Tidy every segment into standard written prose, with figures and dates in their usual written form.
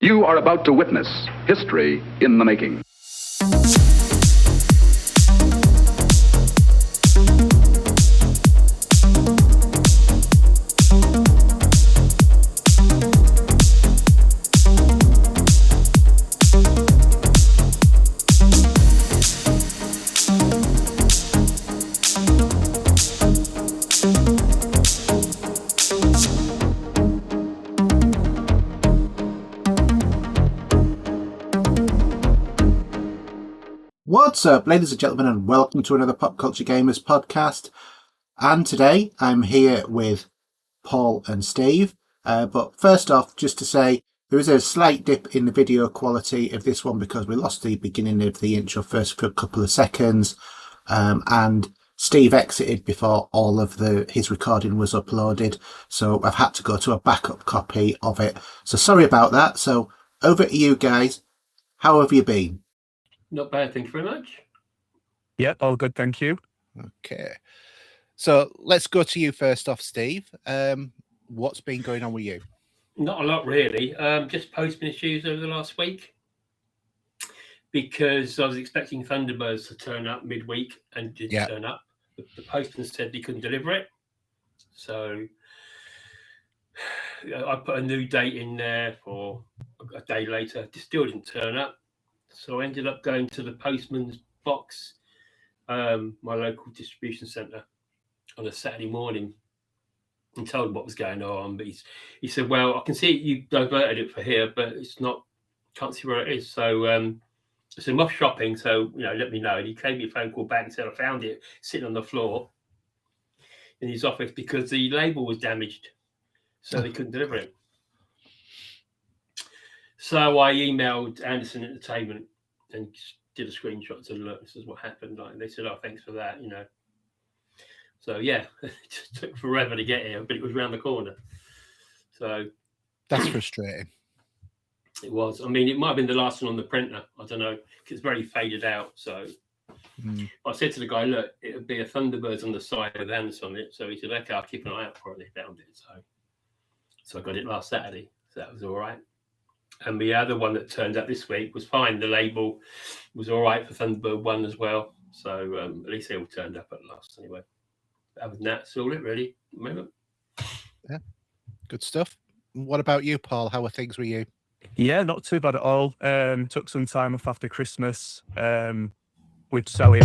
You are about to witness history in the making. What's up, ladies and gentlemen, and welcome to another Pop Culture Gamers podcast. And today I'm here with Paul and Steve. But first off, just to say, there is a slight dip in the video quality of this one because we lost the beginning of the intro first for a couple of seconds. And Steve exited before all of his recording was uploaded. So I've had to go to a backup copy of it. So sorry about that. So over to you guys. How have you been? Not bad, thank you very much. Yeah, all good, thank you. Okay. So let's go to you first off, Steve. What's been going on with you? Not a lot, really. Just postman issues over the last week because I was expecting Thunderbirds to turn up midweek and didn't turn up. The postman said he couldn't deliver it. So I put a new date in there for a day later. It still didn't turn up. So I ended up going to the postman's box, my local distribution centre, on a Saturday morning and told him what was going on. But he said, well, I can see you diverted it for here, but it's not, can't see where it is. So I said, I'm off shopping, so, let me know. And he gave me a phone call back and said, I found it sitting on the floor in his office because the label was damaged. So they couldn't deliver it. So I emailed Anderson Entertainment and did a screenshot to look. This is what happened. Like they said, "Oh, thanks for that." So yeah, it just took forever to get here, but it was around the corner. So that's frustrating. It was. I mean, it might have been the last one on the printer. I don't know because it's very faded out. So I said to the guy, "Look, it would be a Thunderbirds on the side with hands on it." So he said, "Okay, I'll keep an eye out for it." They found it. So I got it last Saturday. So that was all right. And the other one that turned up this week was fine. The label was all right for Thunderbird 1 as well. So at least they all turned up at last anyway. Other than that, that's all it really. Yeah, good stuff. What about you, Paul? How are things with you? Yeah, not too bad at all. Took some time off after Christmas with selling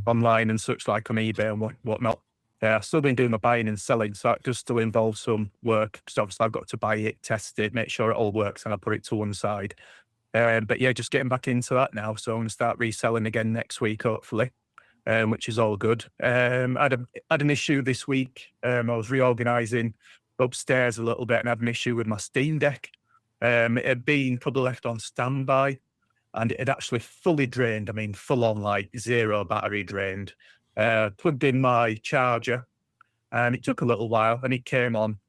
online and such like on eBay and whatnot. I've still been doing my buying and selling, so that does still involve some work. Because obviously I've got to buy it, test it, make sure it all works, and I put it to one side. But yeah, just getting back into that now. So I'm going to start reselling again next week, hopefully, which is all good. I had an issue this week. I was reorganising upstairs a little bit and had an issue with my Steam Deck. It had been probably left on standby, and it had actually fully drained. I mean, full on, like zero battery drained. Plugged in my charger and it took a little while and it came on.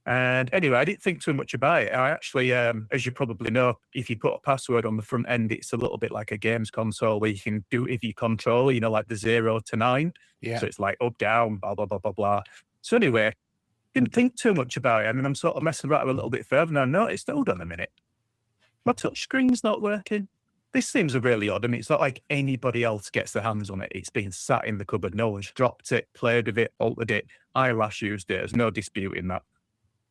And anyway, I didn't think too much about it. I actually, as you probably know, if you put a password on the front end, it's a little bit like a games console where you can do it if you control, like the 0 to 9. Yeah. So it's like up, down, blah, blah, blah, blah, blah. So anyway, didn't think too much about it. And then I'm sort of messing around a little bit further and I noticed, hold on a minute, my touch screen's not working. This seems really odd. I mean, it's not like anybody else gets their hands on it. It's been sat in the cupboard. No one's dropped it, played with it, altered it. I last used it. There's no disputing that.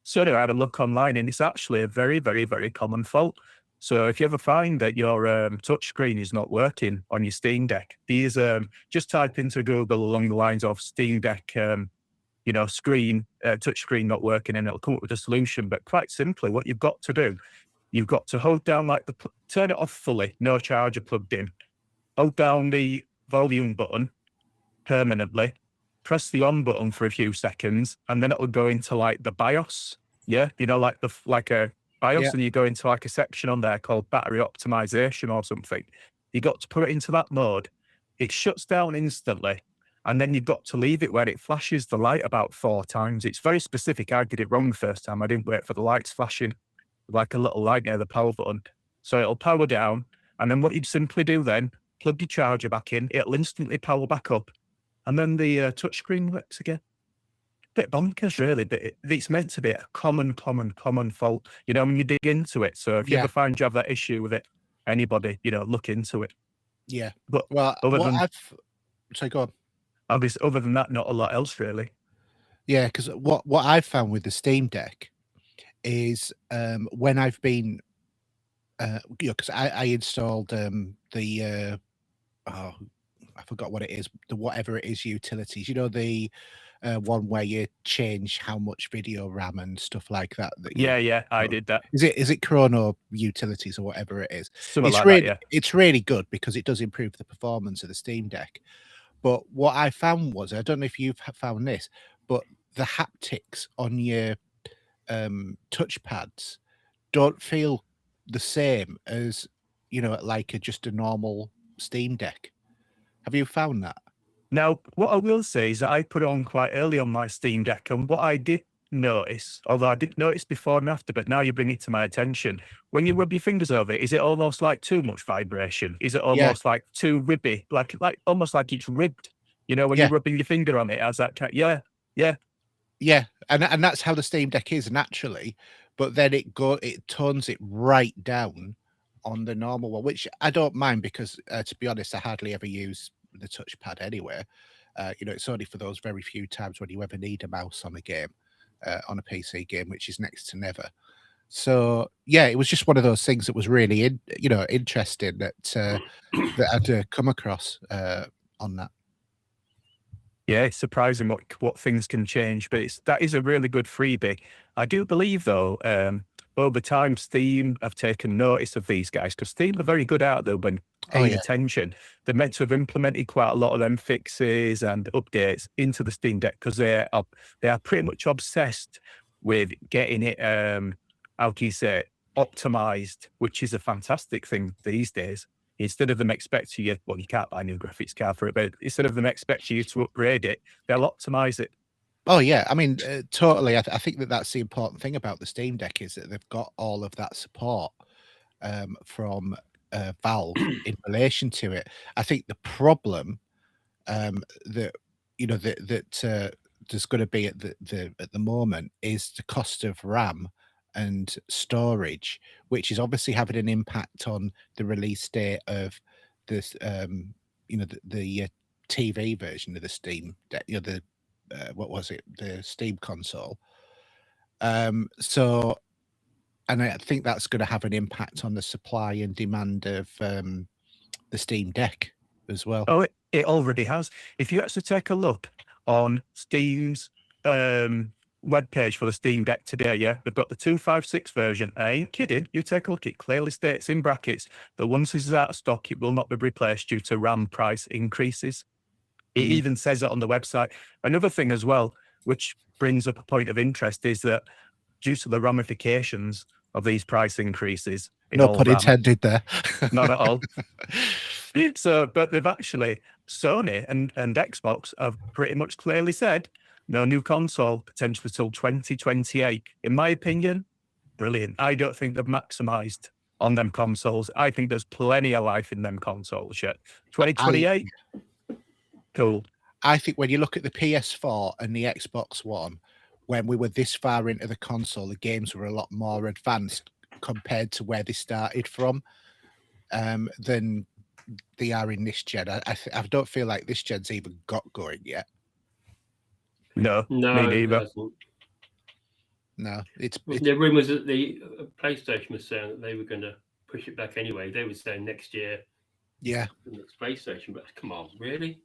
So anyway, I had a look online and it's actually a very, very, very common fault. So if you ever find that your touchscreen is not working on your Steam Deck, these just type into Google along the lines of Steam Deck, screen, touchscreen not working, and it'll come up with a solution. But quite simply, what you've got to do, you've got to hold down turn it off fully, no charger plugged in. Hold down the volume button permanently, press the on button for a few seconds, and then it'll go into like the BIOS. Yeah, like a BIOS, and you go into like a section on there called battery optimization or something. You got to put it into that mode. It shuts down instantly, and then you've got to leave it where it flashes the light about 4 times. It's very specific. I did it wrong the first time. I didn't wait for the lights flashing, like a little light near the power button. So it'll power down, and then what you'd simply do then, plug your charger back in, it'll instantly power back up, and then the touchscreen works again. bit bonkers, really. But it's meant to be a common fault, when you dig into it. So if you ever find you have that issue with it, anybody, look into it. Yeah. But Well, so go on. Obviously, other than that, not a lot else, really. Yeah, because what I've found with the Steam Deck is when I've been, because I installed the I forgot what it is, the whatever it is utilities. The one where you change how much video RAM and stuff like that. I did that. Is it Chrono Utilities or whatever it is? Something like that, yeah. It's really good because it does improve the performance of the Steam Deck. But what I found was, I don't know if you've found this, but the haptics on your touchpads don't feel the same as like just a normal Steam Deck. Have you found that? Now, what I will say is that I put it on quite early on my Steam Deck, and what I did notice, although I didn't notice before and after, but now you bring it to my attention, when you rub your fingers over it, is it almost like too much vibration? Is it almost like too ribby, like almost like it's ribbed? When you're rubbing your finger on it, as that kind, yeah, and that's how the Steam Deck is naturally, but then it tones it right down on the normal one, which I don't mind because to be honest, I hardly ever use the touchpad anyway. It's only for those very few times when you ever need a mouse on a game, on a PC game, which is next to never. So yeah, it was just one of those things that was really interesting that that I'd come across on that. Yeah, it's surprising what things can change, but that is a really good freebie. I do believe, though, over time, Steam have taken notice of these guys because Steam are very good out there when paying attention. They're meant to have implemented quite a lot of them fixes and updates into the Steam Deck because they are pretty much obsessed with getting it, how do you say, optimized, which is a fantastic thing these days. Instead of them expecting you, you can't buy a new graphics card for it, but instead of them expecting you to upgrade it, they'll optimize it. Oh yeah, I mean, totally. I think that's the important thing about the Steam Deck is that they've got all of that support from Valve in relation to it. I think the problem that there's going to be at the moment is the cost of RAM and storage, which is obviously having an impact on the release date of this, the TV version of the Steam Deck, what was it, the Steam console. So, and I think that's going to have an impact on the supply and demand of the Steam Deck as well. Oh, it already has. If you actually take a look on Steam's webpage for the Steam Deck today, they've got the 256 version. I ain't kidding. You take a look, it clearly states in brackets that once this is out of stock, it will not be replaced due to RAM price increases. It even says it on the website. Another thing as well, which brings up a point of interest, is that due to the ramifications of these price increases, no pun intended there. Not at all. So, but they've actually, Sony and Xbox have pretty much clearly said, no new console potentially till 2028. In my opinion, brilliant. I don't think they've maximized on them consoles. I think there's plenty of life in them consoles yet. 2028, cool. I think when you look at the PS4 and the Xbox One, when we were this far into the console, the games were a lot more advanced compared to where they started from than they are in this gen. I don't feel like this gen's even got going yet. No, me neither. No, it's the rumors that the PlayStation was saying that they were going to push it back anyway. They were saying next year. Yeah, the next PlayStation. But come on, really?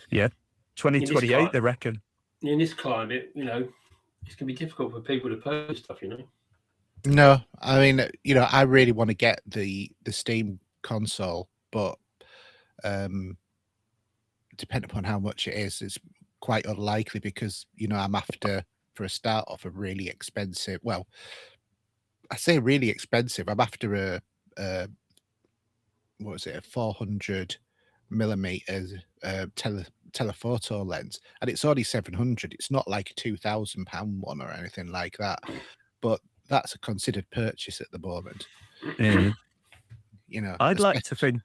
Yeah, 2028. They reckon. In this climate, it's going to be difficult for people to purchase stuff. No, I mean, I really want to get the Steam console, but depending upon how much it is, it's quite unlikely because I'm after, for a start off, a really expensive. Well, I say really expensive. I'm after a 400 millimeters telephoto lens, and it's only 700. It's not like a £2,000 one or anything like that, but that's a considered purchase at the moment. I'd like to think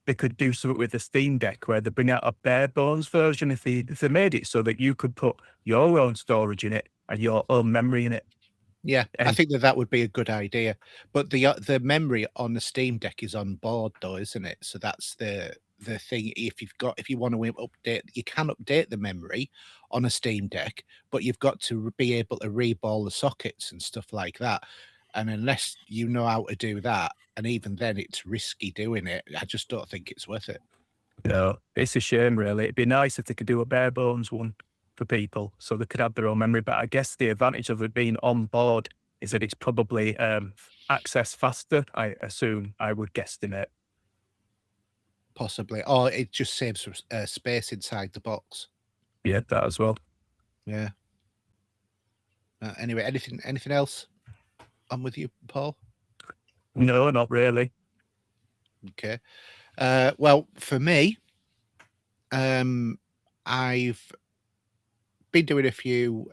they could do something with the Steam Deck where they bring out a bare bones version if they made it so that you could put your own storage in it and your own memory in it. Yeah, I And think that would be a good idea. But the memory on the Steam Deck is on board, though, isn't it? So that's the thing. If you want to update, you can update the memory on a Steam Deck, but you've got to be able to reball the sockets and stuff like that. And unless you know how to do that, and even then, it's risky doing it. I just don't think it's worth it. no, it's a shame, really. It'd be nice if they could do a bare bones one for people so they could have their own memory. But I guess the advantage of it being on board is that it's probably access faster, I assume, I would guesstimate. Possibly, or it just saves space inside the box. Yeah, that as well. Yeah. Anyway, anything else? I'm with you, Paul. No, not really. Okay. Well, for me, I've been doing a few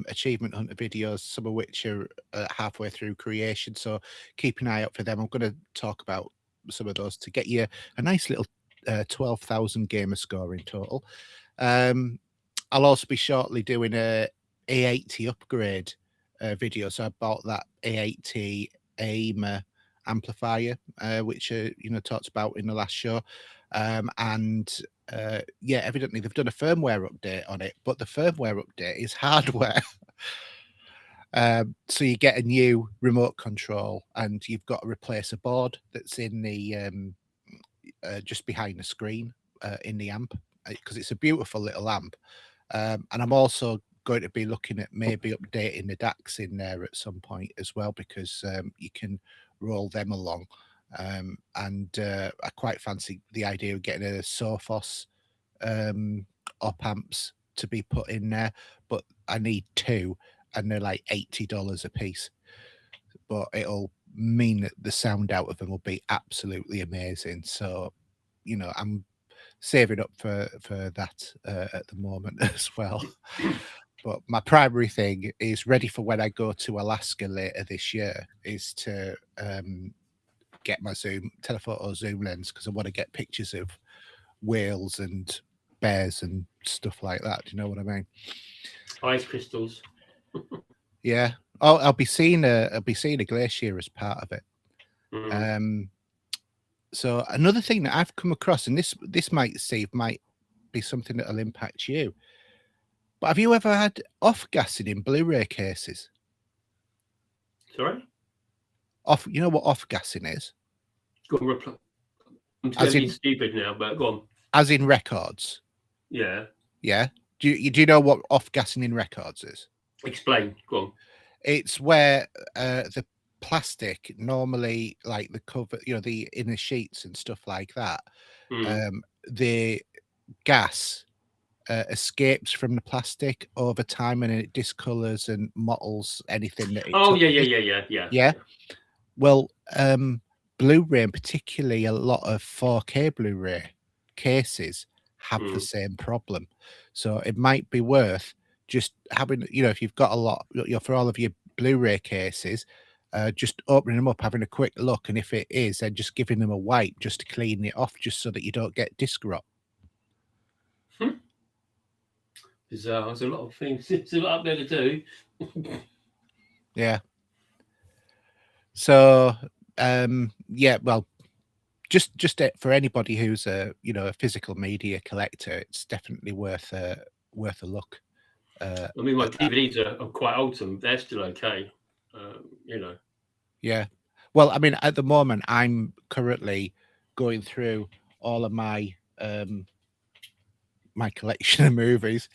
achievement hunter videos, some of which are halfway through creation. So keep an eye out for them. I'm going to talk about some of those to get you a nice little 12,000 gamer score in total. I'll also be shortly doing a A80 upgrade video. So I bought that A80 AIM amplifier, which talked about in the last show, and yeah, evidently they've done a firmware update on it, but the firmware update is hardware. So you get a new remote control, and you've got to replace a board that's in the just behind the screen in the amp, because it's a beautiful little amp. And I'm also going to be looking at maybe updating the DACs in there at some point as well, because you can roll them along. And I quite fancy the idea of getting a Sophos op amps to be put in there, but I need two, and they're like $80 a piece. But it'll mean that the sound out of them will be absolutely amazing. So, I'm saving up for that at the moment as well. But my primary thing is ready for when I go to Alaska later this year is to get my telephoto zoom lens, because I want to get pictures of whales and bears and stuff like that. Do you know what I mean? Ice crystals. Yeah. Oh, I'll be seeing a glacier as part of it. So another thing that I've come across, and this might be something that'll impact you, but have you ever had off-gassing in Blu-ray cases? Sorry? You know what off-gassing is? Go on, I'm going to be stupid now, but go on. As in records? Yeah. Yeah. Do you know what off-gassing in records is? Explain. Go on. It's where the plastic, normally like the cover, the inner sheets and stuff like that, the gas escapes from the plastic over time, and it discolors and mottles anything that it touches. Yeah. Well, Blu-ray, and particularly a lot of 4K Blu-ray cases, have the same problem. So it might be worth just having, if you've got a lot, for all of your Blu-ray cases, just opening them up, having a quick look, and if it is, then just giving them a wipe just to clean it off, just so that you don't get disc rot. There's a lot of things. There's a lot up there to do. Yeah. So, yeah, well, just for anybody who's a physical media collector, it's definitely worth a look. I mean, my DVDs are quite old, so they're still okay. Yeah. Well, I mean, at the moment, I'm currently going through all of my my collection of movies,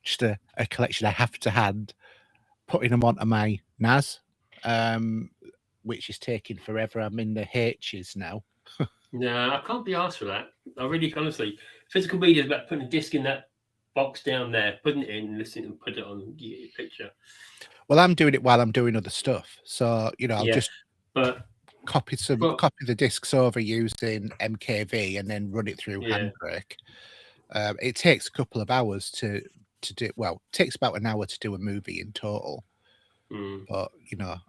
just a collection I have to hand, putting them onto my NAS, which is taking forever. I'm in the H's now. No, I can't be asked for that. I really, honestly, physical media is about putting a disc in that box down there, putting it in, listening, and put it on your picture. Well, I'm doing it while I'm doing other stuff, so I'll just copy the discs over using MKV and then run it through Handbrake. It takes a couple of hours to do. Well, it takes about an hour to do a movie in total. But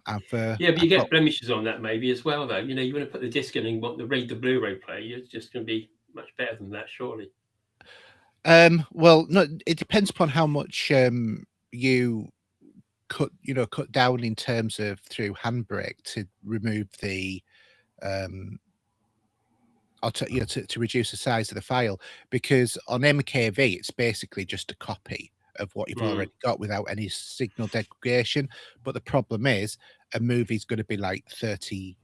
I've yeah, but you get blemishes on that maybe as well, though. You want to put the disc in and want to read the Blu-ray player. It's just going to be much better than that, surely. Well, no, it depends upon how much you cut down in terms of through handbrake to remove the or to reduce the size of the file, because on MKV it's basically just a copy of what you've already got without any signal degradation. But the problem is a movie's going to be like 30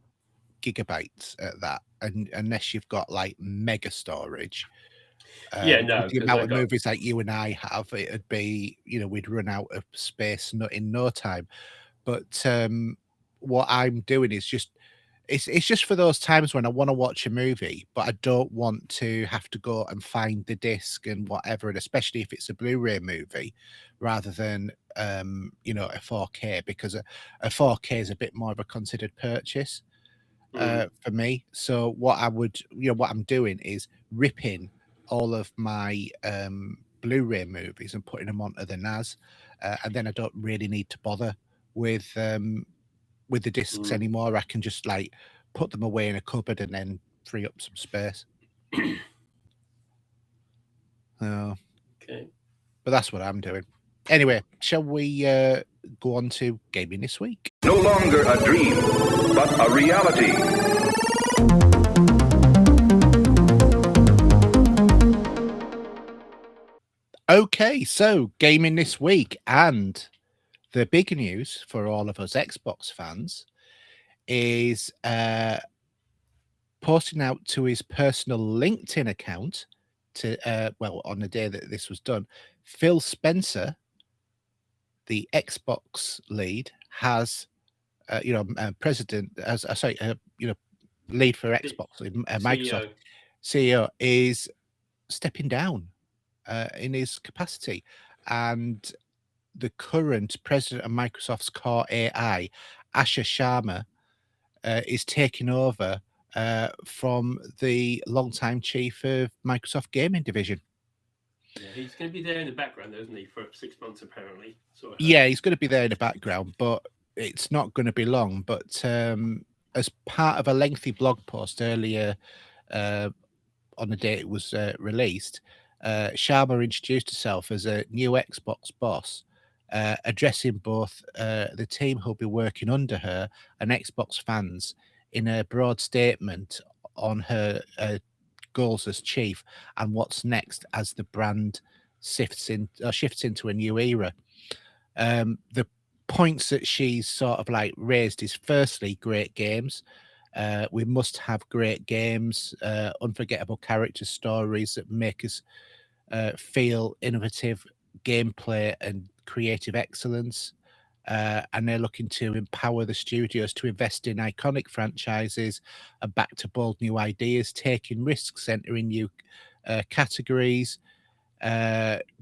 gigabytes at that, and unless you've got like mega storage. No, the amount of movies like you and I have, it'd be we'd run out of space in no time. But what I'm doing is just it's just for those times when I want to watch a movie, but I don't want to have to go and find the disc and whatever, and especially if it's a Blu-ray movie rather than a 4K, because a 4K is a bit more of a considered purchase for me. So what I'm doing is ripping all of my Blu-ray movies and putting them onto the NAS, and then I don't really need to bother with the discs anymore. I can just like put them away in a cupboard and then free up some space. Okay. But that's what I'm doing. Anyway, shall we go on to gaming this week? No longer a dream, but a reality. Okay, so gaming this week, and the big news for all of us Xbox fans is posting out to his personal LinkedIn account on the day that this was done, Phil Spencer, the Xbox lead, has president lead for Xbox, Microsoft CEO is stepping down in his capacity, and the current president of Microsoft's core AI, Asha Sharma, is taking over from the longtime chief of Microsoft gaming division. Yeah, he's going to be there in the background, isn't he, for 6 months apparently? Yeah, he's going to be there in the background, but it's not going to be long. But as part of a lengthy blog post earlier on the day it was released, Sharma introduced herself as a new Xbox boss, addressing both the team who'll be working under her and Xbox fans in a broad statement on her goals as chief and what's next as the brand shifts into a new era. The points that she's sort of like raised is, firstly, great games. We must have great games, unforgettable character stories that make us feel innovative gameplay and creative excellence. And they're looking to empower the studios to invest in iconic franchises and back to bold new ideas, taking risks, entering new categories,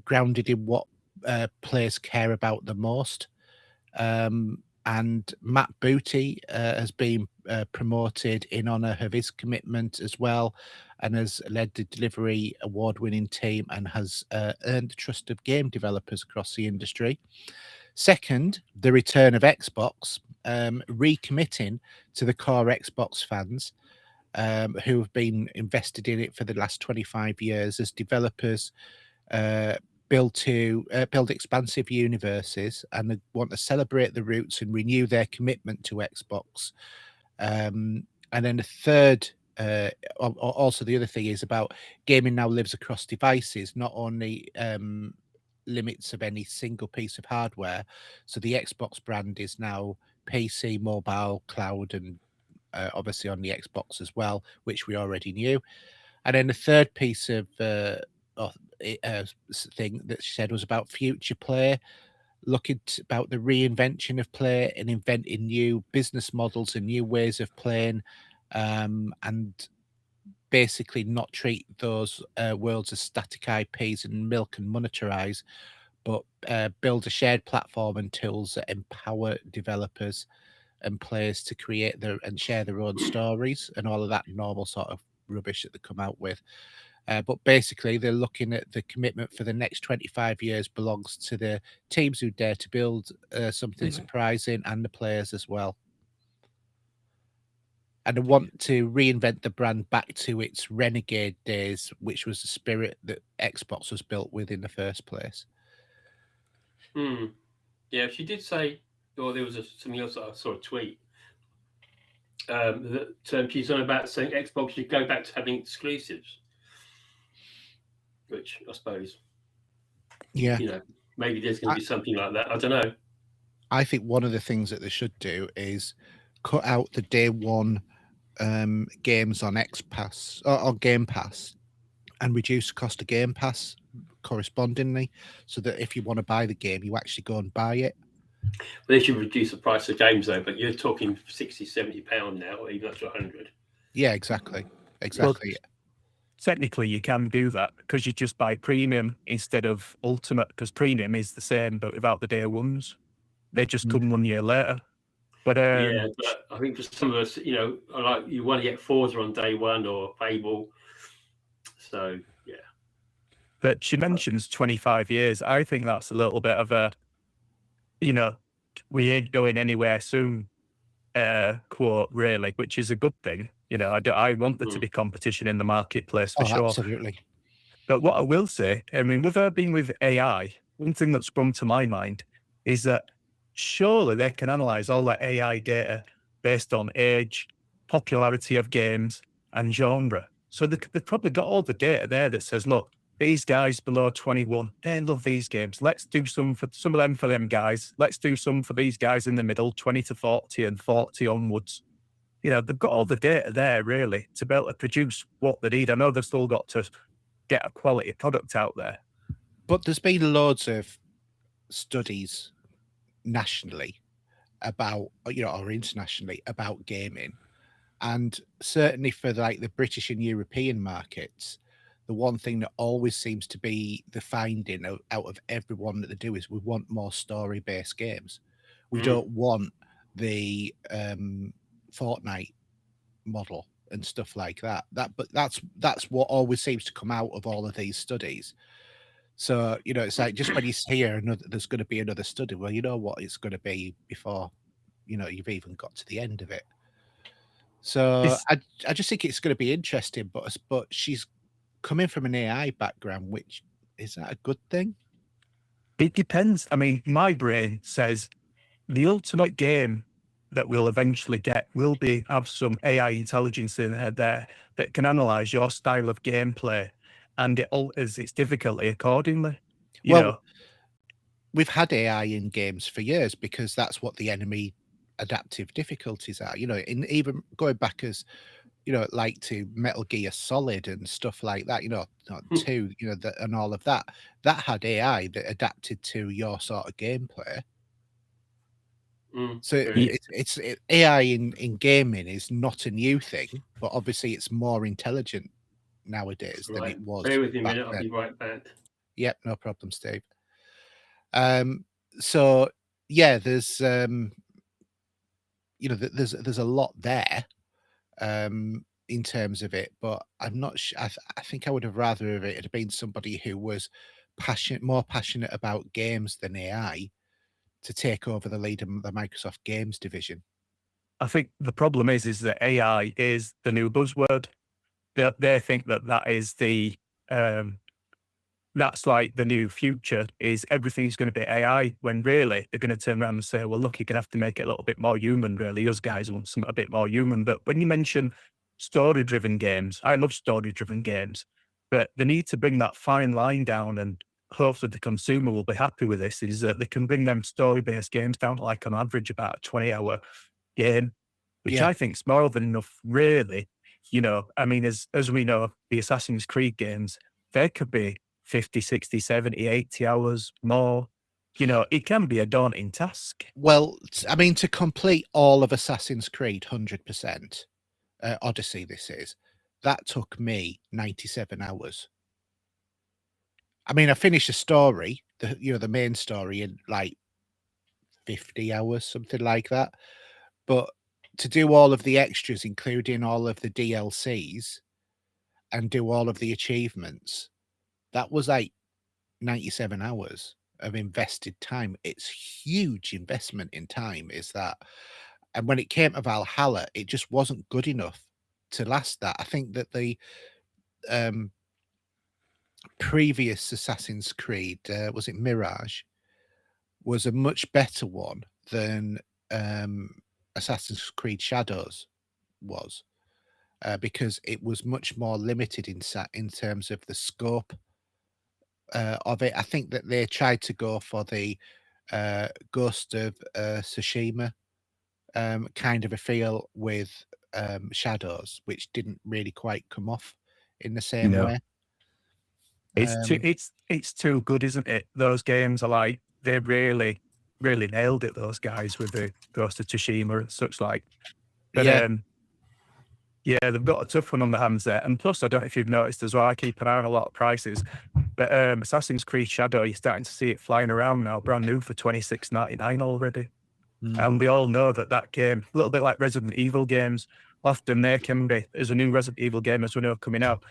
grounded in what players care about the most. And Matt Booty has been promoted in honor of his commitment as well, and has led the delivery award-winning team and has earned the trust of game developers across the industry. Second, the return of Xbox, recommitting to the core Xbox fans who have been invested in it for the last 25 years as developers build expansive universes, and they want to celebrate the roots and renew their commitment to Xbox. And then the third, also the other thing is about gaming now lives across devices, not only limits of any single piece of hardware. So the Xbox brand is now PC, mobile, cloud, and obviously on the Xbox as well, which we already knew. And then the third piece of thing that she said was about future play, looking about the reinvention of play and inventing new business models and new ways of playing, and basically not treat those worlds as static IPs and milk and monetize, but build a shared platform and tools that empower developers and players to create and share their own stories and all of that normal sort of rubbish that they come out with. But basically, they're looking at the commitment for the next 25 years belongs to the teams who dare to build something surprising and the players as well. And I want to reinvent the brand back to its renegade days, which was the spirit that Xbox was built with in the first place. Yeah, she did say, or there was something else that I saw a tweet, that she's on about saying Xbox should go back to having exclusives, which I suppose, maybe there's going to be something like that. I don't know. I think one of the things that they should do is cut out the day one games on X Pass or Game Pass and reduce the cost of Game Pass correspondingly, so that if you want to buy the game, you actually go and buy it. Well, they should reduce the price of games though, but you're talking £60-70 now, or even up to 100. Yeah, exactly. Well, technically, you can do that because you just buy premium instead of ultimate, because premium is the same but without the day ones. They just come 1 year later. But yeah, but I think for some of us, like you want to get Forza on day one or Fable. So yeah. But she mentions 25 years. I think that's a little bit of a, we ain't going anywhere soon quote, really, which is a good thing. I want there to be competition in the marketplace for sure. Absolutely. But what I will say, with her being with AI, one thing that's sprung to my mind is that surely they can analyze all that AI data based on age, popularity of games, and genre. So they've probably got all the data there that says, look, these guys below 21, they love these games. Let's do some of them for them guys. Let's do some for these guys in the middle, 20 to 40 and 40 onwards. They've got all the data there, really, to be able to produce what they need. I know they've still got to get a quality product out there. But there's been loads of studies nationally about, or internationally about gaming. And certainly for the British and European markets, the one thing that always seems to be the finding out of everyone that they do is we want more story-based games. We don't want the Fortnite model and stuff like that. But that's what always seems to come out of all of these studies. So, it's like just when you hear there's going to be another study, well, you know what it's going to be before, you've even got to the end of it. So I just think it's going to be interesting, but she's coming from an AI background, which is that a good thing? It depends. My brain says the ultimate game that we'll eventually get will have some AI intelligence in there that can analyze your style of gameplay, and it alters its difficulty accordingly. We've had AI in games for years because that's what the enemy adaptive difficulties are. In even going back as like to Metal Gear Solid and stuff like that. Two, and all of that had AI that adapted to your sort of gameplay. So it's AI in gaming is not a new thing, but obviously it's more intelligent nowadays than it was. Bear with me a minute, I'll be right back. Yep, no problem, Steve. So yeah, there's there's a lot there in terms of it, but I'm not sure. I think I would have rather it had been somebody who was more passionate about games than AI to take over the lead in the Microsoft Games division. I think the problem is that AI is the new buzzword. They think that is the that's like the new future, is everything's going to be AI, when really they're going to turn around and say, well, look, you're going to have to make it a little bit more human, really. Us guys want something a bit more human. But when you mention story-driven games, I love story-driven games, but they need to bring that fine line down, and hopefully the consumer will be happy with this, is that they can bring them story-based games down to on average about a 20-hour game, which I think is more than enough, really. As we know, the Assassin's Creed games, they could be 50, 60, 70, 80 hours more. It can be a daunting task. Well, to complete all of Assassin's Creed 100%, Odyssey that took me 97 hours. I finished the story, the main story, in like 50 hours, something like that. But to do all of the extras, including all of the DLCs, and do all of the achievements, that was like 97 hours of invested time. It's huge investment in time, is that. And when it came to Valhalla, it just wasn't good enough to last that. I think that the previous Assassin's Creed, was it Mirage, was a much better one than Assassin's Creed Shadows was, because it was much more limited in terms of the scope of it. I think that they tried to go for the Ghost of Tsushima kind of a feel with Shadows, which didn't really quite come off in the same way. It's too good, isn't it? Those games are like, they really nailed it, those guys, with the Ghost of Tsushima and such like. But yeah, they've got a tough one on the hands there. And plus, I don't know if you've noticed as well, I keep an eye on a lot of prices. But Assassin's Creed Shadow, you're starting to see it flying around now, brand new for $26.99 already. And we all know that game, a little bit like Resident Evil games, often there can be, there's a new Resident Evil game, as we know, coming out.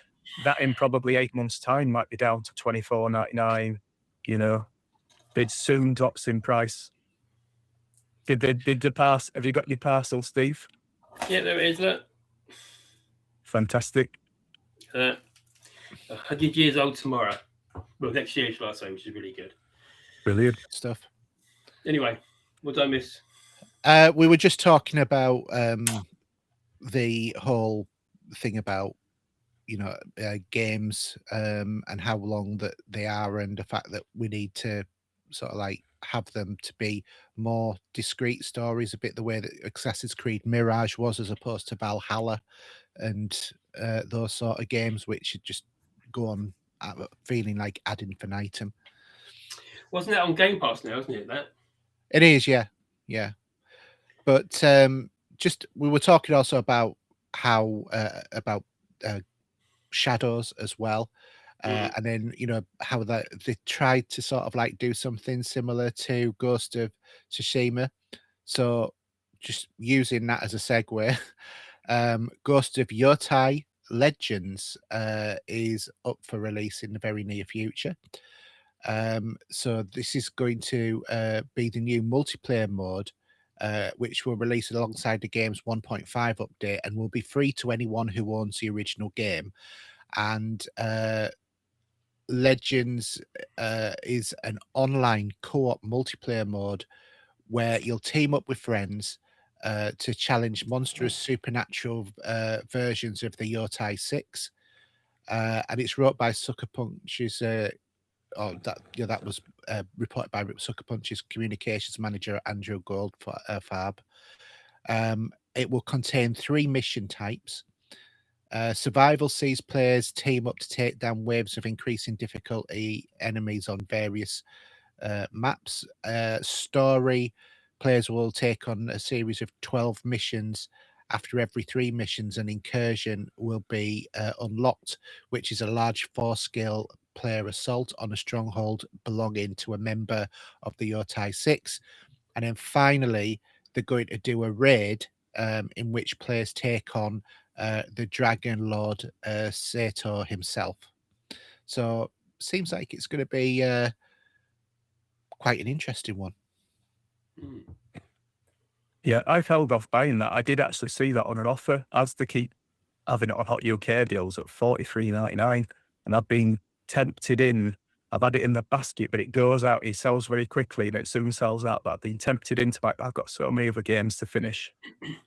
That in probably 8 months' time might be down to $24.99. You know, it soon drops in price. Did the pass? Have you got your parcel, Steve? Yeah, there it is. Look. Fantastic. 100 years old tomorrow. Well, next year, shall I say, which is really good. Brilliant stuff. Anyway, what did I miss? We were just talking about the whole thing about, you know, games and how long that they are, and the fact that we need to sort of like have them to be more discrete stories, a bit the way that Assassin's Creed Mirage was, as opposed to Valhalla and those sort of games, which should just go on feeling like ad infinitum. Wasn't that on Game Pass now, isn't it? That it is, yeah. But just we were talking also about how about Shadows as well. And then, you know, how they tried to sort of like do something similar to Ghost of Tsushima. So just using that as a segue, Ghost of Yotai Legends is up for release in the very near future. So this is going to be the new multiplayer mode, which will release alongside the game's 1.5 update and will be free to anyone who owns the original game. And Legends is an online co-op multiplayer mode where you'll team up with friends to challenge monstrous supernatural versions of the Yotai 6. And it's wrote by Sucker Punch's that was reported by Sucker Punch's communications manager Andrew Goldfarb. It will contain 3 mission types. Survival sees players team up to take down waves of increasing difficulty enemies on various maps. Story, players will take on a series of 12 missions. After every 3 missions, an incursion will be unlocked, which is a large 4-skill player assault on a stronghold belonging to a member of the Yotai 6. And then finally, they're going to do a raid in which players take on the Dragon Lord Sato himself. So seems like it's going to be quite an interesting one. Yeah, I've held off buying that. I did actually see that on an offer, as they keep having it on Hot UK deals at $43.99, and I've been tempted in. I've had it in the basket, but it goes out. It sells very quickly, and it soon sells out. But I've been tempted into it. I've got so many other games to finish.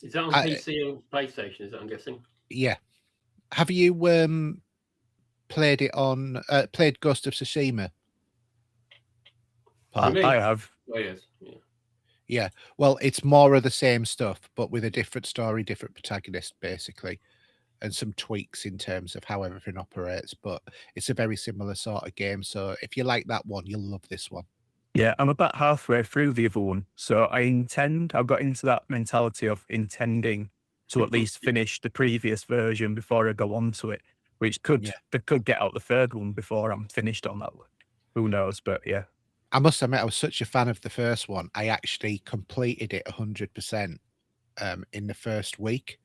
Is that on PC or PlayStation? Is that, I'm guessing? Yeah. Have you played it on played Ghost of Tsushima? I have. Oh yes. Yeah. Well, it's more of the same stuff, but with a different story, different protagonist, basically, and some tweaks in terms of how everything operates. But it's a very similar sort of game. So if you like that one, you'll love this one. Yeah, I'm about halfway through the other one. So I've got into that mentality of intending to at least finish the previous version before I go on to it, which they could get out the third one before I'm finished on that one. Who knows? But yeah. I must admit, I was such a fan of the first one. I actually completed it 100% in the first week.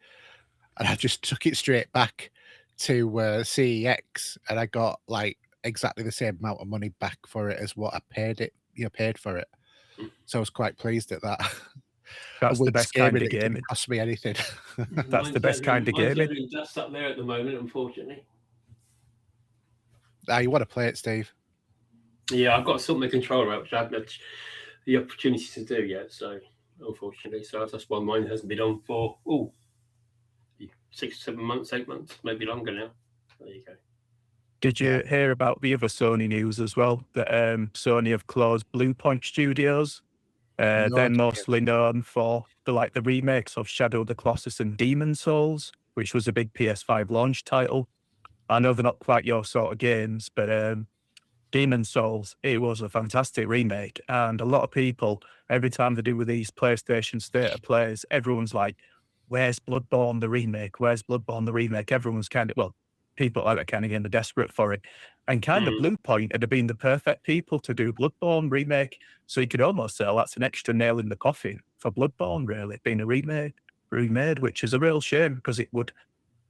And I just took it straight back to CEX, and I got like exactly the same amount of money back for it as what I paid for it. So I was quite pleased at that. That's the best kind of It didn't gaming. cost me anything. That's the best kind of gaming. Mine's just up there at the moment, unfortunately. You want to play it, Steve? Yeah, I've got to sort my controller out, which I haven't had the opportunity to do yet. So, unfortunately, that's why mine hasn't been on for 6, 7 months, 8 months, maybe longer now. There you go. Did you hear about the other Sony news as well? That Sony have closed Blue Point Studios. They're mostly known for the remakes of Shadow of the Colossus and Demon Souls, which was a big PS5 launch title. I know they're not quite your sort of games, but Demon Souls, it was a fantastic remake. And a lot of people, every time they do with these PlayStation State of Plays, everyone's like, where's Bloodborne the remake? Where's Bloodborne the remake? Everyone's people like that kind of getting desperate for it. And Blue Point had been the perfect people to do Bloodborne remake. So you could almost say that's an extra nail in the coffin for Bloodborne, really, being a remade, which is a real shame because it would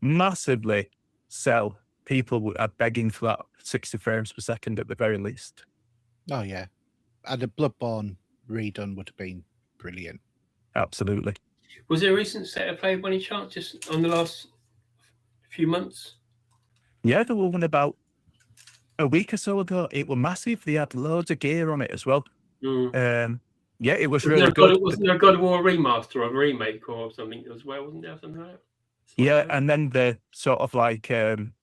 massively sell. People are begging for that 60 frames per second at the very least. Oh, yeah. And a Bloodborne redone would have been brilliant. Absolutely. Was there a recent State of Play by any chance, just on the last few months? Yeah, there was one about a week or so ago. It was massive. They had loads of gear on it as well. Yeah, it was really good. Wasn't there a God of War remaster or a remake or something as well? Wasn't there something like that? Yeah, and then they sort of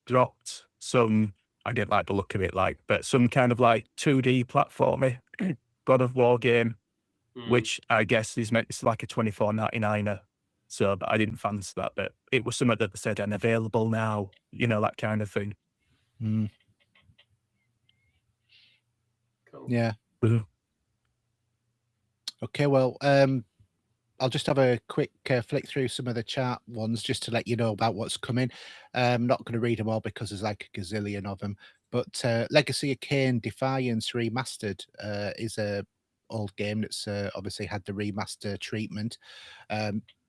dropped some, I didn't like the look of it, but some kind of 2D platformy God of War game, which I guess is meant, it's like a $24.99. So, but I didn't fancy that, but it was something that they said and available now, that kind of thing. Cool. Yeah. Okay, well, I'll just have a quick flick through some of the chat ones just to let you know about what's coming. I'm not going to read them all because there's like a gazillion of them. But Legacy of Kain Defiance Remastered is a old game that's obviously had the remaster treatment.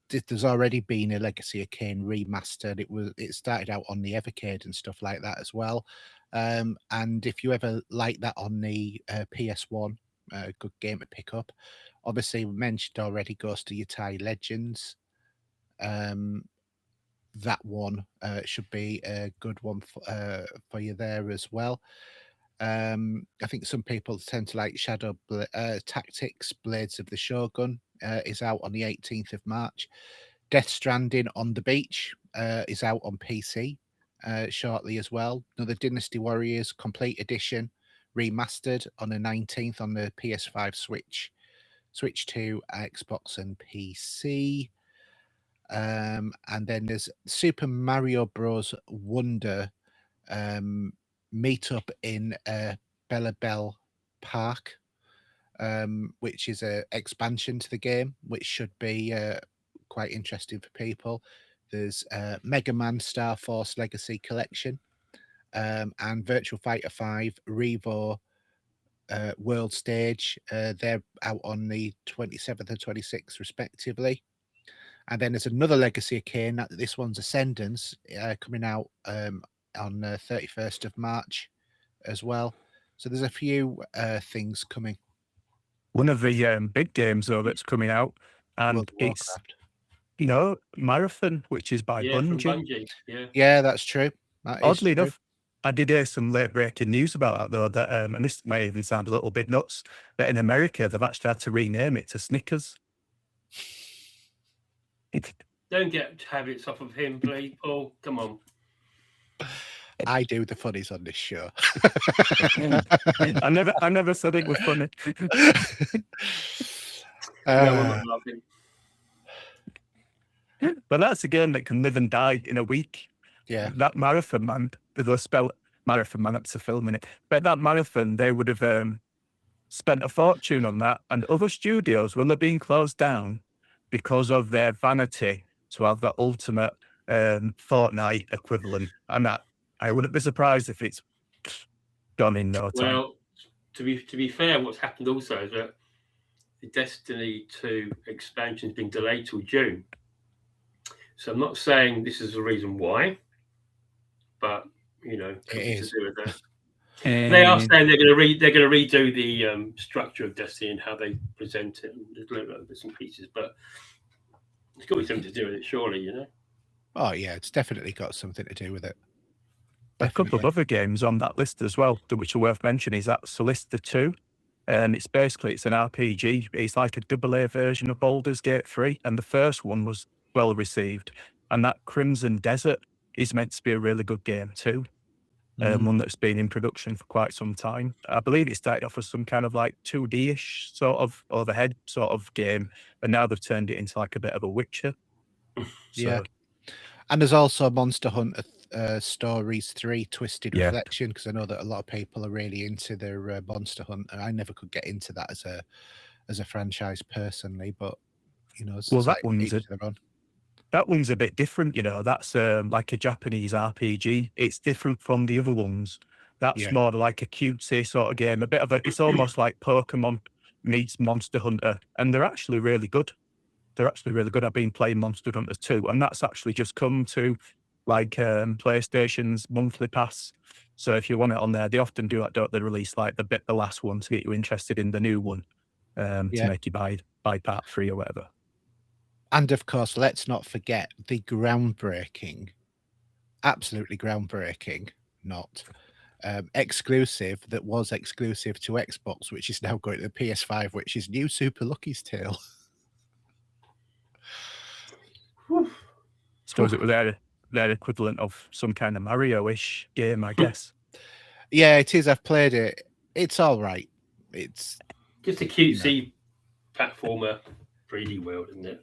There's already been a Legacy of Kain remastered. It started out on the Evercade and stuff like that as well. And if you ever like that on the PS1, good game to pick up. Obviously, we mentioned already Ghost of Yotei Legends. That one should be a good one for you there as well. I think some people tend to like Shadow Tactics Blades of the Shogun is out on the 18th of March. Death Stranding on the Beach is out on PC shortly as well. Another Dynasty Warriors Complete Edition remastered on the 19th on the PS5 Switch 2, Xbox and PC. And then there's Super Mario Bros. Wonder meetup in Bella Bell Park, which is an expansion to the game, which should be quite interesting for people. There's Mega Man Star Force Legacy Collection and Virtual Fighter 5 Revo World Stage. They're out on the 27th and 26th respectively. And then there's another Legacy of Kain. This one's Ascendance coming out on the 31st of March as well. So there's a few things coming. One of the big games though that's coming out, and it's Marathon, which is by Bungie. From Bungie. Yeah, that's true. Oddly enough, I did hear some late breaking news about that though. That and this may even sound a little bit nuts, that in America they've actually had to rename it to Snickers. Don't get habits off of him, please, Paul. Come on. I do the funnies on this show. I never said it was funny. But that's a game that can live and die in a week. Yeah. That Marathon Man, they'll spell Marathon Man, that's a film in it. But that Marathon, they would have spent a fortune on that, and other studios will have been closed down because of their vanity to have the ultimate Fortnite equivalent. And that I wouldn't be surprised if it's done in no time. Well, to be fair, what's happened also is that the Destiny 2 expansion has been delayed till June. So I'm not saying this is the reason why, but you know, It something to is. do with that. They are saying they're going to redo the structure of Destiny and how they present it, and there's little bits and pieces, but it's got to be something to do with it, surely, you know. Oh yeah, it's definitely got something to do with it. A couple of other games on that list as well, which are worth mentioning, is that Solista 2. It's an RPG. It's like a AA version of Baldur's Gate 3, and the first one was well received. And that Crimson Desert is meant to be a really good game too. One that's been in production for quite some time. I believe it started off as some kind of like 2D-ish sort of overhead sort of game, and now they've turned it into like a bit of a Witcher. Yeah. And there's also Monster Hunter Stories 3 Twisted Yeah. Reflection, because I know that a lot of people are really into their Monster Hunter. I never could get into that as a franchise personally, but you know, Well, that one's a bit different, you know. That's like a Japanese RPG. It's different from the other ones. That's more like a cutesy sort of game. It's almost like Pokemon meets Monster Hunter, and they're actually really good. I've been playing Monster Hunter 2, and that's actually just come to like PlayStation's monthly pass. So if you want it on there, they often do that, don't they? Release like the last one to get you interested in the new one, to make you buy part 3 or whatever. And of course, let's not forget the absolutely groundbreaking, exclusive that was exclusive to Xbox, which is now going to the PS5, which is New Super Lucky's Tale. Suppose it was their equivalent of some kind of Mario-ish game, I guess. Yeah, it is. I've played it. It's all right. It's just a cutesy platformer 3D world, isn't it?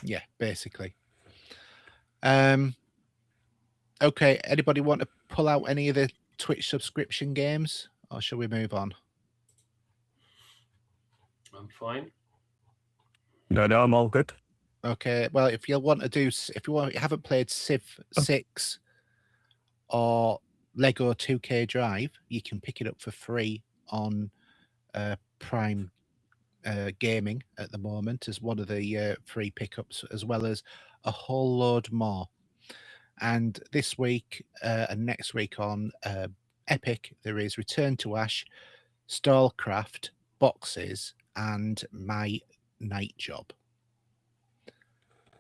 Yeah, basically. Okay, anybody want to pull out any of the Twitch subscription games, or shall we move on? I'm fine. No, I'm all good. Okay, well, if you haven't played Civ 6 or Lego 2K Drive, you can pick it up for free on Prime Gaming at the moment as one of the free pickups, as well as a whole load more. And this week and next week on Epic, there is Return to Ash, Stallcraft, Boxes, and My Night Job.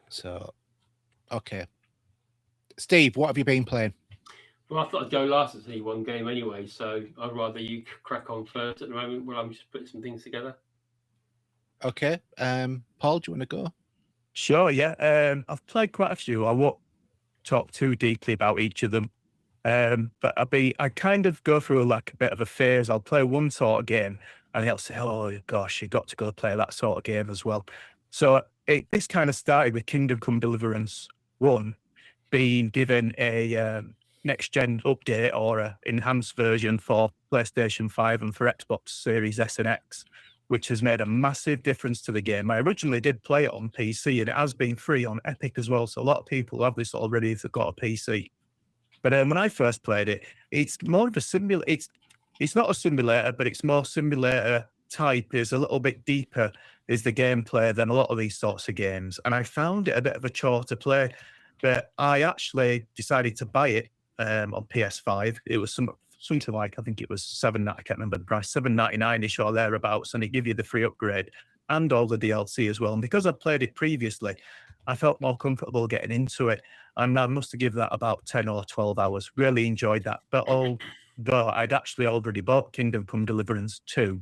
So, okay. Steve, what have you been playing? Well, I thought I'd go last. It's only one game anyway, so I'd rather you crack on first at the moment while I'm just putting some things together. Okay. Paul, do you want to go? Sure, yeah. I've played quite a few. I won't talk too deeply about each of them. But I kind of go through like a bit of a phase. I'll play one sort of game and I'll say, oh gosh, you got to go play that sort of game as well. So this kind of started with Kingdom Come Deliverance 1 being given a next gen update or an enhanced version for PlayStation 5 and for Xbox Series S and X, which has made a massive difference to the game. I originally did play it on PC, and it has been free on Epic as well. So a lot of people have this already if they've got a PC. But when I first played it, it's more of a simulator. It's not a simulator, but it's more simulator type. Is a little bit deeper is the gameplay than a lot of these sorts of games. And I found it a bit of a chore to play, but I actually decided to buy it on PS5. It was something like, I think it was I can't remember the price, $7.99-ish or thereabouts, and it give you the free upgrade and all the DLC as well. And because I'd played it previously, I felt more comfortable getting into it, and I must have given that about 10 or 12 hours. Really enjoyed that. But although I'd actually already bought Kingdom Come Deliverance 2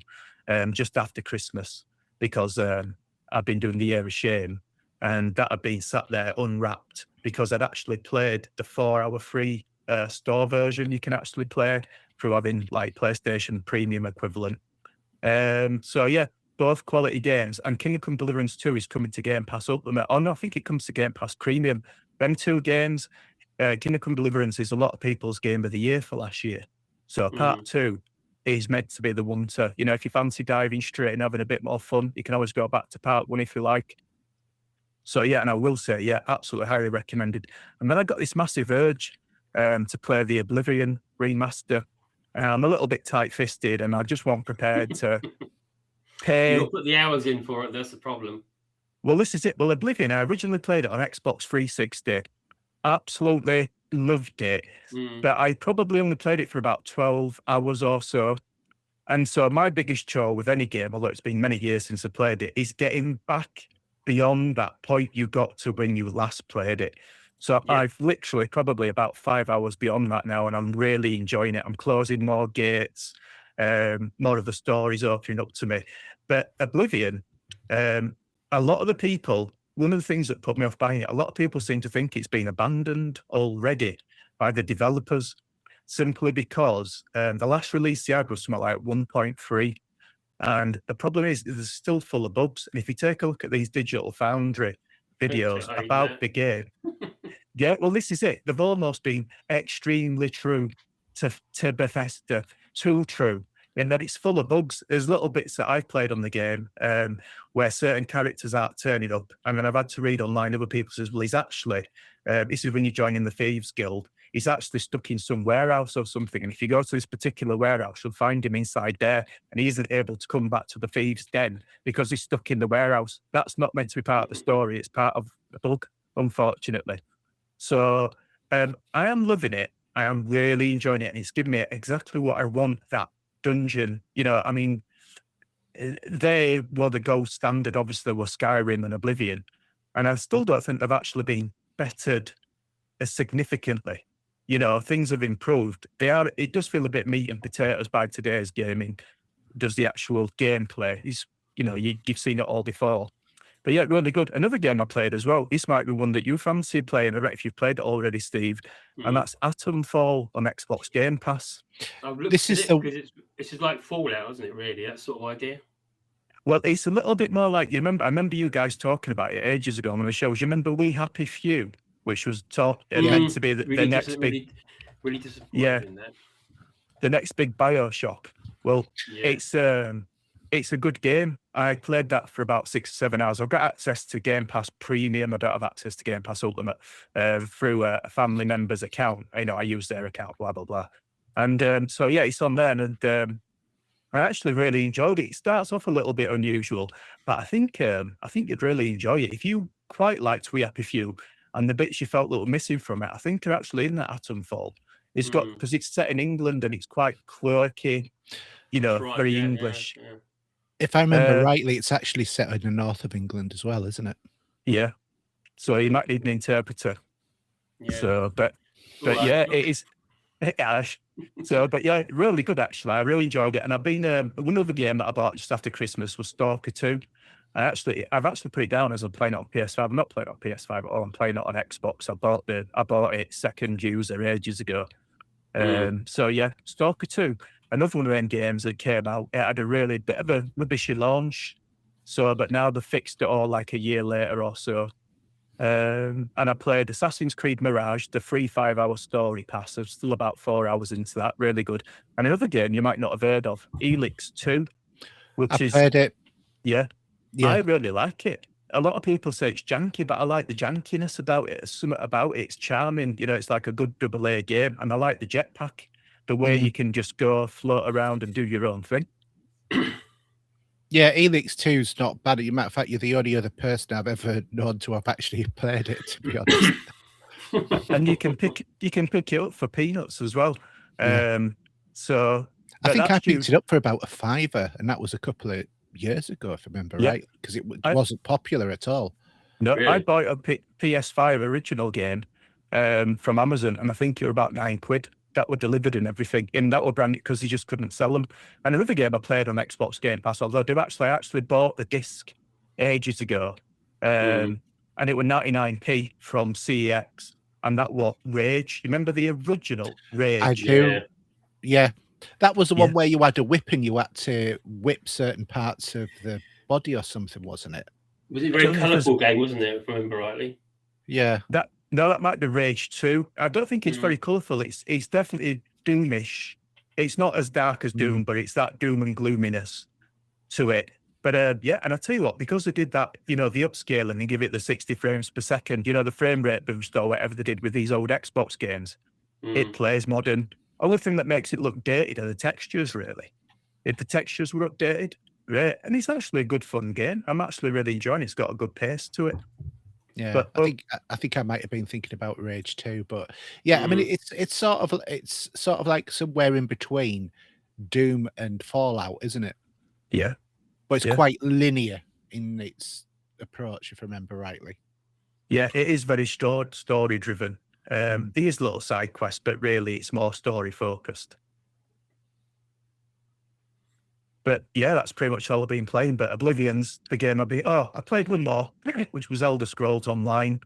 just after Christmas, because I've been doing the Year of Shame, and that had been sat there unwrapped because I'd actually played the 4-hour free store version you can actually play through having like PlayStation Premium equivalent. So yeah, both quality games. And Kingdom Come Deliverance 2 is coming to Game Pass Ultimate. Oh no, I think it comes to Game Pass Premium. Them two games, Kingdom Come Deliverance is a lot of people's game of the year for last year. So part 2 is meant to be the one to, you know, if you fancy diving straight and having a bit more fun, you can always go back to part 1 if you like. So yeah, and I will say, yeah, absolutely highly recommended. And then I got this massive urge to play the Oblivion Remaster. I'm a little bit tight-fisted, and I just wasn't prepared to pay. You'll put the hours in for it. That's the problem. Well, this is it. Well, Oblivion, I originally played it on Xbox 360. Absolutely loved it, Mm. but I probably only played it for about 12 hours or so. And so my biggest chore with any game, although it's been many years since I played it, is getting back beyond that point you got to when you last played it. So Yeah. I've literally probably about 5 hours beyond that now, and I'm really enjoying it. I'm closing more gates, more of the stories opening up to me. But Oblivion, a lot of the people, one of the things that put me off buying it, a lot of people seem to think it's been abandoned already by the developers, simply because the last release they had was something like 1.3. And the problem is, it's still full of bugs. And if you take a look at these Digital Foundry videos about the game, yeah, well, this is it. They've almost been extremely true to Bethesda, too true, in that it's full of bugs. There's little bits that I've played on the game where certain characters aren't turning up. And then I've had to read online, other people says, well, he's actually, this is when you join in the Thieves Guild, he's actually stuck in some warehouse or something. And if you go to this particular warehouse, you'll find him inside there, and he isn't able to come back to the Thieves' Den because he's stuck in the warehouse. That's not meant to be part of the story. It's part of the bug, unfortunately. So I am loving it. I am really enjoying it. And it's giving me exactly what I want, that dungeon. You know, I mean, they were the gold standard, obviously, were Skyrim and Oblivion. And I still don't think they've actually been bettered as significantly. You know, things have improved. It does feel a bit meat and potatoes by today's gaming. Does the actual gameplay? You've seen it all before. But yeah, really good. Another game I played as well. This might be one that you fancy playing. I don't know if you've played it already, Steve. And that's Atomfall on Xbox Game Pass. I've looked This at is it the- because it's like Fallout, isn't it? Really, that sort of idea. Well, it's a little bit more like, I remember you guys talking about it ages ago on the shows. You remember We Happy Few, which was meant to be the next big, really disappointed in that. The next big BioShock. Well, it's a good game. I played that for about 6 or 7 hours. I've got access to Game Pass Premium. I don't have access to Game Pass Ultimate through a family member's account. I use their account, blah, blah, blah. And so, yeah, it's on there. And I actually really enjoyed it. It starts off a little bit unusual, but I think you'd really enjoy it. If you quite liked We Happy Few and the bits you felt a little missing from it, I think they're actually in that Atomfall. It's got, because it's set in England and it's quite quirky, very English. Yeah. If I remember rightly, it's actually set in the north of England as well, isn't it? Yeah. So you might need an interpreter. Yeah. So, but yeah, it is. So, but yeah, really good actually. I really enjoyed it. And I've been one other game that I bought just after Christmas was Stalker 2. I've actually put it down as I'm playing it on PS5. I'm not playing it on PS5 at all. I'm playing it on Xbox. I bought it second user ages ago. So yeah, Stalker 2, another one of them games that came out. It had a really bit of a rubbishy launch. So, but now they've fixed it all like a year later or so. And I played Assassin's Creed Mirage, the free 5-hour story pass. I'm still about 4 hours into that. Really good. And another game you might not have heard of, Elex 2, I've played it. Yeah. Yeah. I really like it. A lot of people say it's janky, but I like the jankiness about it. There's something about it. It's charming. It's like a good AA game. And I like the jetpack, the way you can just go float around and do your own thing. Yeah, Elex 2 is not bad. As a matter of fact, you're the only other person I've ever known to have actually played it, to be honest. And you can pick it up for peanuts as well. Yeah. So I think I picked it up for about £5, and that was a couple of years ago, if I remember right, because it wasn't popular at all. No, Really? I bought a PS5 original game from Amazon, and I think it was about £9. That were delivered and everything, and that were brand new because he just couldn't sell them. And another game I played on Xbox Game Pass, although I actually bought the disc ages ago, and it was 99p from CEX, and that was Rage. You remember the original Rage? I do. Yeah. That was the one where you had a whip and you had to whip certain parts of the body or something, wasn't it? Was it a very colourful game, wasn't it, if I remember rightly? Yeah. That might be Rage 2. I don't think it's very colourful. It's definitely Doomish. It's not as dark as Doom, but it's that doom and gloominess to it. But yeah, and I tell you what, because they did that, the upscaling and give it the 60 frames per second, the frame rate boost or whatever they did with these old Xbox games, it plays modern. Only thing that makes it look dated are the textures, really. If the textures were updated, and it's actually a good fun game. I'm actually really enjoying it. It's got a good pace to it. Yeah, But I think I might have been thinking about Rage 2, but yeah, I mean it's sort of like somewhere in between Doom and Fallout, isn't it? yeah, But it's Yeah. quite linear in its approach, if I remember rightly. yeah, it is very story driven. These little side quests, but really it's more story focused. But yeah, that's pretty much all I've been playing. But Oblivion's the game I played one more, which was Elder Scrolls Online.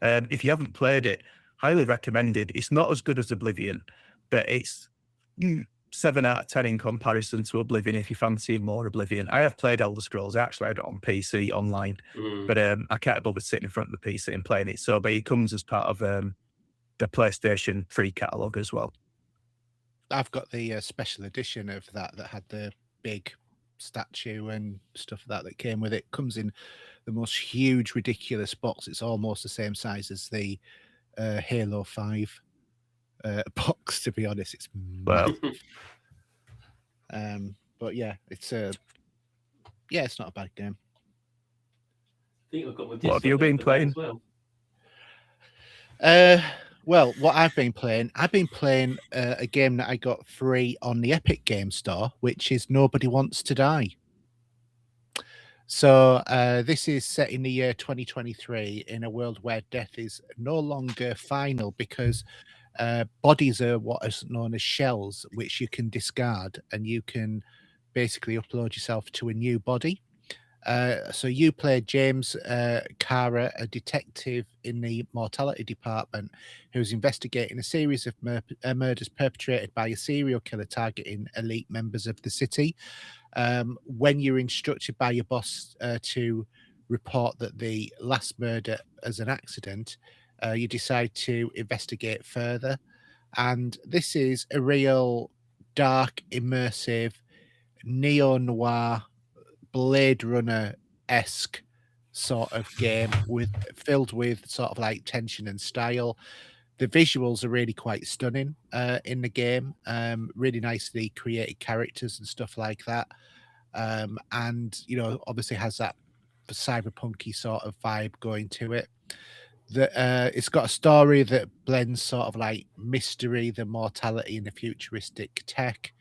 If you haven't played it, highly recommended. It's not as good as Oblivion, but it's 7 out of 10 in comparison to Oblivion if you fancy more Oblivion. I have played Elder Scrolls. I actually had it on PC online, but I can't bother sitting in front of the PC and playing it. But it comes as part of the PlayStation 3 catalogue as well. I've got the special edition of that had the big statue and stuff that came with it. Comes in the most huge, ridiculous box. It's almost the same size as the Halo 5 box, to be honest. It's massive. But yeah, it's not a bad game. I think I've got my What have you been playing? as well. Well, what I've been playing a game that I got free on the Epic Game Store, which is Nobody Wants to Die. So this is set in the year 2023 in a world where death is no longer final because bodies are what is known as shells, which you can discard and you can basically upload yourself to a new body. So you play James Cara, a detective in the mortality department who's investigating a series of murders perpetrated by a serial killer targeting elite members of the city. When you're instructed by your boss to report that the last murder as an accident, you decide to investigate further. And this is a real dark, immersive, neo-noir, Blade Runner-esque sort of game filled with sort of like tension and style. The visuals are really quite stunning in the game. Really nicely created characters and stuff like that. And obviously has that cyberpunky sort of vibe going to it. It's got a story that blends sort of like mystery, the mortality, and the futuristic tech,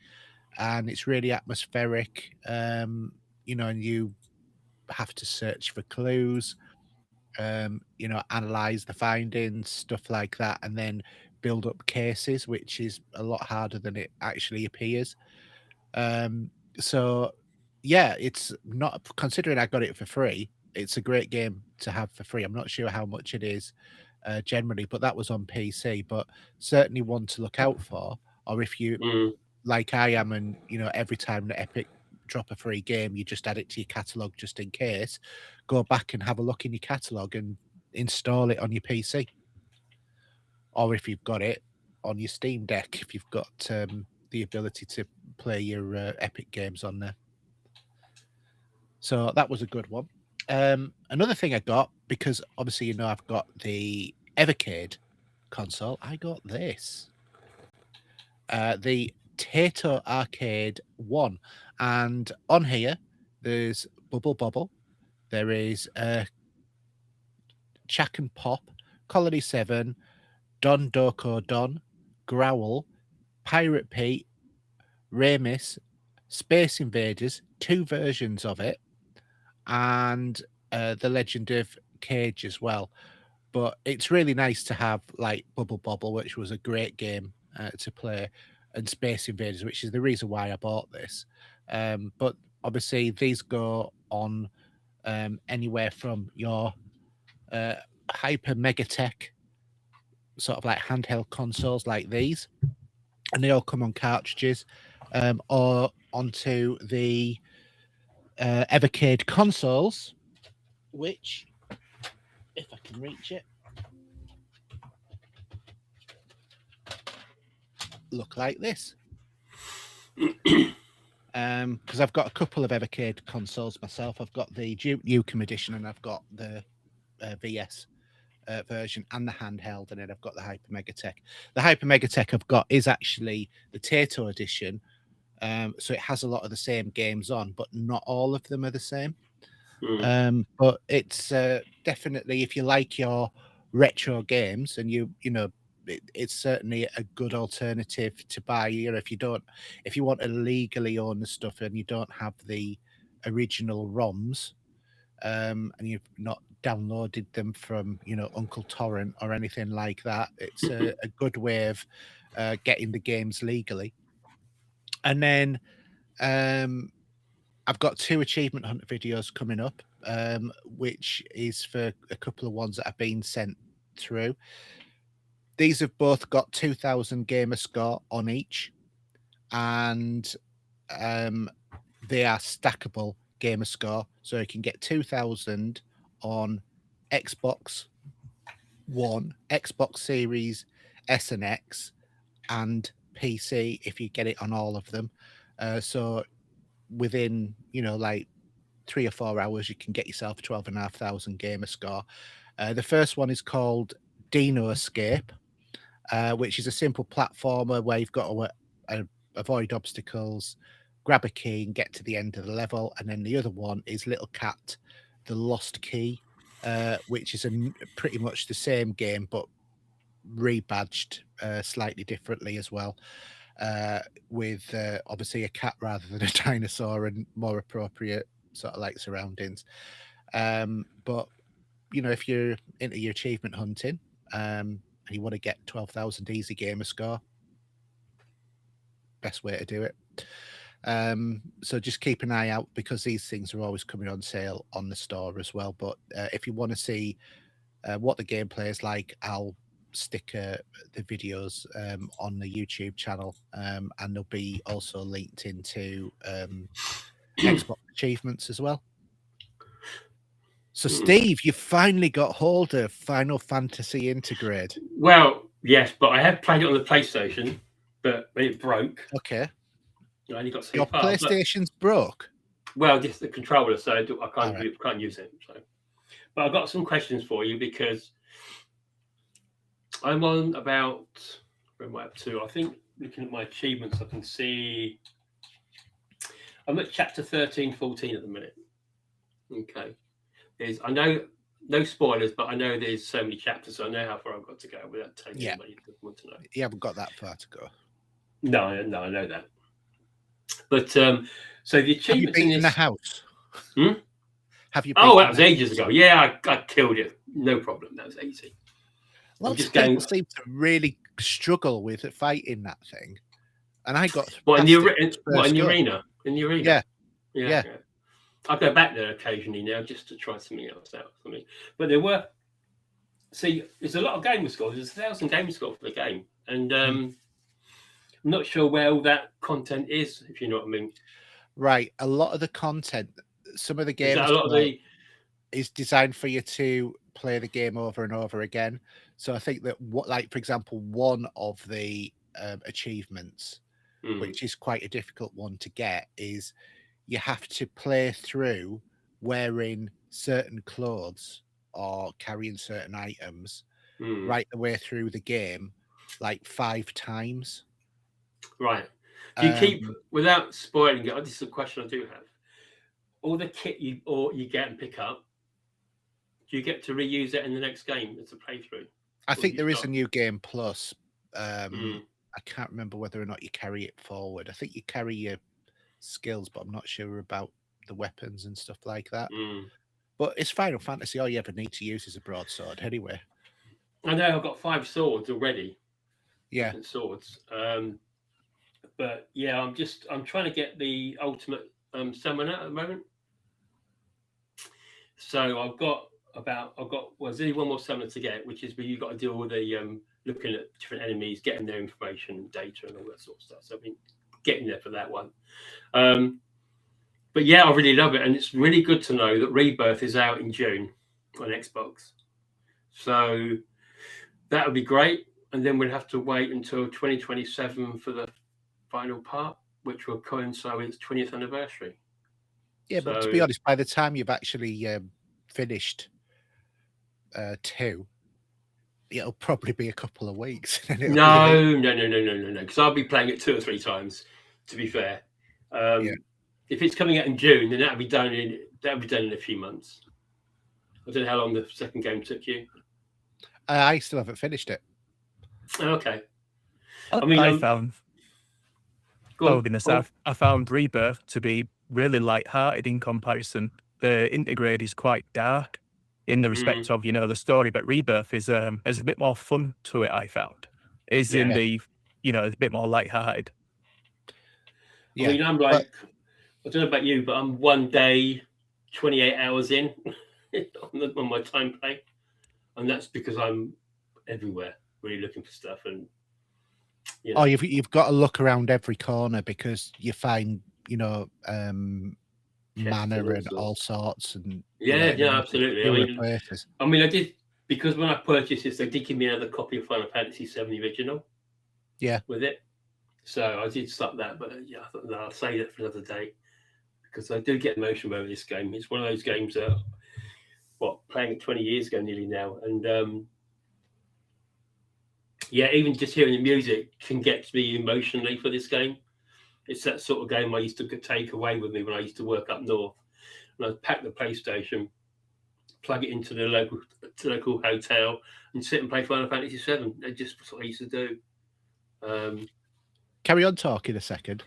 and it's really atmospheric. And you have to search for clues, analyze the findings, stuff like that, and then build up cases, which is a lot harder than it actually appears. So yeah, it's not, considering I got it for free, it's a great game to have for free. I'm not sure how much it is generally, but that was on PC, but certainly one to look out for. Or if you like I am, and every time that Epic drop a free game, you just add it to your catalog just in case, go back and have a look in your catalog and install it on your PC. Or if you've got it on your Steam Deck, if you've got the ability to play your Epic games on there. So that was a good one. Another thing I got, because obviously I've got the Evercade console, I got this. The Taito Arcade 1. And on here, there's Bubble Bobble. There is Chack and Pop, Colony 7, Don Doko Don, Growl, Pirate Pete, Ramis, Space Invaders, 2 versions of it, and The Legend of Cage as well. But it's really nice to have like Bubble Bobble, which was a great game to play, and Space Invaders, which is the reason why I bought this. But obviously these go on anywhere from your Hyper Megatech sort of like handheld consoles like these, and they all come on cartridges, or onto the Evercade consoles, which, if I can reach it, look like this. Because I've got a couple of Evercade consoles myself. I've got the Duke Nukem edition, and I've got the VS version and the handheld, and then I've got the Hyper Megatech. The Hyper Megatech I've got is actually the Taito edition, so it has a lot of the same games on, but not all of them are the same. But it's definitely, if you like your retro games, and you know, it's certainly a good alternative to buy. You know, if you want to legally own the stuff and you don't have the original ROMs, and you've not downloaded them from, you know, Uncle Torrent or anything like that, it's a good way of getting the games legally. And then I've got 2 achievement hunter videos coming up, which is for a couple of ones that have been sent through. These have both got 2,000 gamer score on each, and they are stackable gamer score. So you can get 2,000 on Xbox One, Xbox Series S and X, and PC if you get it on all of them. So within, you know, like 3 or 4 hours, you can get yourself 12,500 gamer score. The first one is called Dino Escape, which is a simple platformer where you've got to avoid obstacles, grab a key, and get to the end of the level. And then the other one is Little Cat, the Lost Key, which is pretty much the same game but rebadged slightly differently as well, with obviously a cat rather than a dinosaur, and more appropriate sort of like surroundings. But you know, if you're into your achievement hunting and you want to get 12,000 easy gamer score, best way to do it. So just keep an eye out, because these things are always coming on sale on the store as well. But if you want to see what the gameplay is like, I'll stick the videos on the YouTube channel, and they'll be also linked into Xbox achievements as well. So Steve, you finally got hold of Final Fantasy Intergrade. Well, yes, but I have played it on the PlayStation, but it broke. Okay. I only got your PlayStation's broke? Well, just the controller, so I can't use it. So, but I've got some questions for you, because I'm on about, where am I up to? I think looking at my achievements, I can see I'm at chapter 13, 14 at the minute. Okay. I know, no spoilers, but I know there's so many chapters, so I know how far I've got to go without telling anybody who want to know. You haven't got that far to go. No, I know that. But so the achievements in the house. Have you? Oh, that was ages ago. Yeah, I killed it. No problem. That was easy. Lots of people seem to really struggle with fighting that thing, and I got in the arena. In the arena. Yeah. I go back there occasionally now just to try something else out for me. But there's a lot of gamer scores. There's 1,000 gamer scores for the game, and I'm not sure where all that content is, if you know what I mean. Right. A lot of the content, some of the games is designed for you to play the game over and over again. So I think that for example, one of the achievements, which is quite a difficult one to get, is you have to play through wearing certain clothes or carrying certain items right the way through the game, like 5 times. Right. Do you keep, without spoiling it, this is a question I do have, all the kit you get and pick up, do you get to reuse it in the next game as a playthrough? I think there is a new game plus. I can't remember whether or not you carry it forward. I think you carry your skills, but I'm not sure about the weapons and stuff like that. But it's Final Fantasy. All you ever need to use is a broadsword anyway. I know I've got 5 swords already. Yeah. Different swords. But yeah, I'm trying to get the ultimate summoner at the moment. So I've got there's only one more summoner to get, which is where you've got to deal with the looking at different enemies, getting their information and data and all that sort of stuff. So I've been getting there for that one. But yeah, I really love it, and it's really good to know that Rebirth is out in June on Xbox. So that would be great, and then we'll have to wait until 2027 for the final part, which will coincide with its 20th anniversary. Yeah, but to be honest, by the time you've actually finished 2, it'll probably be a couple of weeks. No, because I'll be playing it 2 or 3 times, to be fair. if it's coming out in June, then that'll be done in a few months. I don't know how long the second game took you. I still haven't finished it. Okay. I found go on. I found Rebirth to be really light-hearted in comparison. The integrate is quite dark in the respect of, the story, but Rebirth is has a bit more fun to it, I found. Is in the, it's a bit more light-hearted. Yeah. I mean, I'm like, I don't know about you, but I'm one day, 28 hours in on my time play. And that's because I'm everywhere, really looking for stuff. And Oh, you've got to look around every corner because you find, mana and all sorts. And absolutely. Places. I mean, I did, because when I purchased this, they did give me another copy of Final Fantasy VII original. Yeah. With it. So I did stop that, but I thought, no, I'll save it for another day because I do get emotional over this game. It's one of those games that, playing it 20 years ago nearly now. And even just hearing the music can get me emotionally for this game. It's that sort of game I used to take away with me when I used to work up north. And I'd pack the PlayStation, plug it into the local hotel, and sit and play Final Fantasy VII. That's just what I used to do. Carry on talking a second.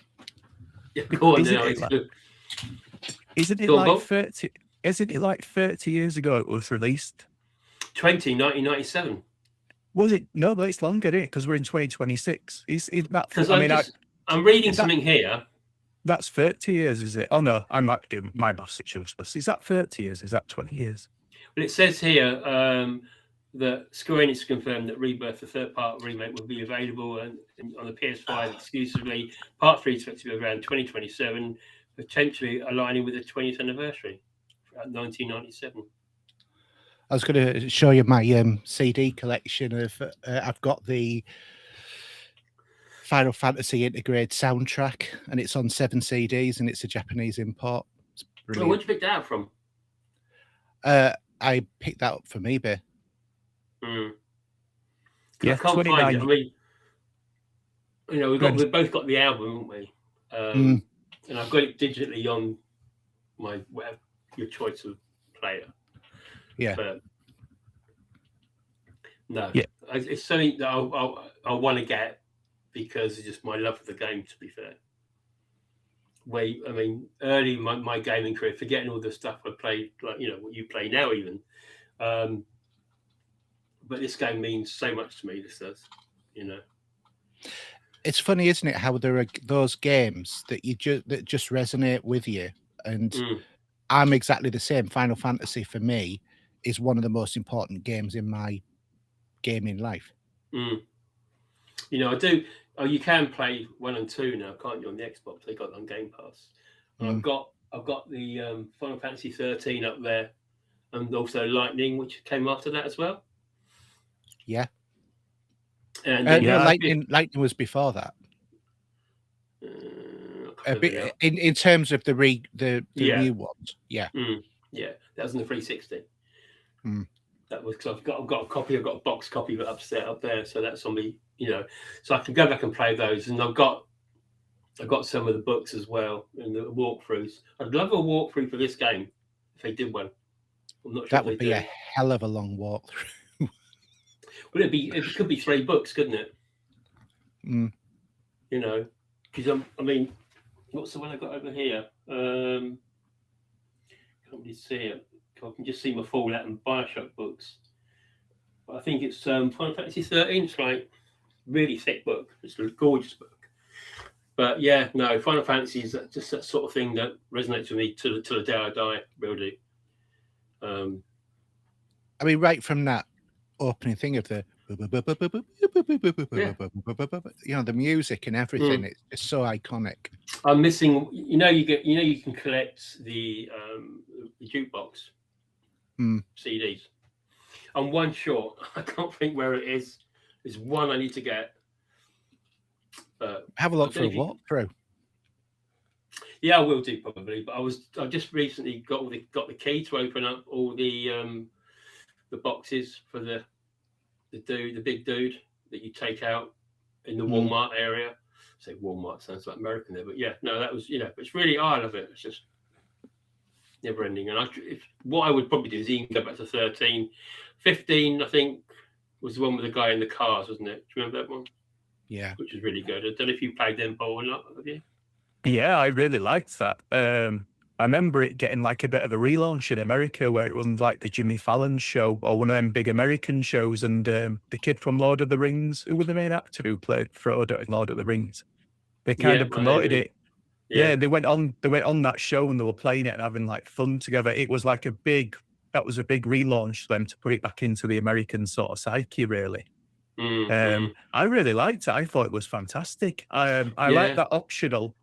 Yeah, go on now. Isn't it like 30? Isn't it like 30 years ago it was released? 1997. Was it? No, but it's longer, isn't it? Because we're in 2026. Is that? Because I'm reading something here. That's 30 years, is it? Oh no, I'm not doing my maths. Is that 30 years? Is that 20 years? Well, it says here that Square Enix confirmed that Rebirth, the third-part remake, will be available on the PS5 exclusively. Part 3 is expected to be around 2027, potentially aligning with the 20th anniversary, 1997. I was going to show you my CD collection of. I've got the Final Fantasy Integrate soundtrack, and it's on 7 CDs, and it's a Japanese import. It's brilliant. Where'd you pick that up from? I picked that up from eBay. Yeah, I can't find it. I mean, we've both got the album, haven't we? And I've got it digitally on my your choice of player. Yeah. But no. Yeah. It's something that I want to get because it's just my love for the game. To be fair, early in my gaming career, forgetting all the stuff I played, like what you play now, even. But this game means so much to me. This does, It's funny, isn't it? How there are those games that that just resonate with you, and I'm exactly the same. Final Fantasy for me is one of the most important games in my gaming life. I do. Oh, you can play 1 and 2 now, can't you? On the Xbox, they got it on Game Pass. I've got the Final Fantasy 13 up there, and also Lightning, which came after that as well. Yeah. And Lightning was before that. In terms of the new ones, yeah. Yeah, that was in the 360. That was because I've got a copy. I've got a box copy of it upstairs up there, so that's on me. So I can go back and play those, and I've got some of the books as well and the walkthroughs. I'd love a walkthrough for this game if they did one. I'm not sure that would be a hell of a long walkthrough. Well, it could be 3 books, couldn't it? Because what's the one I got over here? Can't really see it. I can just see my Fallout and Bioshock books. But I think it's Final Fantasy 13. It's like really thick book. It's a gorgeous book. But yeah, no, Final Fantasy is just that sort of thing that resonates with me till the day I die. Really. Right from that opening thing of the the music and everything, it's just so iconic. I'm missing. You can collect the jukebox CDs. I'm one short. I can't think where it is. There's one I need to get. Have a look for a walkthrough. Yeah, I will do probably. But I just recently got the key to open up all the boxes for the big dude that you take out in the Walmart area. say Walmart sounds like American there, but yeah, no, that was it's really I love it. It's just never ending. And what I would probably do is even go back to 13, 15. I think was the one with the guy in the cars, wasn't it? Do you remember that one? Yeah, which was really good. I don't know if you played them, Paul, or not. Have you? Yeah, I really liked that. I remember it getting like a bit of a relaunch in America where it wasn't like the Jimmy Fallon show or one of them big American shows. And the kid from Lord of the Rings, who was the main actor who played Frodo in Lord of the Rings, they kind of promoted it. Yeah, they went on that show and they were playing it and having like fun together. It was like that was a big relaunch for them to put it back into the American sort of psyche, really. I really liked it. I thought it was fantastic. I like that optional.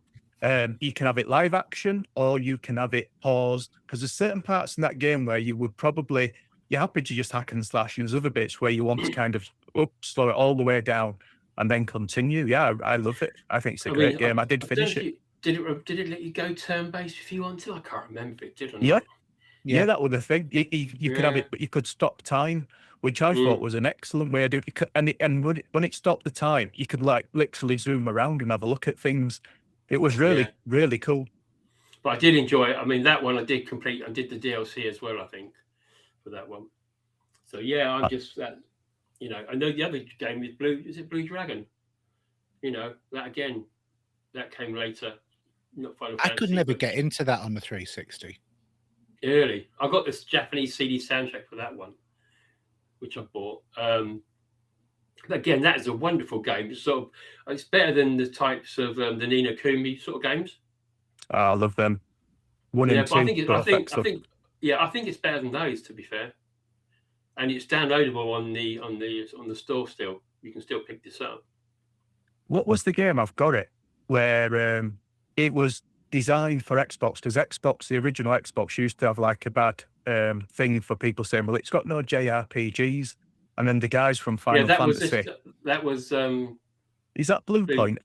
You can have it live action or you can have it paused, because there's certain parts in that game where you're happy to just hack and slash, and there's other bits where you want to kind of slow it all the way down and then continue. Yeah, I love it. I think it's a great game. I did finish it. Did it let you go turn-based if you want to? I can't remember if it did or not. Yeah, that was the thing. You could have it, but you could stop time, which I thought was an excellent way to do it. And when it stopped the time, you could like literally zoom around and have a look at things. It was really, really cool. But I did enjoy it. I mean, that one I did complete. I did the DLC as well, I think, for that one. So yeah, I'm just that. I know the other game is Blue. Is it Blue Dragon? That again, that came later. Not Final Fantasy. I could never get into that on the 360. Early, I got this Japanese CD soundtrack for that one, which I bought. Again, that is a wonderful game. It's better than the types of the Ni no Kuni sort of games. I love them. One and two. I think it's better than those, to be fair. And it's downloadable on the store still. You can still pick this up. What was the game? I've got it. Where it was designed for Xbox, because the original Xbox used to have like a bad thing for people saying, well, it's got no JRPGs. And then the guys from Final Fantasy. That was. Is that Blue Point?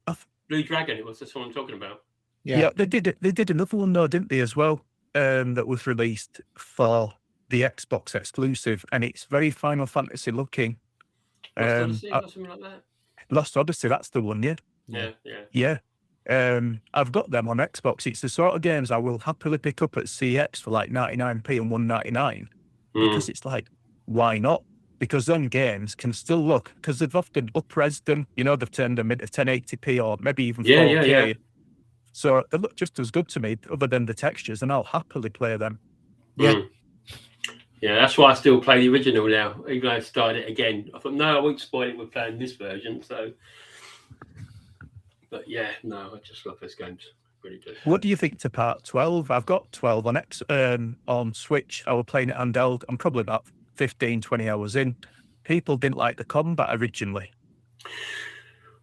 Blue Dragon. It was. That's what I'm talking about. Yeah, they did another one though, didn't they, as well? That was released for the Xbox exclusive, and it's very Final Fantasy looking. Lost Odyssey or something like that. Lost Odyssey, that's the one, yeah. I've got them on Xbox. It's the sort of games I will happily pick up at CX for like 99p and 199 because it's like, why not? Because them games can still look, because they've often up-resed them, they've turned them into 1080p or maybe even 4K. Yeah. So they look just as good to me, other than the textures, and I'll happily play them. Yeah. Yeah, that's why I still play the original now, even though I started it again. I thought, no, I won't spoil it with playing this version. So, but yeah, no, I just love those games. Really good. What do you think to part 12? I've got 12 on Switch. I was playing it handheld. I'm probably about 15, 20 hours in. People didn't like the combat originally.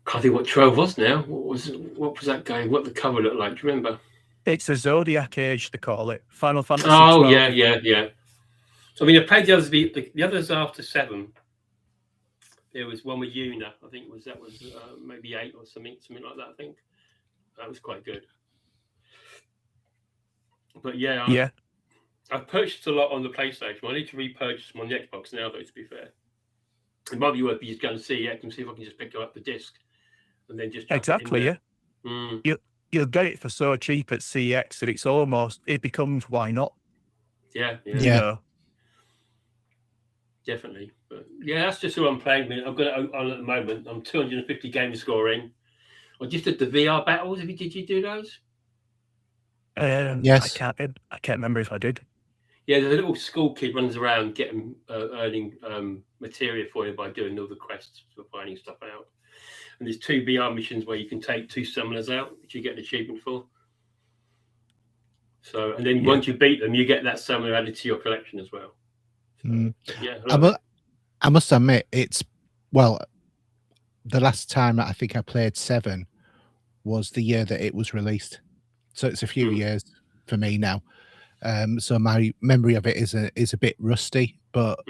Can't think what 12 was now. What was that game? What the cover looked like? Do you remember? It's a Zodiac Age, they call it. Final Fantasy 12. Yeah. So, I mean, I played the others. The others after 7. There was one with Yuna. I think that was maybe 8 or something like that. I think that was quite good. But yeah, I've purchased a lot on the PlayStation. I need to repurchase them on the Xbox now, though. To be fair, it might be worth just going to see if I can just pick up the disc and then just exactly. You'll get it for so cheap at CX that it becomes why not? Yeah. Definitely. But yeah, that's just what I'm playing. I've got it on at the moment. I'm 250 Gamerscore in. I just did the VR battles. Did you do those? Yes. I can't remember if I did. Yeah, there's a little school kid runs around earning material for you by doing all the quests for finding stuff out. And there's 2 VR missions where you can take 2 summoners out, which you get an achievement for. So, and then once you beat them, you get that summoner added to your collection as well. So, I must admit, the last time I think I played 7 was the year that it was released. So it's a few years for me now. So my memory of it is a bit rusty, but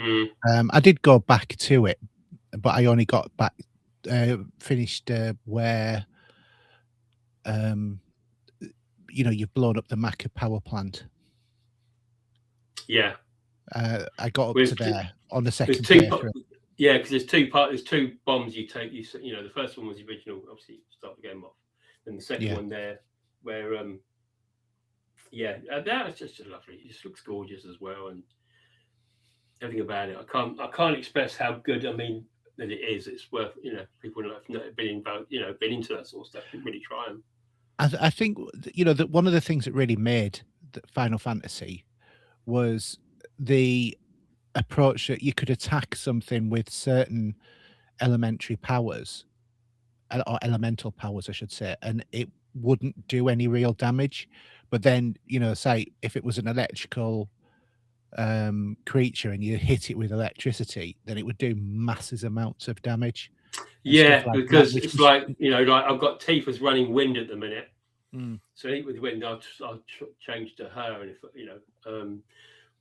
I did go back to it, but I only got back finished where you've blown up the Maca power plant. Yeah. I got up to there on the second playthrough. Yeah, because there's 2 bombs you take. The first one was the original. Obviously, you start the game off, and the second one there, where that was just lovely. It just looks gorgeous as well, and everything about it. I can't express how good. I mean, that it is. It's worth people who have been involved, been into that sort of stuff can really try them. I think that one of the things that really made Final Fantasy was the approach that you could attack something with certain elementary powers, or elemental powers, I should say, and it wouldn't do any real damage. But then, say if it was an electrical creature and you hit it with electricity, then it would do massive amounts of damage. Yeah, because it's like I've got Tifa's running wind at the minute. So I think with wind, I'll change to her, and if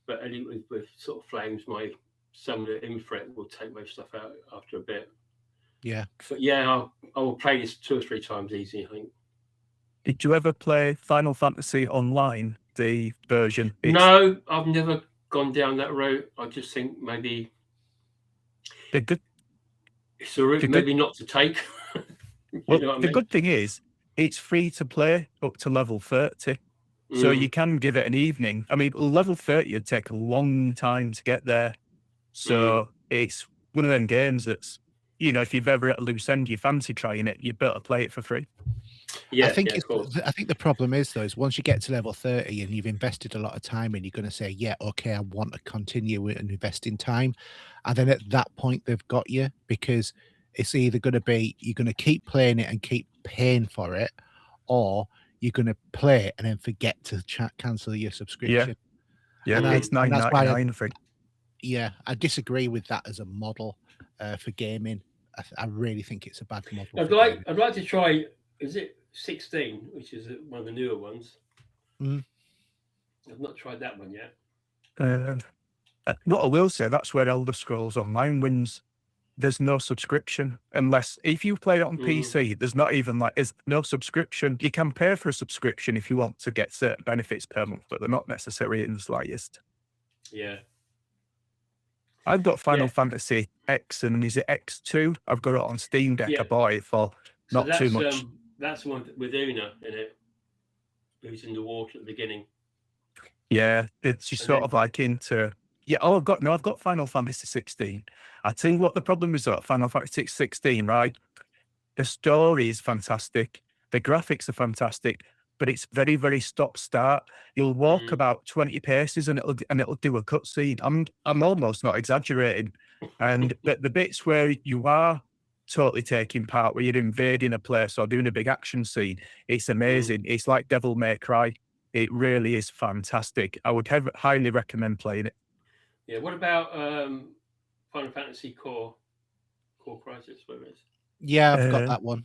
but I think with sort of flames, my summoner infrared will take most stuff out after a bit. Yeah, but yeah, I will play this 2 or 3 times easy, I think. Did you ever play Final Fantasy Online, the version? No, I've never gone down that route. I just think maybe it's a route maybe not to take. The good thing is it's free to play up to level 30. So you can give it an evening. I mean, level 30 would take a long time to get there. So it's one of them games that's, if you've ever at a loose end, you fancy trying it, you better play it for free. Yeah, I think the problem is though, is once you get to level 30 and you've invested a lot of time in, you're going to say, yeah, okay, I want to continue and invest in time. And then at that point, they've got you, because it's either going to be you're going to keep playing it and keep paying for it, or you're going to play it and then forget to cancel your subscription. Yeah, and it's $9.99 for it. Yeah, I disagree with that as a model for gaming. I really think it's a bad model. I'd like to try. Is it 16, which is one of the newer ones? I've not tried that one yet. What I will say, that's where Elder Scrolls Online wins. There's no subscription unless if you play it on PC. There's not even there's no subscription. You can pay for a subscription if you want to get certain benefits per month, but they're not necessary in the slightest. Yeah. I've got Final Fantasy X, and is it X2? I've got it on Steam Deck. I bought it for not too much. That's the one with Una in it, who's in the water at the beginning. Yeah, she's sort of like into. Yeah, I've got Final Fantasy 16. I think what the problem is about Final Fantasy 16, right? The story is fantastic. The graphics are fantastic, but it's very, very stop-start. You'll walk about 20 paces and it'll do a cutscene. I'm almost not exaggerating. But the bits where you are totally taking part, where you're invading a place or doing a big action scene, it's amazing. It's like Devil May Cry. It really is fantastic. I would highly recommend playing it. Yeah, what about Final Fantasy Core Crisis? Where it is? Yeah, I've got that one.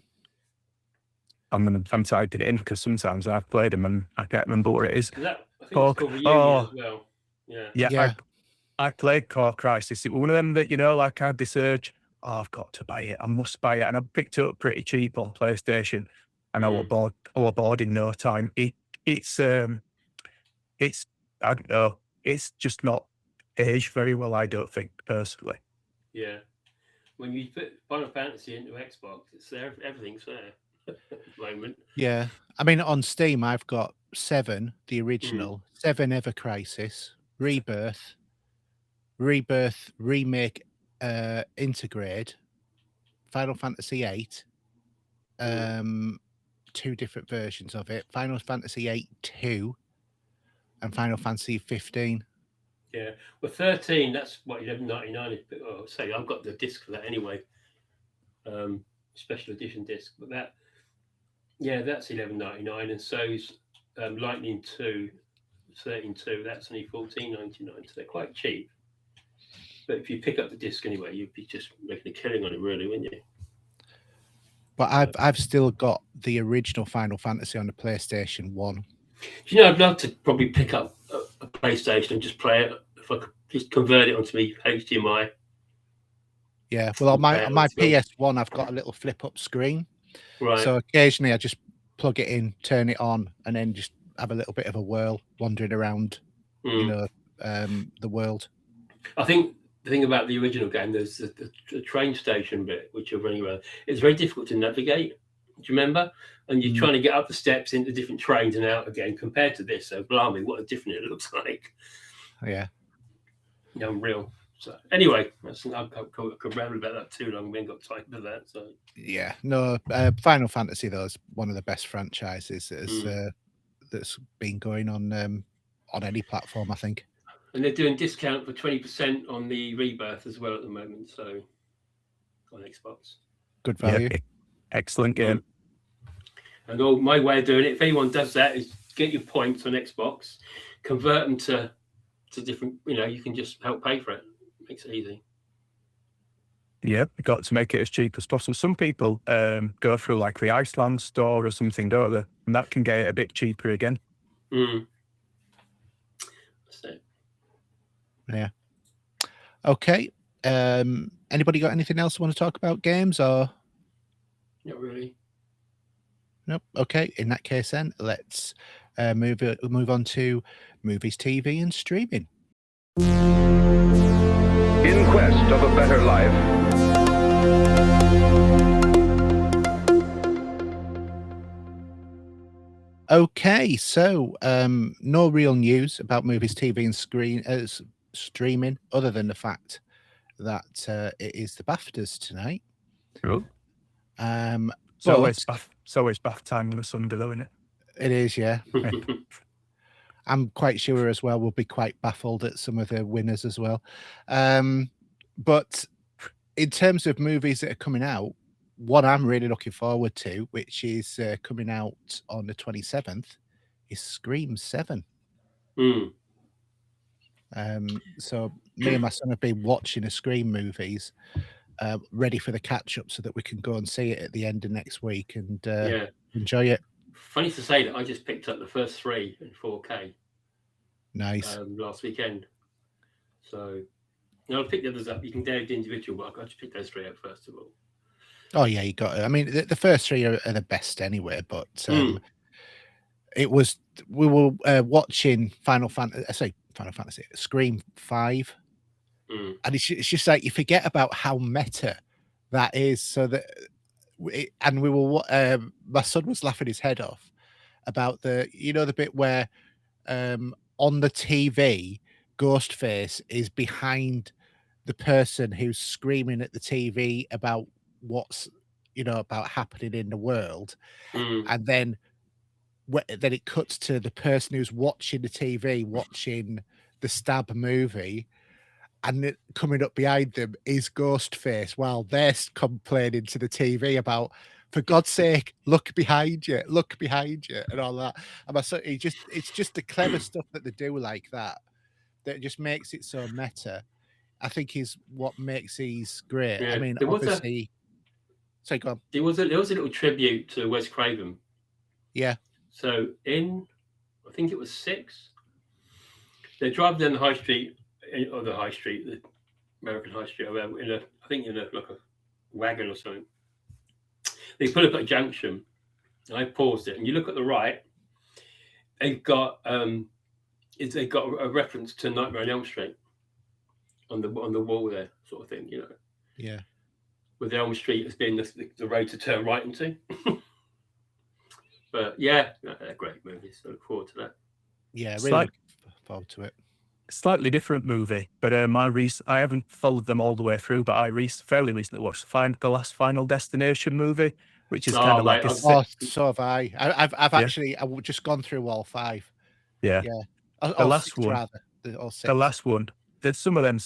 I'm typing it in because sometimes I've played them and I can't remember what it is. I think it's called Reunion as well. Yeah. I played Core Crisis. It was one of them that, I had this urge, I've got to buy it. I must buy it. And I picked it up pretty cheap on PlayStation, and I was bored in no time. It's I don't know. It's just not aged very well, I don't think, personally. Yeah. When you put Final Fantasy into Xbox, it's there. Everything's there at the moment. Yeah. I mean, on Steam, I've got 7, the original, 7 Ever Crisis, Rebirth, Remake, Intergrade, Final Fantasy 8, 2 different versions of it, Final Fantasy 8-2, and Final Fantasy 15. Yeah, well, 13. That's what $11.99 is. Oh, say I've got the disc for that anyway, special edition disc. But that's $11.99, and so's Lightning 2, 13.2. That's only $14.99. So they're quite cheap. But if you pick up the disc anyway, you'd be just making a killing on it, really, wouldn't you? But I've still got the original Final Fantasy on the PlayStation 1. I'd love to probably pick up a PlayStation and just play it. If I could just convert it onto me HDMI. Yeah, well, on my PS1, I've got a little flip-up screen. Right. So occasionally I just plug it in, turn it on, and then just have a little bit of a whirl wandering around, the world. I think the thing about the original game, there's the train station bit, which you're running around. It's very difficult to navigate. Do you remember? And you're Mm. trying to get up the steps into different trains and out again. Compared to this, so blimey, what a different it looks like. Yeah. Unreal. So anyway, I could ramble about that too long. We ain't got time for that. So Yeah. No, Final Fantasy though is one of the best franchises that's been going on any platform, I think. And they're doing discount for 20% on the Rebirth as well at the moment. So on Xbox. Good value. Yeah, excellent game. And all my way of doing it, if anyone does that, is get your points on Xbox, convert them to different. You can just help pay for it. Makes it easy. Yeah, we got to make it as cheap as possible. Some people go through like the Iceland store or something, don't they? And that can get it a bit cheaper again. That's it. Yeah. Okay. Anybody got anything else you want to talk about games or? Not really. Nope. Okay. In that case, then let's move on to movies, TV, and streaming. In quest of a better life, Okay, so no real news about movies, TV, and streaming, other than the fact that it is the BAFTAs tonight. Cool. So it's always bath time on a Sunday, though, isn't it? it is, yeah. I'm quite sure as well we'll be quite baffled at some of the winners as well. But in terms of movies that are coming out, what I'm really looking forward to, which is coming out on the 27th, is Scream 7. So me and my son have been watching the Scream movies, ready for the catch-up so that we can go and see it at the end of next week and enjoy it. Funny to say that I just picked up the first 3 in 4K. Nice. Last weekend. So I'll pick the others up. You can download the individual, but I just picked those 3 up first of all. Oh yeah, you got it. I mean, the first 3 are the best anyway. But we were watching Final Fantasy, Scream 5, and it's just like you forget about how meta that is. So that, and we were, my son was laughing his head off about the bit where on the TV, Ghostface is behind the person who's screaming at the TV about what's about happening in the world, and then it cuts to the person who's watching the TV watching the Stab movie, and coming up behind them is Ghostface while they're complaining to the TV about, for God's sake, look behind you, and all that. And it's just the clever stuff that they do like that just makes it so meta. I think is what makes these great. Yeah. I mean, obviously. So go on. There was a little tribute to Wes Craven. Yeah. So I think it was 6. They drive down the high street, the American high street, in a wagon or something. They pull up at a junction, and I paused it, and you look at the right. They've got a reference to Nightmare on Elm Street on the wall there, sort of thing, Yeah. With Elm Street as being the road to turn right into. But yeah, they're great movies. I look forward to that. Yeah, really looking forward to it. Slightly different movie, but I haven't followed them all the way through, but I fairly recently watched the last Final Destination movie, which is kind of like so have I. I've actually just gone through all 5. Yeah. The last one. The last one. There's some of them.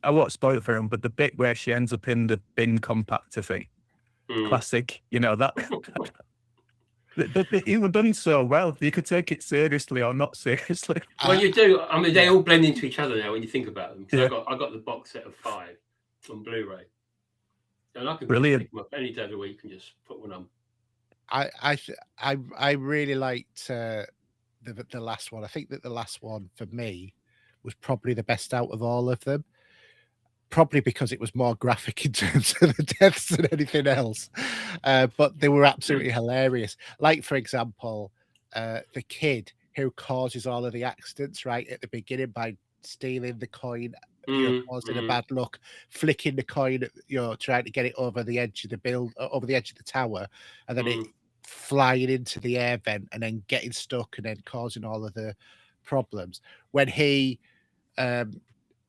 I won't spoil it for him, but the bit where she ends up in the bin compactor thing, classic. That. But you were done so well. You could take it seriously or not seriously. Well, you do. I mean, they all blend into each other now when you think about them. Yeah. I got the box set of 5 on Blu-ray, and I can pick them up any day of the week and just put one on. I really liked the last one. I think that the last one for me was probably the best out of all of them. Probably because it was more graphic in terms of the deaths than anything else. But they were absolutely hilarious. Like, for example, the kid who causes all of the accidents right at the beginning by stealing the coin causing a bad look, flicking the coin, trying to get it over the edge of over the edge of the tower, and then it flying into the air vent and then getting stuck and then causing all of the problems. When he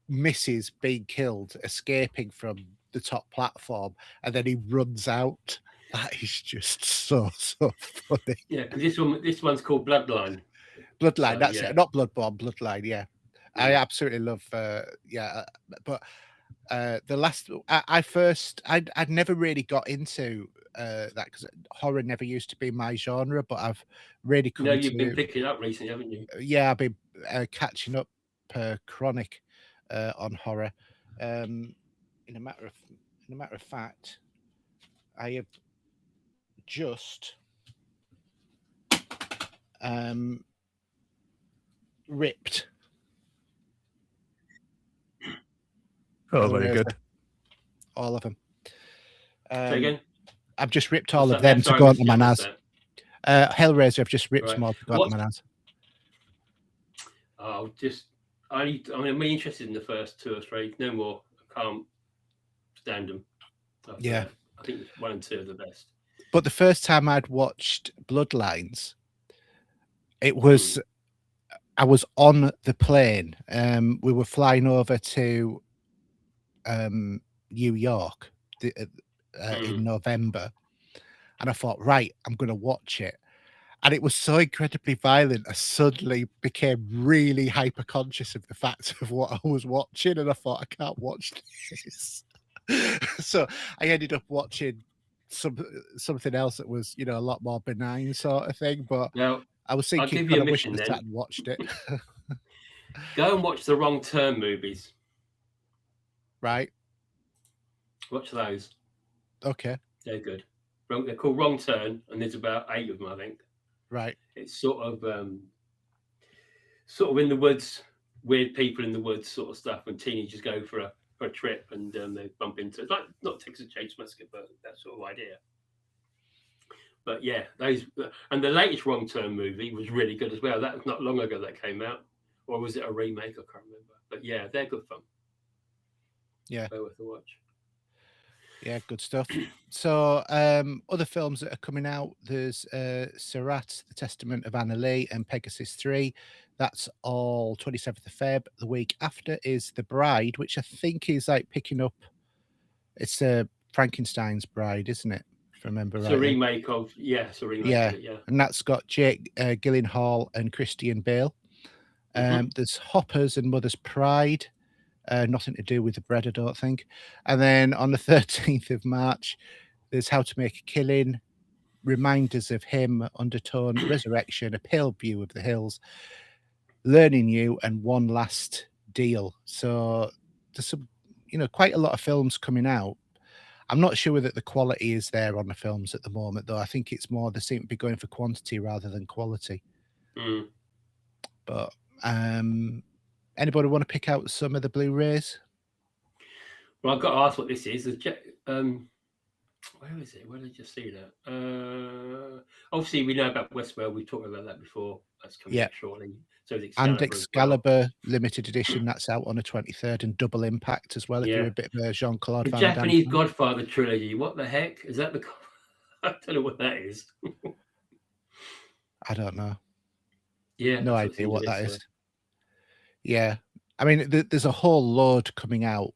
misses being killed, escaping from the top platform, and then he runs out. That is just so funny. Yeah, because this one's called Bloodline. Bloodline, that's it. Not Bloodborne, Bloodline. Yeah, I absolutely love. But the last, I'd never really got into that because horror never used to be my genre. But I've really come. No, you've been picking up recently, haven't you? Yeah, I've been catching up chronic on horror. In a matter of fact, I have just ripped. Oh, very good. All of them. Say again? I've just ripped all of them to go onto my NAS. Hellraiser, I've just ripped them all to go onto my NAS. I'm really interested in the first 2 or 3. No more. I can't stand them. Yeah. I think 1 and 2 are the best. But the first time I'd watched Bloodlines, it was I was on the plane. We were flying over to New York in November, and I thought, right, I'm going to watch it. And it was so incredibly violent, I suddenly became really hyper conscious of the fact of what I was watching, and I thought, I can't watch this. So I ended up watching something else that was, a lot more benign sort of thing. But now, I was thinking, I wish I sat and watched it. Go and watch the Wrong Turn movies. Right. Watch those. Okay. They're good. They're called Wrong Turn, and there's about 8 of them, I think. Right. It's sort of in the woods, weird people in the woods sort of stuff, and teenagers go for a trip, and they bump into, like, not Texas Chainsaw Massacre, but that sort of idea. But yeah, those, and the latest Wrong Turn movie was really good as well. That was not long ago that came out, or was it a remake? I can't remember. But yeah, they're good fun. Yeah, they're worth a watch. Yeah, good stuff. So other films that are coming out, there's Sirat, The Testament of Anna Lee, and Pegasus 3. That's all 27th of Feb. The week after is The Bride, which I think is like picking up. It's Frankenstein's Bride, isn't it? If I remember right. It's a remake of, it's a remake of it, yeah. And that's got Jake Gyllenhaal and Christian Bale. There's Hoppers and Mother's Pride. Nothing to do with the bread, I don't think. And then on the 13th of March, there's How to Make a Killing, Reminders of Him, Undertone, Resurrection, A Pale View of the Hills, Learning You, and One Last Deal. So there's some, quite a lot of films coming out. I'm not sure that the quality is there on the films at the moment, though. I think it's more they seem to be going for quantity rather than quality. But anybody want to pick out some of the Blu-rays? Well, I've got to ask what this is. Where is it? Where did I just see that? Obviously, we know about Westworld. We've talked about that before. That's coming up shortly. So Excalibur limited edition, that's out on the 23rd, and Double Impact as well. If you're a bit of a Jean-Claude Van Damme. Japanese Godfather trilogy. What the heck is that? I don't know what that is. I don't know. Yeah, no idea what that is. Yeah, I mean, there's a whole load coming out.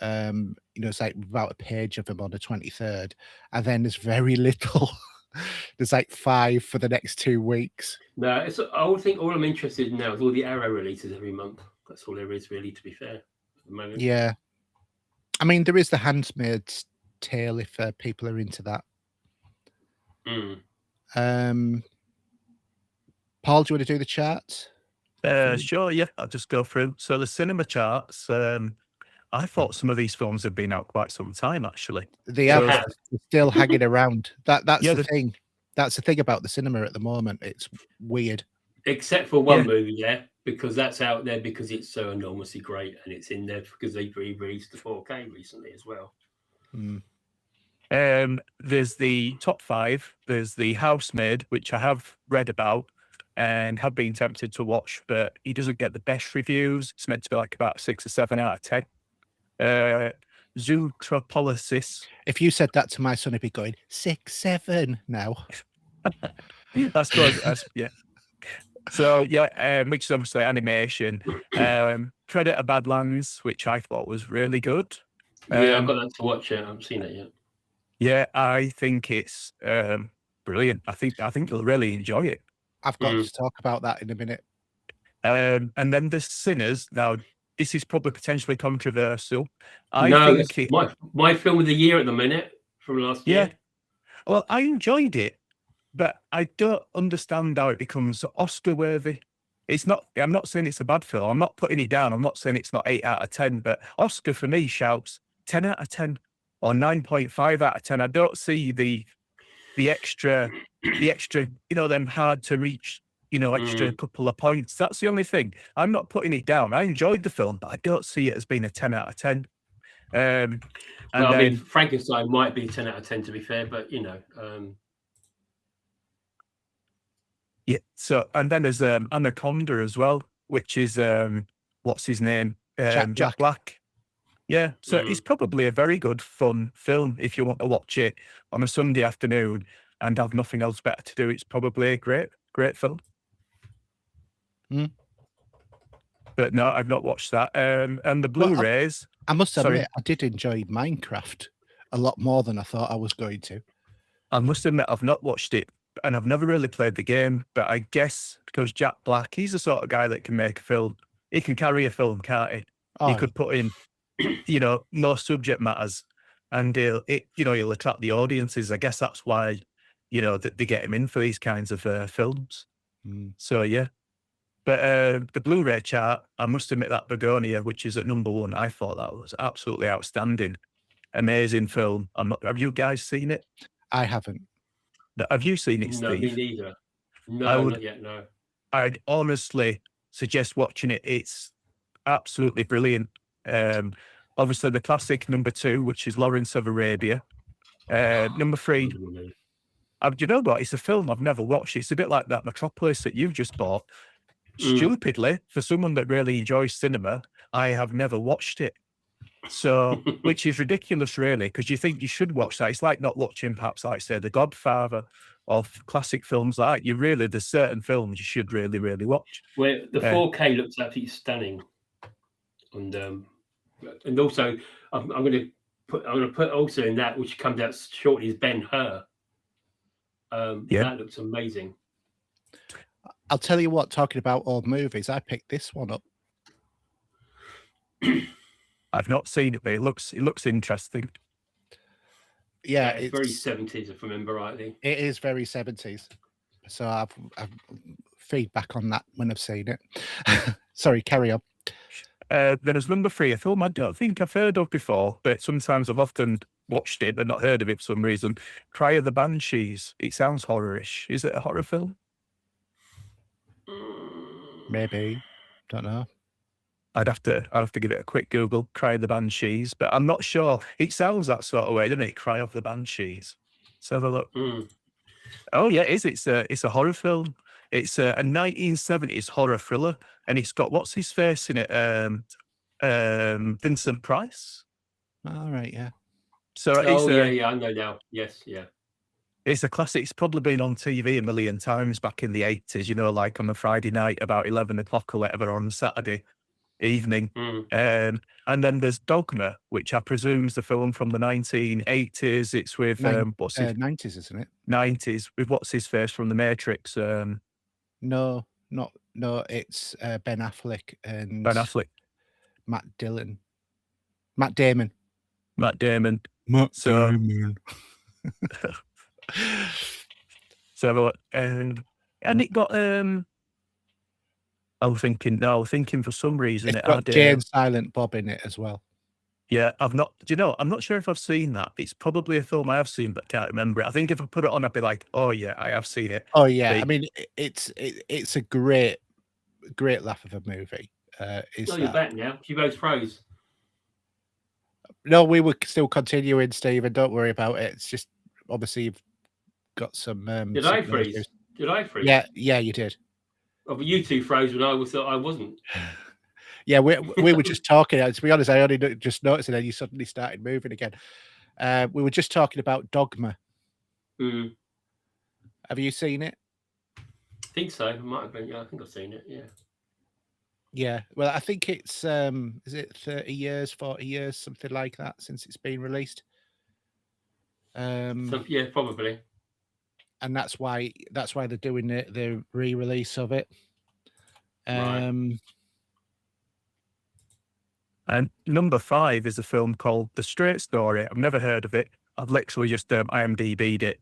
It's like about a page of them on the 23rd, and then there's very little. There's like 5 for the next 2 weeks. No, I would think all I'm interested in now is all the Arrow releases every month. That's all there is, really, to be fair, at the moment. Yeah, I mean, there is the Handmaid's Tale if people are into that. Paul, do you want to do the charts? Sure, yeah, I'll just go through. So the cinema charts, I thought some of these films have been out quite some time, actually. They are still hanging around. That's the thing. That's the thing about the cinema at the moment. It's weird. Except for one movie, because that's out there because it's so enormously great, and it's in there because they re-released the 4K recently as well. There's the top 5. There's The Housemaid, which I have read about. and have been tempted to watch, but he doesn't get the best reviews. It's meant to be like about 6 or 7 out of 10. Zootropolysis. If you said that to my son, he'd be going 6, 7 now. That's close. Yeah. So yeah, which is obviously animation. Predator Badlands, which I thought was really good. Yeah, I've got that to watch. I haven't seen it yet. Yeah, I think it's brilliant. I think you'll really enjoy it. I've got to talk about that in a minute. And then the Sinners. Now, this is probably potentially controversial. It's my film of the year at the minute from last year. Well, I enjoyed it, but I don't understand how it becomes Oscar worthy. It's not. I'm not saying it's a bad film. I'm not putting it down. I'm not saying it's not 8 out of 10. But Oscar for me shouts 10 out of 10 or 9.5 out of 10. I don't see the extra, them hard to reach, extra couple of points. That's the only thing. I'm not putting it down. I enjoyed the film, but I don't see it as being a 10 out of 10. I mean, Frankenstein might be 10 out of 10 to be fair, but Yeah. So, and then there's Anaconda as well, which is what's his name? Jack Black. Yeah. So it's probably a very good, fun film if you want to watch it on a Sunday afternoon and have nothing else better to do. It's probably a great film. But no, I've not watched that. And the Blu-rays. I must admit, I did enjoy Minecraft a lot more than I thought I was going to. I must admit, I've not watched it, and I've never really played the game. But I guess because Jack Black, he's the sort of guy that can make a film. He can carry a film, can't he? He could put in, no subject matters, and he'll attract the audiences. I guess that's why, that they get him in for these kinds of films. So yeah. But the Blu-ray chart, I must admit that Begonia, which is at number 1, I thought that was absolutely outstanding. Amazing film. Have you guys seen it? I haven't. Have you seen it, Steve? No, me neither. No, not yet, no. I'd honestly suggest watching it. It's absolutely brilliant. Obviously, the classic number 2, which is Lawrence of Arabia. Number 3, do you know what? It's a film I've never watched. It's a bit like that Metropolis that you've just bought. Stupidly, for someone that really enjoys cinema, I have never watched it. So, which is ridiculous, really, because you think you should watch that. It's like not watching, perhaps, like say, The Godfather or classic films like that. There's certain films you should really, really watch. Well, the 4K looks absolutely stunning, and also I'm going to put also in that, which comes out shortly, is Ben-Hur. That looks amazing. I'll tell you what, talking about old movies, I picked this one up. I've not seen it, but it looks interesting. Yeah, it's very 70s, if I remember rightly. It is very 70s. So I've feedback on that when I've seen it. Sorry, carry on. Then as number 3, a film I don't think I've heard of before, but sometimes I've often watched it but not heard of it for some reason. Cry of the Banshees. It sounds horror-ish. Is it a horror film? Maybe. Don't know. I'd have to give it a quick Google. Cry of the Banshees, but I'm not sure. It sounds that sort of way, doesn't it? Cry of the Banshees. Let's have a look. Oh yeah, it is. It's a horror film. It's a 1970s horror thriller, and it's got what's his face in it? Vincent Price. All right, yeah. So yeah, I know now. Yes, yeah. It's a classic. It's probably been on TV a million times back in the 80s. Like on a Friday night about 11 o'clock or whatever on Saturday evening. And then there's Dogma, which I presume is the film from the 1980s. It's with what's his 90s, isn't it? 90s with what's his face from The Matrix. No, it's Ben Affleck and Matt Damon. So and it got I was thinking for some reason it's got Jane Silent Bob in it as well. Yeah, I'm not sure if I've seen that. It's probably a film I have seen, but can't remember it. I think if I put it on, I'd be like, oh yeah, I have seen it. Oh yeah, I mean, it's a great laugh of a movie. You're back now. You both froze. No, we were still continuing, Stephen. Don't worry about it. It's just obviously you've got some. Did I freeze? Yeah, you did. Well, but you two froze when I thought I wasn't. Yeah, we were just talking. To be honest, I only just noticed, and then you suddenly started moving again. We were just talking about Dogma. Mm. Have you seen it? I think so. It might have been. Yeah, I think I've seen it. Yeah. Yeah. Well, I think it's is it 30 years, 40 years, something like that since it's been released. Yeah, probably. And that's why they're doing the re-release of it. Right. And number 5 is a film called The Straight Story. I've never heard of it. I've literally just IMDb'd it.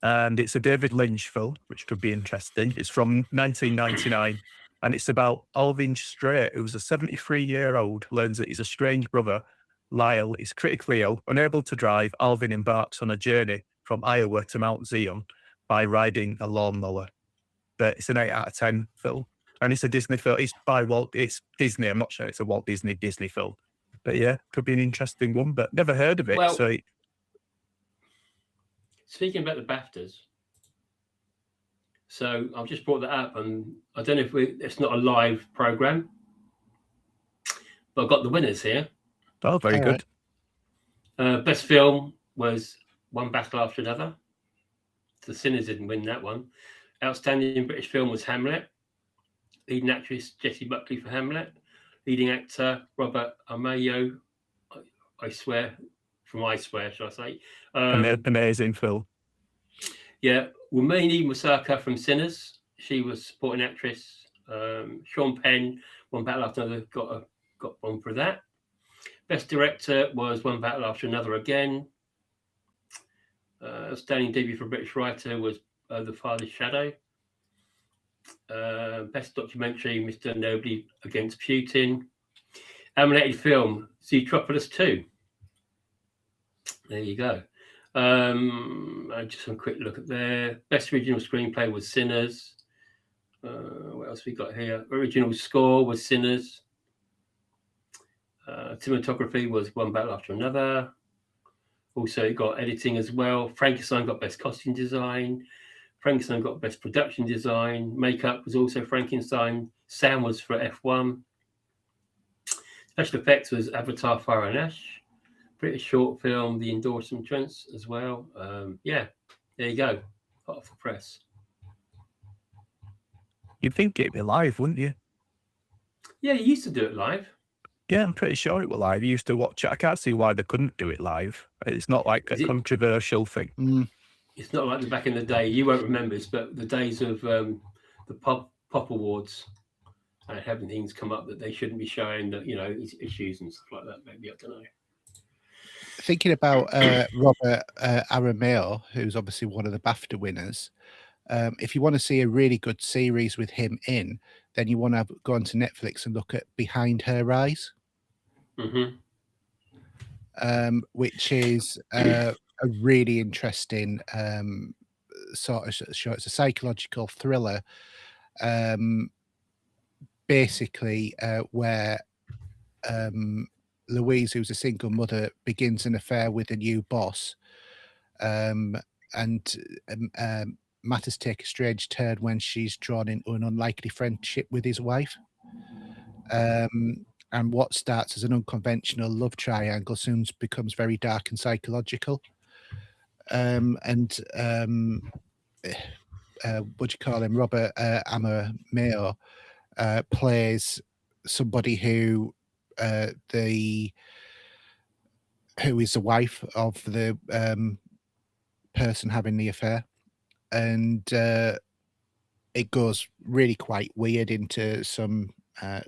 And it's a David Lynch film, which could be interesting. It's from 1999. And it's about Alvin Straight, who's a 73-year-old, learns that his estranged brother, Lyle, is critically ill. Unable to drive, Alvin embarks on a journey from Iowa to Mount Zion by riding a lawnmower. But it's an 8 out of 10 film. And it's a Disney film. It's by it's Disney. I'm not sure it's a Walt Disney film. But yeah, could be an interesting one, but never heard of it. Well, so speaking about the BAFTAs, so I've just brought that up, and I don't know if it's not a live program, but I've got the winners here. Oh, very good. Right. Best film was One Battle After Another. The Sinners didn't win that one. Outstanding British film was Hamlet. Leading actress Jessie Buckley for Hamlet. Leading actor Robert Armayo. I swear, shall I say? Amazing film. Yeah, Wunmi Masaka from Sinners. She was supporting actress. Sean Penn, One Battle After Another, got one for that. Best director was One Battle After Another again. Outstanding debut for British writer was The Father's Shadow. Best documentary, Mr. Nobody Against Putin. Animated film, Zootropolis 2. There you go. Just a quick look at there. Best original screenplay was Sinners. What else we got here? Original score was Sinners. Cinematography was One Battle After Another. Also, it got editing as well. Frankenstein got best costume design. Frankenstein got best production design. Makeup was also Frankenstein. Sound was for F1. Special effects was Avatar: Fire and Ash. British short film, The Endorsement Trents as well. Yeah, there you go. Hot off the press. You'd think it'd be live, wouldn't you? Yeah, you used to do it live. Yeah, I'm pretty sure it was live. You used to watch it. I can't see why they couldn't do it live. It's not like a controversial thing. It's not like the back in the day. You won't remember this, but the days of the pop awards, having things come up that they shouldn't be showing, that issues and stuff like that. Maybe, I don't know. Thinking about Robert Aramayo, who's obviously one of the BAFTA winners. If you want to see a really good series with him in, then you want to go onto Netflix and look at Behind Her Eyes, which is a really interesting sort of show. It's a psychological thriller, basically, where Louise, who's a single mother, begins an affair with a new boss, and matters take a strange turn when she's drawn into an unlikely friendship with his wife. And what starts as an unconventional love triangle soon becomes very dark and psychological. What do you call him? Robert Aramayo plays somebody who is the wife of the person having the affair, and it goes really quite weird into some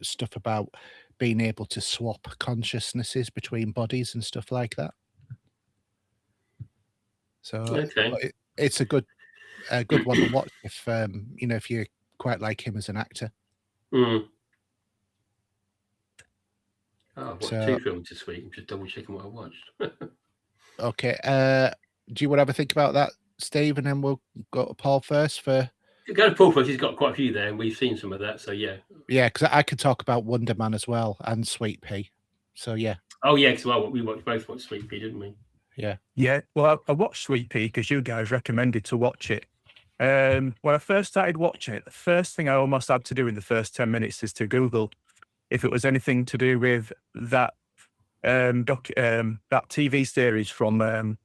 stuff about being able to swap consciousnesses between bodies and stuff like that. So it's a good one to watch if if you quite like him as an actor. Oh, I've watched 2 films this week. I'm just double checking what I watched. Okay. Do you want to have a think about that, Steve, and then we'll go to Paul first for... Go to Paul first. He's got quite a few there, and we've seen some of that, so yeah. Yeah, because I could talk about Wonder Man as well, and Sweet Pea. So, yeah. Oh, yeah, because we both watched Sweet Pea, didn't we? Yeah. Yeah, well, I watched Sweet Pea because you guys recommended to watch it. When I first started watching it, the first thing I almost had to do in the first 10 minutes is to Google if it was anything to do with that that TV series from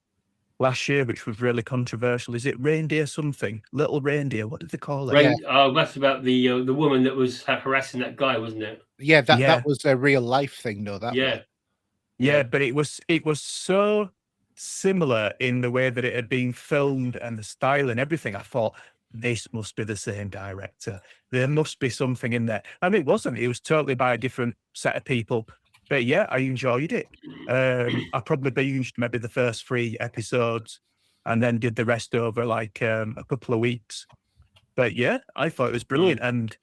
last year, which was really controversial. Is it Reindeer something? Little Reindeer? What did they call it? Oh, that's about the woman that was harassing that guy, wasn't it? Yeah, that Yeah. was a real life thing, though. That Yeah. was. Yeah, but it was so similar in the way that it had been filmed and the style and everything. I thought this must be the same director. There must be something in there. I mean, it wasn't. It was totally by a different set of people. But yeah, I enjoyed it. I probably binged maybe the first 3 episodes and then did the rest over like a couple of weeks. But yeah, I thought it was brilliant. And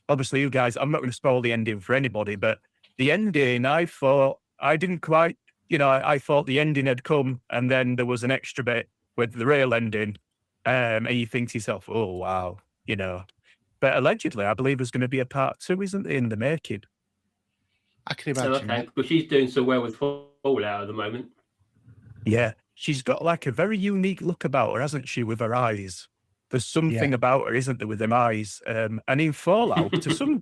obviously, you guys, I'm not going to spoil the ending for anybody, but the ending, I thought I didn't quite, I thought the ending had come and then there was an extra bit with the real ending. And you think to yourself, oh, wow, But allegedly, I believe there's going to be a part 2, isn't it, in the making? I can imagine. Okay, but she's doing so well with Fallout at the moment. Yeah, she's got like a very unique look about her, hasn't she, with her eyes? There's something about her, isn't there, with them eyes? And in Fallout, to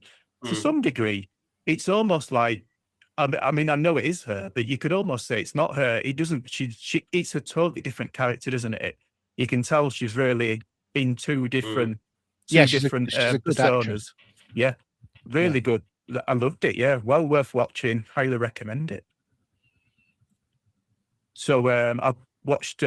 some degree, it's almost like, I mean, I know it is her, but you could almost say it's not her. It doesn't. It's a totally different character, doesn't it? You can tell she's really in two different, she's different a good personas. actress. Yeah, really good. I loved it. Yeah, well worth watching. Highly recommend it. So I've watched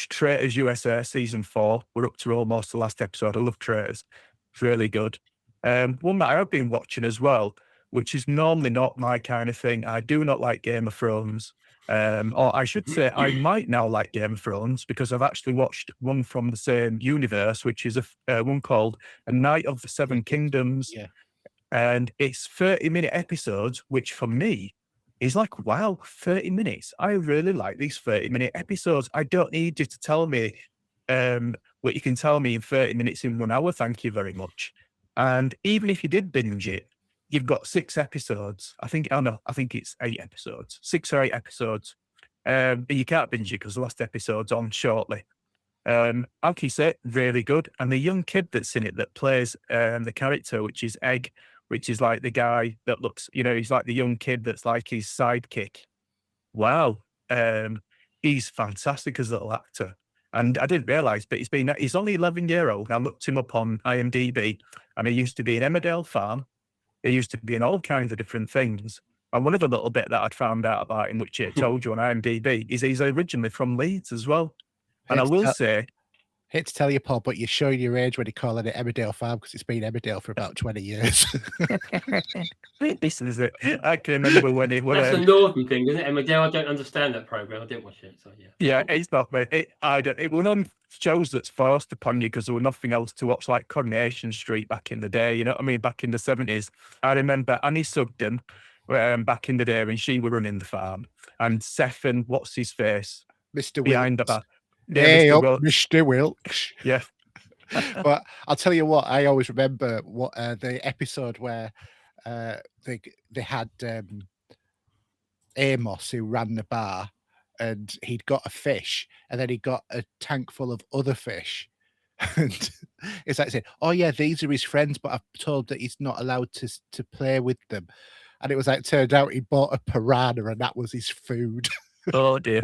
Traitors USA season 4. We're up to almost the last episode. I love Traitors. It's really good. One that I've been watching as well, which is normally not my kind of thing. I do not like Game of Thrones. Or I should say I might now like Game of Thrones because I've actually watched one from the same universe, which is one called A Night of the Seven Kingdoms. Yeah. And it's 30-minute episodes, which for me is like, wow, 30 minutes. I really like these 30-minute episodes. I don't need you to tell me what you can tell me in 30 minutes in 1 hour. Thank you very much. And even if you did binge it, you've got 6 episodes. I think it's 8 episodes, 6 or 8 episodes. But you can't binge it because the last episode's on shortly. Like you said, really good. And the young kid that's in it that plays the character, which is Egg, which is like the guy that looks, he's like the young kid that's like his sidekick. Wow. He's fantastic as a little actor. And I didn't realise, but he's only 11-year-old. I looked him up on IMDb, and he used to be in Emmerdale Farm. He used to be in all kinds of different things. And one other little bit that I'd found out about him, which it told you on IMDb, is he's originally from Leeds as well. And I will say, hate to tell you, Paul, but you're showing your age when you're calling it Emmerdale Farm because it's been Emmerdale for about 20 years. This is it. I can remember when it was. That's a northern thing, isn't it? Emmerdale, I don't understand that program. I didn't watch it, so yeah. Yeah, it's not. It was on shows that's forced upon you because there was nothing else to watch, like Coronation Street back in the day. You know what I mean? Back in the 70s, I remember Annie Sugden back in the day when she were running the farm, and Seth and what's his face, Mr. behind the Wilkes. bar. Yeah, Mr. Wilkes. Yeah. But I'll tell you what, I always remember what the episode where they had Amos who ran the bar, and he'd got a fish, and then he got a tank full of other fish. And it's like saying, oh yeah, these are his friends, but I'm told that he's not allowed to play with them. And it was like, turned out he bought a piranha and that was his food. Oh dear.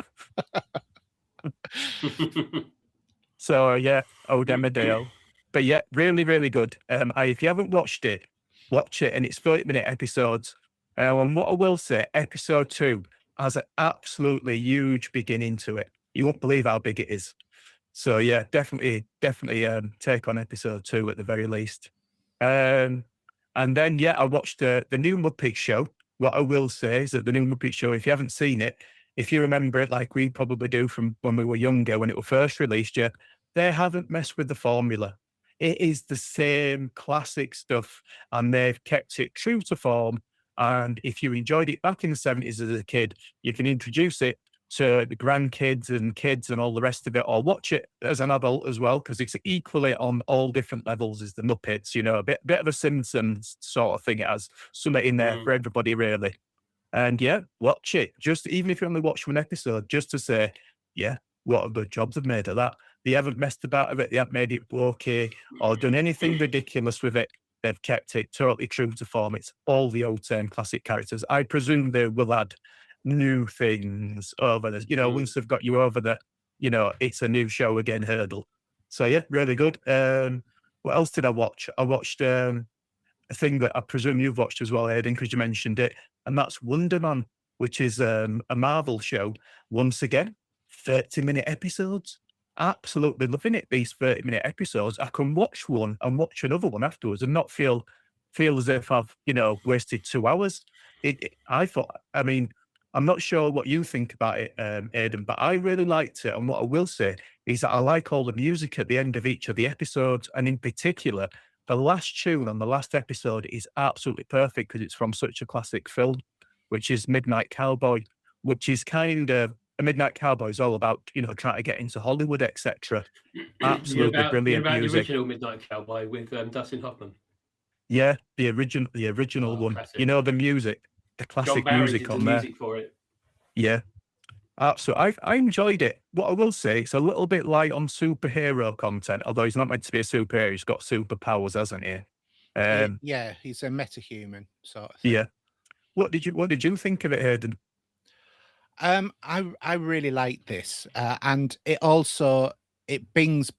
So yeah, old Emmerdale. But yeah, really, really good. If you haven't watched it, watch it, and it's 30-minute episodes. And what I will say, episode 2 has an absolutely huge beginning to it. You won't believe how big it is. So yeah, definitely take on episode 2 at the very least. And then yeah, I watched the new Muppets Show. What I will say is that the new Muppets Show, if you haven't seen it, if you remember it like we probably do from when we were younger, when it was first released, yeah, they haven't messed with the formula. It is the same classic stuff, and they've kept it true to form. And if you enjoyed it back in the 70s as a kid, you can introduce it to the grandkids and kids and all the rest of it, or watch it as an adult as well, because it's equally on all different levels as the Muppets, a bit of a Simpsons sort of thing. It has something in there for everybody, really. And yeah, watch it. Just even if you only watch one episode, just to say, yeah, what a good job they've made of that. They haven't messed about with it. They haven't made it blokey or done anything ridiculous with it. They've kept it totally true to form. It's all the old term classic characters. I presume they will add new things over the, once they've got you over the, it's a new show again hurdle. So yeah, really good. What else did I watch? I watched a thing that I presume you've watched as well, Aidan, because you mentioned it, and that's Wonder Man, which is a Marvel show. Once again, 30-minute episodes. Absolutely loving it. These 30-minute episodes, I can watch one and watch another one afterwards and not feel as if I've wasted 2 hours. I mean, I'm not sure what you think about it, Aidan, but I really liked it. And what I will say is that I like all the music at the end of each of the episodes, and in particular, the last tune on the last episode is absolutely perfect because it's from such a classic film, which is Midnight Cowboy, which is kind of a Midnight Cowboy is all about, trying to get into Hollywood, etc. Absolutely brilliant music. The original Midnight Cowboy with Dustin Hoffman. Yeah, the original one. Classic. The music, the classic music on there. Music for it. Yeah. Absolutely. I enjoyed it. What I will say, it's a little bit light on superhero content, although he's not meant to be a superhero. He's got superpowers, hasn't he? Yeah, he's a metahuman sort of thing. Yeah. What did you think of it, Aidan? I really like this, and it also brings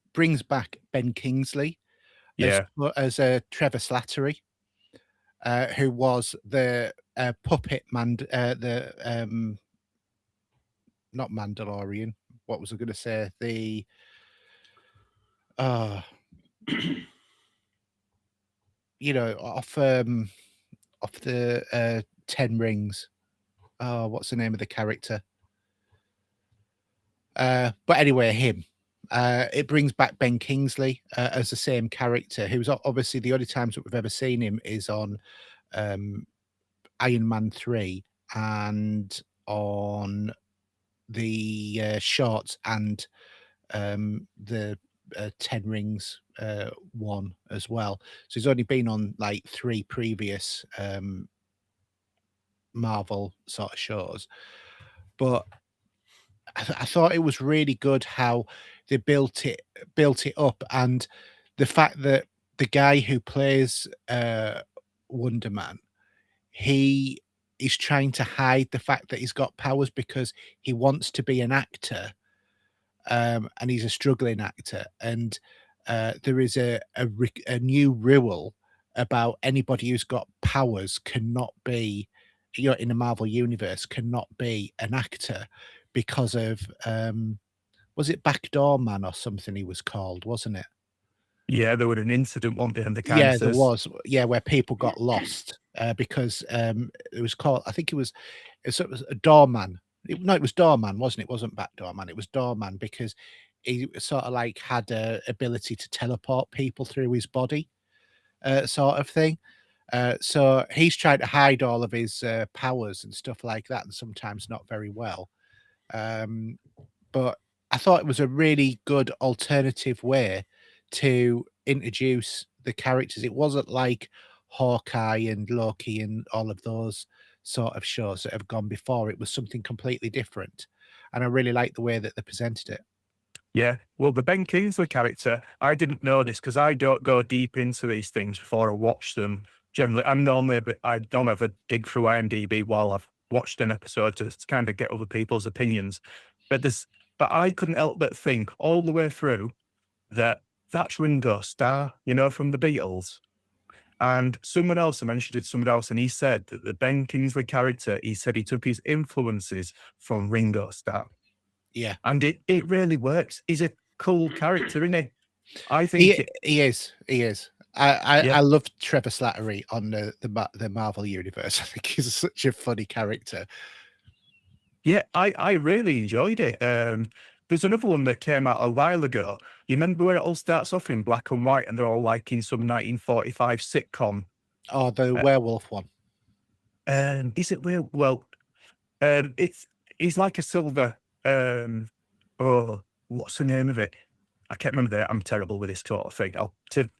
back Ben Kingsley, as Trevor Slattery, who was the puppet man, not Mandalorian. What was I going to say? The off the 10 Rings. Oh, what's the name of the character? But anyway, him. It brings back Ben Kingsley as the same character, who's obviously the only times that we've ever seen him is on Iron Man 3 and on the shorts and the 10 Rings 1 as well. So he's only been on like 3 previous Marvel sort of shows, but I thought it was really good how they built it up, and the fact that the guy who plays Wonder Man, he is trying to hide the fact that he's got powers because he wants to be an actor, and he's a struggling actor, and there is a new rule about anybody who's got powers cannot be, in the Marvel universe, cannot be an actor because of was it Backdoor Man or something he was called, wasn't it? Yeah, there was an incident one day in the Kansas. Yeah, there was. Yeah, where people got lost because it was called, I think it was a Doorman. No, it was Doorman, wasn't it? It wasn't Backdoor Man. It was Doorman because he sort of like had a ability to teleport people through his body, sort of thing. So he's trying to hide all of his powers and stuff like that, and sometimes not very well. But I thought it was a really good alternative way to introduce the characters. It wasn't like Hawkeye and Loki and all of those sort of shows that have gone before. It was something completely different, and I really liked the way that they presented it. Yeah, well, the Ben Kingsley character, I didn't know this because I don't go deep into these things before I watch them. Generally, I don't ever dig through IMDb while I've watched an episode to kind of get other people's opinions. But I couldn't help but think all the way through that that's Ringo Starr, from the Beatles. And someone else, I mentioned it to someone else, and he said that the Ben Kingsley character, he said he took his influences from Ringo Starr. Yeah. And it really works. He's a cool character, isn't he? I think he is. I love Trevor Slattery on the Marvel universe. I think he's such a funny character. Yeah, I really enjoyed it. There's another one that came out a while ago. You remember where it all starts off in black and white and they're all like in some 1945 sitcom? Oh, the werewolf one. Is it weird? Well, he's like a silver. What's the name of it? I can't remember that. I'm terrible with this sort of thing. I'll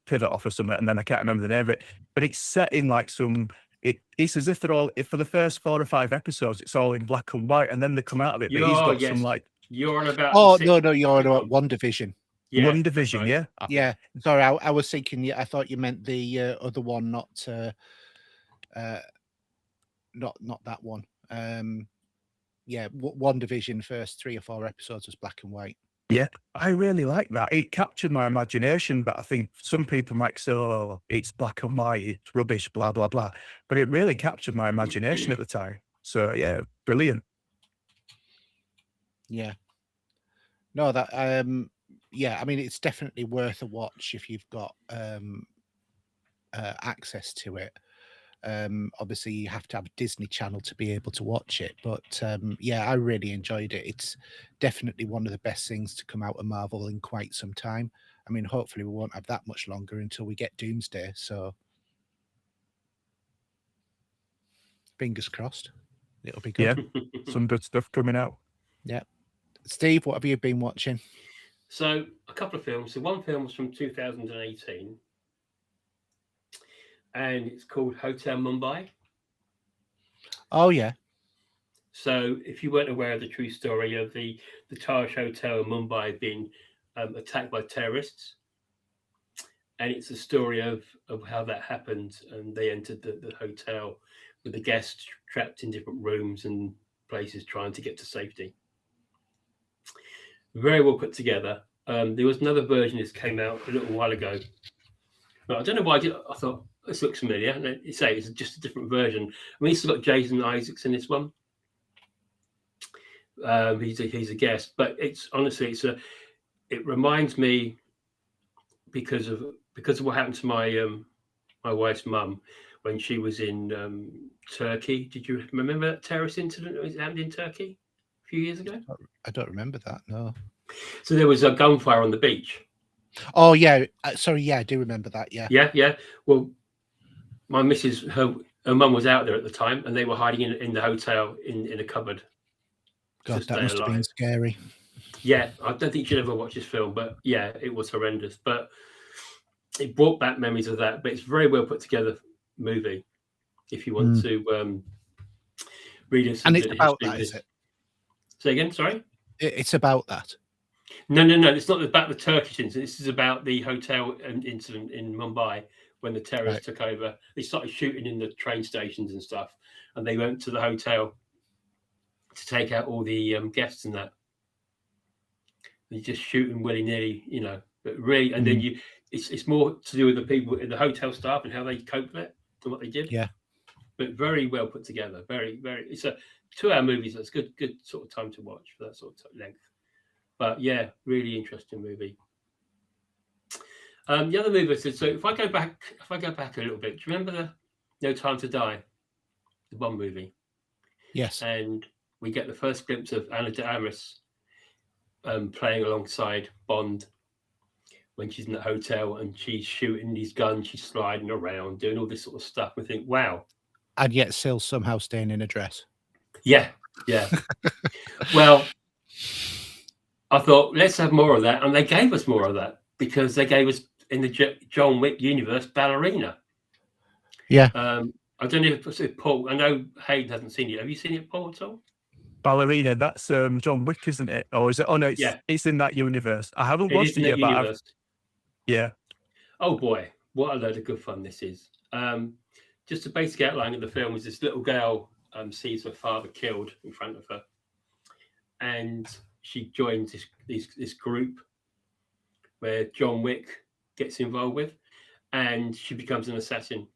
pivot off or something, and then I can't remember the name of it. But it's set in like some. It's as if they're all. For the first 4 or 5 episodes, it's all in black and white, and then they come out of it. But he's got some like. You're on about. Oh no, you're on about WandaVision. Yeah, One that's Division, right. yeah. Yeah, sorry, I was thinking. I thought you meant the other one, not that one. Yeah, One Division, first 3 or 4 episodes was black and white. Yeah, I really like that. It captured my imagination, but I think some people might say, "Oh, it's black and white, it's rubbish, blah blah blah." But it really captured my imagination at the time. So yeah, brilliant. Yeah. No, that yeah, I mean it's definitely worth a watch if you've got access to it. Obviously you have to have a Disney Channel to be able to watch it, but yeah, I really enjoyed it. It's definitely one of the best things to come out of Marvel in quite some time. I mean, hopefully we won't have that much longer until we get Doomsday, so fingers crossed it'll be good. Yeah, some good stuff coming out. Yeah. Steve, what have you been watching? So a couple of films. So one film was from 2018, and it's called Hotel Mumbai. Oh yeah. So if you weren't aware of the true story of the Taj Hotel in Mumbai being attacked by terrorists, and it's a story of how that happened, and they entered the hotel with the guests trapped in different rooms and places trying to get to safety. Very well put together. There was another version that came out a little while ago, but I don't know why I thought this looks familiar. And you say it's just a different version. I mean, it's got Jason Isaacs in this one. He's a guest, but it's honestly it reminds me because of what happened to my my wife's mum when she was in Turkey. Did you remember that terrorist incident that happened in Turkey a few years ago? I don't remember that, no. So there was a gunfire on the beach. Oh yeah, sorry, yeah, I do remember that. Yeah. Yeah. Well, my missus, her mum was out there at the time, and they were hiding in the hotel in a cupboard. God, that must have been scary. Yeah, I don't think you'd ever watch this film, but yeah, it was horrendous. But it brought back memories of that. But it's a very well put together movie. If you want to read it, and it's about that, is it? Say again, sorry. It's about that. No. It's not about the Turkish incident. This is about the hotel incident in Mumbai when the terrorists took over. They started shooting in the train stations and stuff, and they went to the hotel to take out all the guests and that. They're just shooting willy-nilly, you know. But really, and then it's more to do with the people in the hotel staff and how they coped with it and what they did. Yeah. But very well put together. Very, very. It's a 2-hour movie, so it's good sort of time to watch for that sort of length. But yeah, really interesting movie. The other movie I said, so if I go back a little bit, do you remember the No Time to Die, the Bond movie? Yes. And we get the first glimpse of Ana de Armas playing alongside Bond when she's in the hotel and she's shooting these guns, she's sliding around, doing all this sort of stuff. We think, wow. And yet still somehow staying in a dress. Yeah. Well, I thought, let's have more of that. And they gave us more of that because they gave us, in the John Wick universe, Ballerina. Yeah. I don't know if Paul, I know Hayden hasn't seen it. Have you seen it, Paul, at all? Ballerina, that's John Wick, isn't it? Or is it? Oh no, it's in that universe. I haven't watched it yet, but yeah. Oh boy, what a load of good fun this is. Just a basic outline of the film is this little girl sees her father killed in front of her, and she joins this group where John Wick gets involved with, and she becomes an assassin,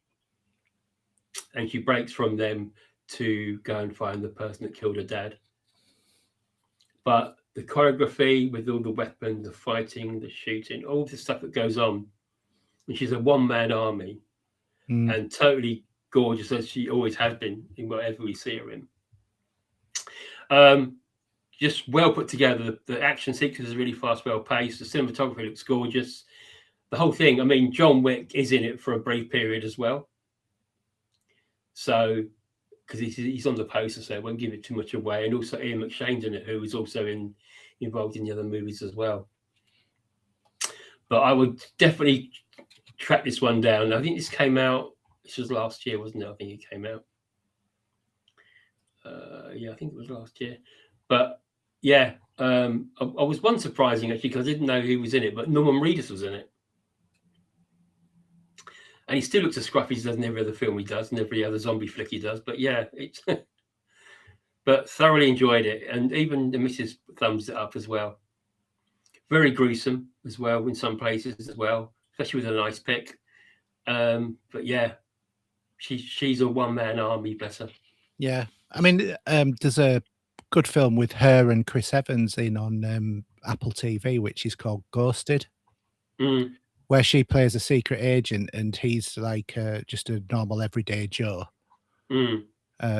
and she breaks from them to go and find the person that killed her dad. But the choreography with all the weapons, the fighting, the shooting, all the stuff that goes on, and she's a one-man army and totally gorgeous as she always has been in whatever we see her in. Just well put together. The action sequence is really fast, well paced. The cinematography looks gorgeous. The whole thing, I mean, John Wick is in it for a brief period as well. So, because he's on the poster, so I won't give it too much away. And also Ian McShane's in it, who is also involved in the other movies as well. But I would definitely track this one down. I think this came out, this was last year, wasn't it? I think it came out. Yeah, I think it was last year. But yeah, I was one surprising actually because I didn't know who was in it, but Norman Reedus was in it, and he still looks as scruffy as he does in every other film he does and every other zombie flick he does. But yeah, it's but thoroughly enjoyed it, and even the missus thumbs it up as well. Very gruesome as well in some places as well, especially with a nice pick. But yeah, she's a one-man army, bless her. Yeah, I mean, there's a good film with her and Chris Evans in on Apple TV, which is called Ghosted, where she plays a secret agent and he's like just a normal everyday Joe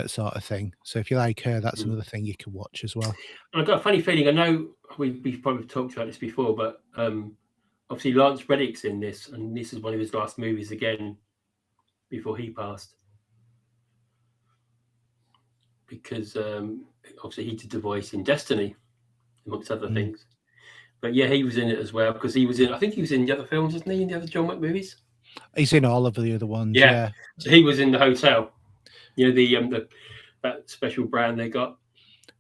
sort of thing. So if you like her, that's another thing you can watch as well. And I've got a funny feeling, I know we've probably talked about this before, but obviously Lance Reddick's in this, and this is one of his last movies again before he passed. Because obviously he did the voice in Destiny, amongst other things. But yeah, he was in it as well, because he was in, I think he was in the other films, wasn't he, in the other John Wick movies? He's in all of the other ones, yeah. So he was in the hotel, you know, that special brand they got.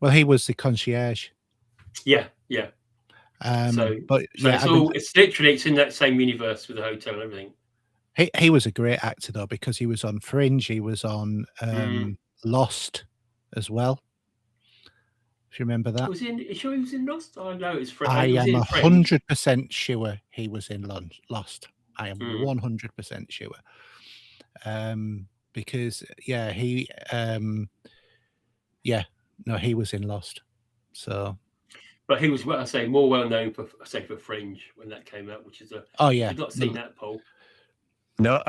Well, he was the concierge. Yeah. But yeah, it's literally, it's in that same universe with the hotel and everything. He was a great actor though, because he was on Fringe, he was on Lost as well. If you remember that. Was he in? Sure, he was in Lost. I know it's Fringe. I am 100% sure he was in Lost. I am 100% sure. Because yeah, he was in Lost. So, but he was, what I say, more well known for Fringe when that came out, which is a. Oh yeah, I've not seen that, Paul. No,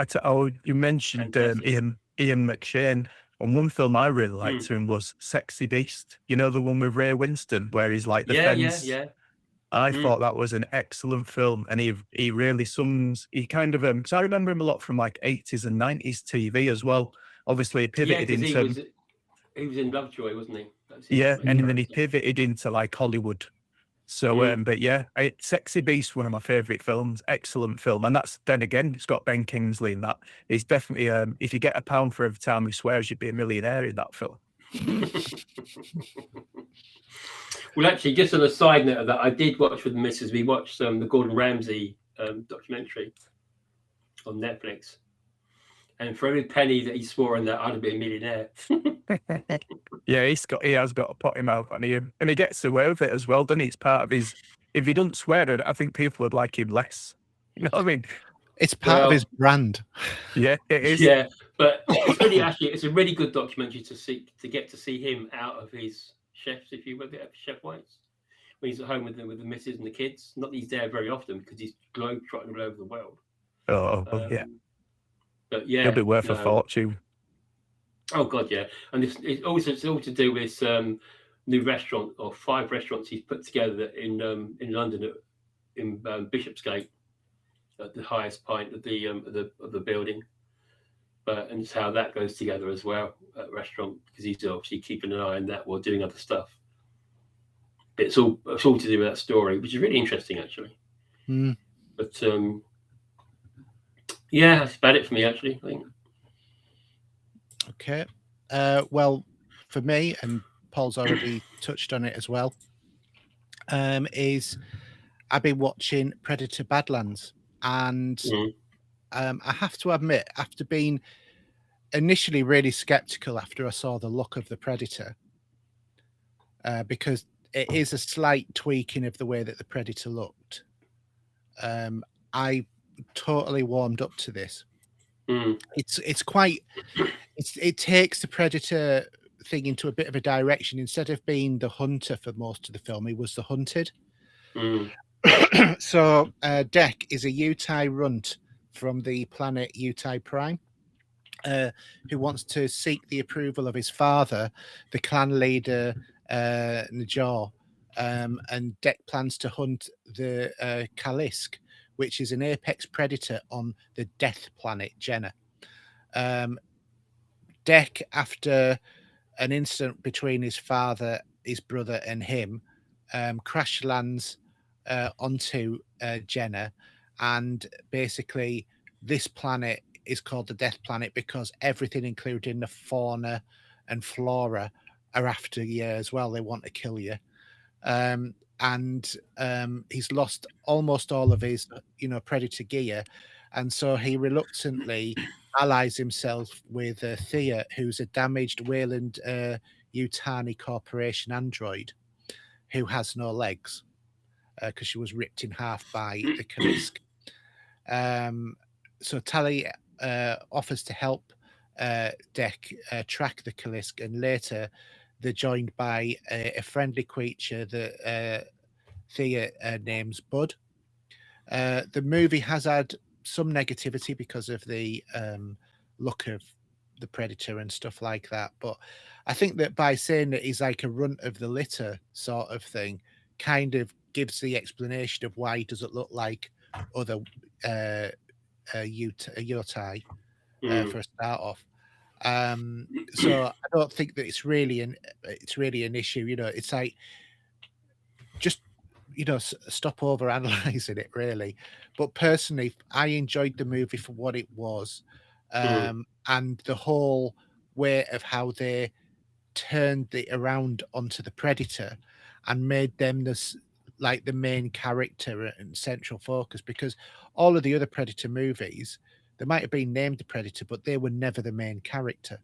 you mentioned Ian McShane. And one film I really liked him was Sexy Beast. You know, the one with Ray Winston, where he's like the fence. Yeah. I thought that was an excellent film, and he really sums. He kind of because I remember him a lot from like 80s and 90s TV as well. Obviously, he pivoted into. He was in Lovejoy, wasn't he? Yeah, and then he pivoted into like Hollywood. So, but yeah, Sexy Beast, one of my favourite films. Excellent film, and that's then again, it's got Ben Kingsley in that. He's definitely if you get £1 for every time he swears, you'd be a millionaire in that film. Well, actually, just on a side note of that, I did watch with the missus. We watched the Gordon Ramsay documentary on Netflix, and for every penny that he swore on that, I'd be a millionaire. Yeah, he has got a potty mouth, and he gets away with it as well, doesn't he? It's part of his. If he doesn't swear it, I think people would like him less. You know what I mean? It's part of his brand. Yeah, it is. Yeah, but it's really it's a really good documentary to get to see him out of his chefs, if you will, chef whites, when he's at home with the missus and the kids. Not that he's there very often because he's globe-trotting all over the world. Yeah. But yeah, he'll be worth a fortune. Oh God, yeah. And it's all to do with this new restaurant, or 5 restaurants he's put together in London in Bishopsgate, at the highest point of the building. And it's how that goes together as well at restaurant, because he's obviously keeping an eye on that while doing other stuff. But it's all to do with that story, which is really interesting actually. But yeah, that's about it for me actually, I think. Okay. Well, for me, and Paul's already touched on it as well, is I've been watching Predator Badlands, and I have to admit, after being initially really skeptical after I saw the look of the Predator, because it is a slight tweaking of the way that the Predator looked, I totally warmed up to this. It's quite. It takes the Predator thing into a bit of a direction. Instead of being the hunter for most of the film, he was the hunted. So Dek is a Yutai runt from the planet Yutai Prime, who wants to seek the approval of his father, the clan leader Najor, and Dek plans to hunt the Kalisk, which is an apex predator on the death planet Jenna. Dek, after an incident between his father, his brother, and him, crash lands onto Jenna, and basically this planet is called the Death Planet because everything, including the fauna and flora, are after you as well. They want to kill you. and he's lost almost all of his, Predator gear, and so he reluctantly allies himself with Thea, who's a damaged Wayland Yutani Corporation android who has no legs because she was ripped in half by the Kalisk. So Tali offers to help Dek track the Kalisk, and later they're joined by a friendly creature that Thea names Bud. The movie has had some negativity because of the look of the Predator and stuff like that, but I think that by saying that he's like a runt of the litter sort of thing kind of gives the explanation of why he doesn't look like other Yotai for a start off. So I don't think that it's really an issue. It's like just stop over analyzing it really. But personally, I enjoyed the movie for what it was, and the whole way of how they turned it around onto the Predator and made them the main character and central focus, because all of the other Predator movies, they might have been named the Predator, but they were never the main character.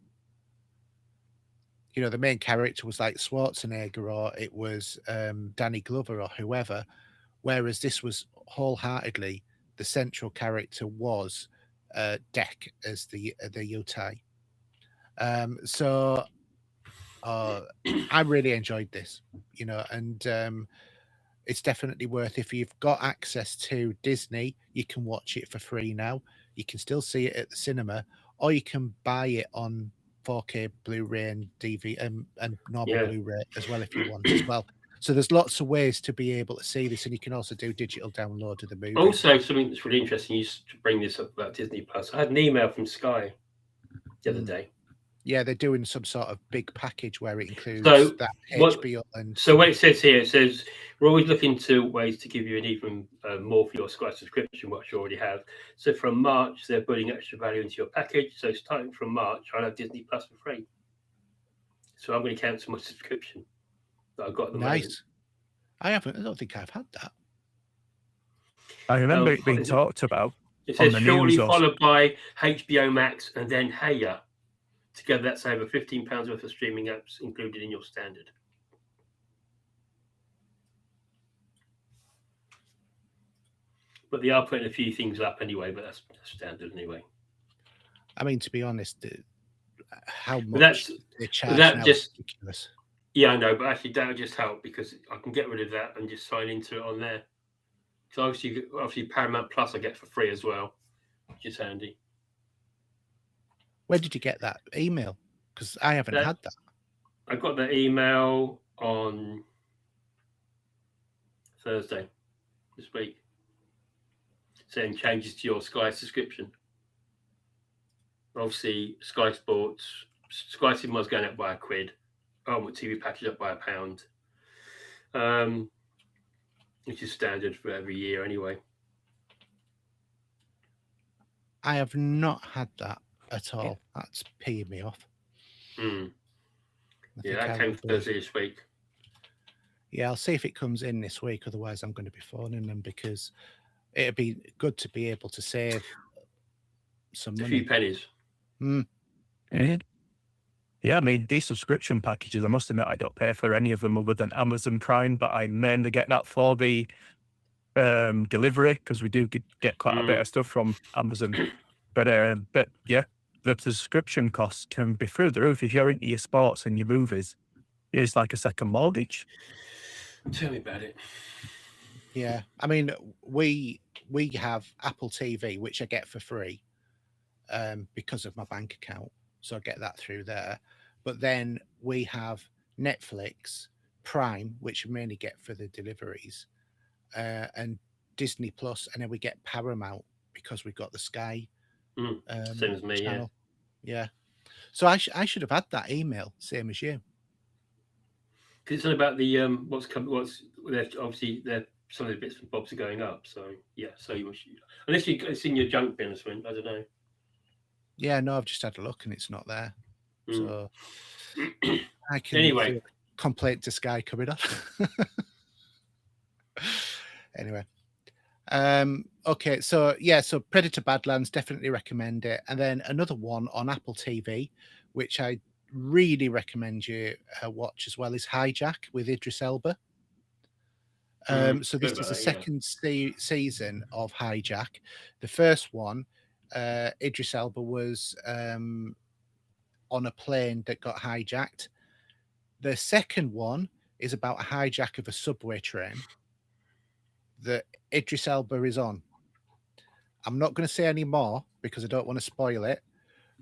The main character was like Schwarzenegger, or it was Danny Glover or whoever, whereas this was wholeheartedly the central character was Dek as the Yotai. So I really enjoyed this, and it's definitely worth, if you've got access to Disney, you can watch it for free now. You can still see it at the cinema, or you can buy it on 4K Blu-ray and DVD and normal Blu-ray as well if you want as well. So there's lots of ways to be able to see this, and you can also do digital download of the movie. Also, something that's really interesting, you bring this up about Disney Plus. I had an email from Sky the other day. Yeah, they're doing some sort of big package where it includes that HBO. So what it says here, it says, we're always looking to ways to give you an even more for your Sky subscription, what you already have. So from March, they're putting extra value into your package. So starting from March, I'll have Disney Plus for free. So I'm going to cancel my subscription that I've got at the moment. I don't think I've had that. I remember it being talked about. It says shortly followed by HBO Max and then Heya. Together, that's over £15 worth of streaming apps included in your standard. But they are putting a few things up anyway, but that's standard anyway. I mean, to be honest, how much they charge that now just, is ridiculous. Yeah, I know, but actually that would just help because I can get rid of that and just sign into it on there. So obviously Paramount Plus I get for free as well, which is handy. Where did you get that email? Because I haven't had that. I got that email on Thursday this week saying changes to your Sky subscription. Obviously, Sky Sports, Sky Cinema's going up by £1. TV package up by £1, which is standard for every year anyway. I have not had that at all. That's peeing me off. Yeah, that came Thursday this week. Yeah, I'll see if it comes in this week. Otherwise, I'm going to be phoning them because it'd be good to be able to save some money. A few pennies. Yeah, I mean, these subscription packages, I must admit, I don't pay for any of them other than Amazon Prime, but I mainly get that for the delivery because we do get quite a bit of stuff from Amazon. But yeah, the subscription costs can be through the roof if you're into your sports and your movies. It's like a second mortgage. Tell me about it. Yeah, I mean, we have Apple TV, which I get for free because of my bank account. So I get that through there. But then we have Netflix, Prime, which we mainly get for the deliveries, and Disney Plus, and then we get Paramount because we've got the Sky same as me, channel. Yeah. So I should have had that email, same as you. Because it's not about the obviously some of the bits and bobs are going up. So yeah, so unless it's in your junk bin or something, I don't know. Yeah, no, I've just had a look and it's not there. So I can anyway, Complaint to Sky coming on. Anyway. Okay, so Predator Badlands, definitely recommend it. And then another one on Apple TV, which I really recommend you watch as well, is Hijack with Idris Elba. So this is the second season of Hijack. The first one, Idris Elba was on a plane that got hijacked. The second one is about a hijack of a subway train that Idris Elba is on. I'm not going to say any more because I don't want to spoil it,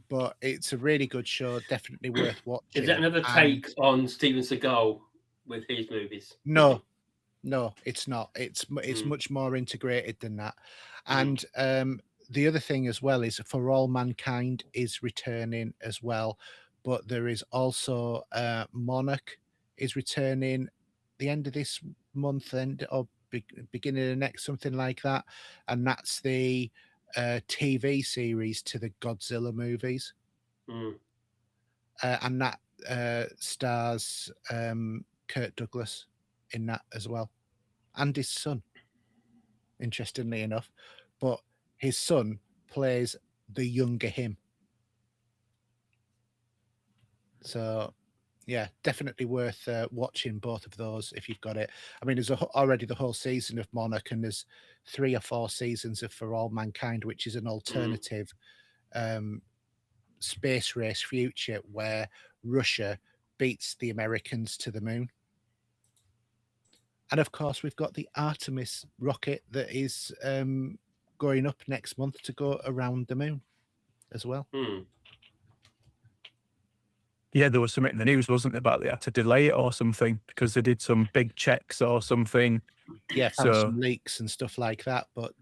but it's a really good show, definitely worth watching. Is that another take on Steven Seagal with his movies? No, it's not. It's much more integrated than that. And the other thing as well is For All Mankind is returning as well, but there is also Monarch is returning the end of this month or beginning of next, something like that, and that's the TV series to the Godzilla movies, and that stars Kirk Douglas in that as well, and his son, interestingly enough, but his son plays the younger him. So yeah, definitely worth watching both of those if you've got it. I mean, there's already the whole season of Monarch, and there's 3 or 4 seasons of For All Mankind, which is an alternative space race future where Russia beats the Americans to the moon. And of course, we've got the Artemis rocket that is going up next month to go around the moon as well. Yeah, there was something in the news, wasn't there, about they had to delay it or something because they did some big checks or something. Yeah, some leaks and stuff like that. But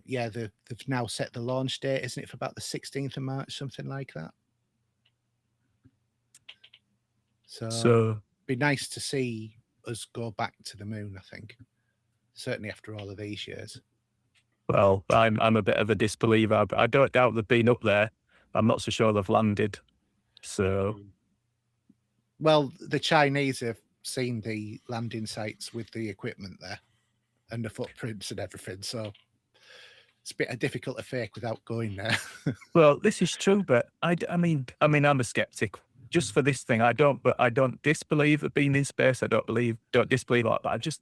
yeah, they've now set the launch date, isn't it, for about the 16th of March, something like that. So it'd be nice to see us go back to the moon, I think. Certainly after all of these years. Well, I'm a bit of a disbeliever. I don't doubt they've been up there. I'm not so sure they've landed. So... Well, the Chinese have seen the landing sites with the equipment there and the footprints and everything. So it's a bit difficult to fake without going there. Well, this is true, but I mean, I'm a skeptic. Just for this thing, I don't disbelieve it being in space. I don't disbelieve like that.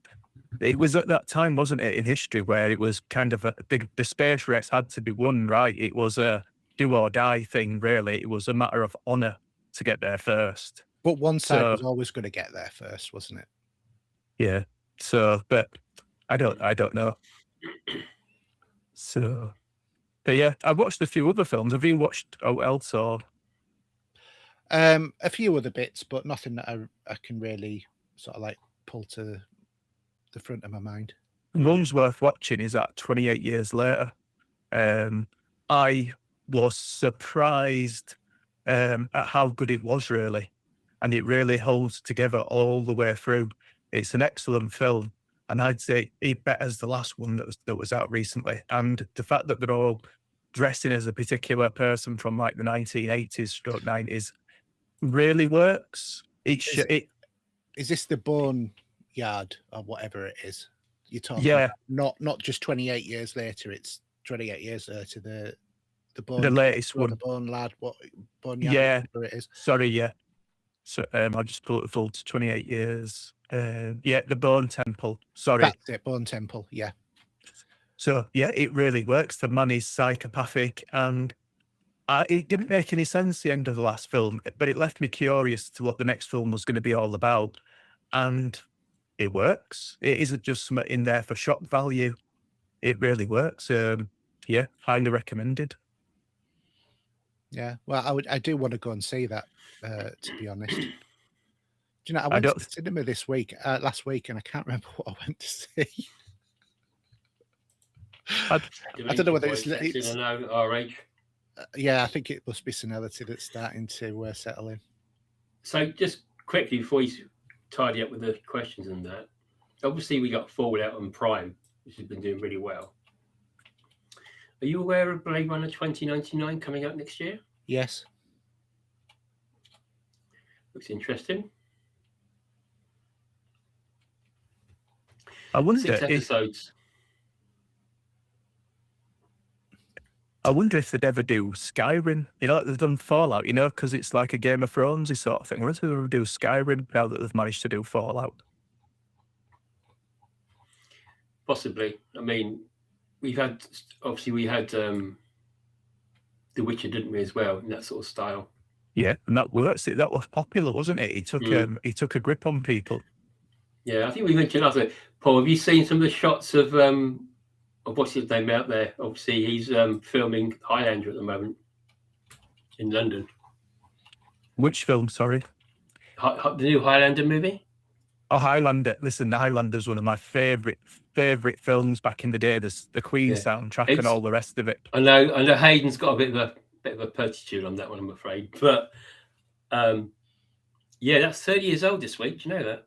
It was at that time, wasn't it, in history where it was kind of the space race had to be won, right? It was a do or die thing, really. It was a matter of honor to get there first. But one side was always going to get there first, wasn't it? Yeah. So, but I don't know. So, but yeah, I've watched a few other films. Have you watched else or? A few other bits, but nothing that I can really sort of like pull to the front of my mind. One's worth watching is that 28 Years Later. I was surprised at how good it was, really. And it really holds together all the way through. It's an excellent film, and I'd say it betters the last one that was out recently. And the fact that they're all dressing as a particular person from like the 1980s, stroke 90s, really works. Is this the Bone Yard or whatever it is you're talking? Yeah, about? Not just 28 years later. It's 28 years later. The Bone, the latest one, the Bone Lad, Bone Yard, yeah, whatever it is. Sorry, yeah. So I'll just pull it full to 28 years. Yeah, the Bone Temple. Sorry. That's it, Bone Temple, yeah. So, yeah, it really works. The man is psychopathic, and it didn't make any sense, the end of the last film, but it left me curious to what the next film was going to be all about. And it works. It isn't just in there for shock value. It really works. Yeah, highly recommended. Yeah, well, I do want to go and see that, to be honest. Do you know, I went to the cinema last week, and I can't remember what I went to see. I don't know whether it's our age. Yeah, I think it must be senility that's starting to settle in. So just quickly before you tidy up with the questions and that, obviously we got Fallout on Prime, which has been doing really well. Are you aware of Blade Runner 2099 coming out next year? Yes. Looks interesting. I wonder 6 episodes. I wonder if they'd ever do Skyrim. You know, like they've done Fallout, you know, because it's like a Game of Thrones sort of thing. I wonder if they'll ever do Skyrim now that they've managed to do Fallout. Possibly. I mean, we had The Witcher, didn't we, as well, in that sort of style. Yeah, and that works. That was popular, wasn't it? He took a grip on people. Yeah, I think we mentioned also, Paul, have you seen some of the shots of what's his name out there? Obviously, he's filming Highlander at the moment in London. Which film, sorry? The new Highlander movie? Oh, Highlander. Listen, Highlander's one of my favourite films back in the day. There's the Queen soundtrack and all the rest of it. I know Hayden's got a bit of a pertitude on that one, I'm afraid. But that's 30 years old this week. Do you know that?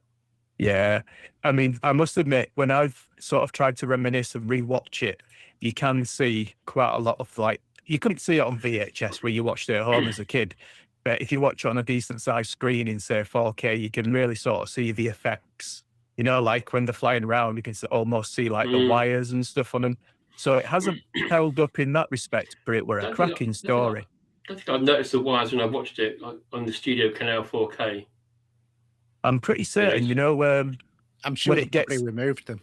Yeah. I mean, I must admit, when I've sort of tried to reminisce and rewatch it, you can see quite a lot of you couldn't see it on VHS where you watched it at home as a kid. But if you watch it on a decent sized screen in, say, 4K, you can really sort of see the effects. You know, like when they're flying around, you can almost see like the wires and stuff on them. So it hasn't held up in that respect, but it were a cracking story. I think I've noticed the wires when I watched it on the Studio Canal 4K. I'm pretty certain, you know, I'm sure when it gets removed them.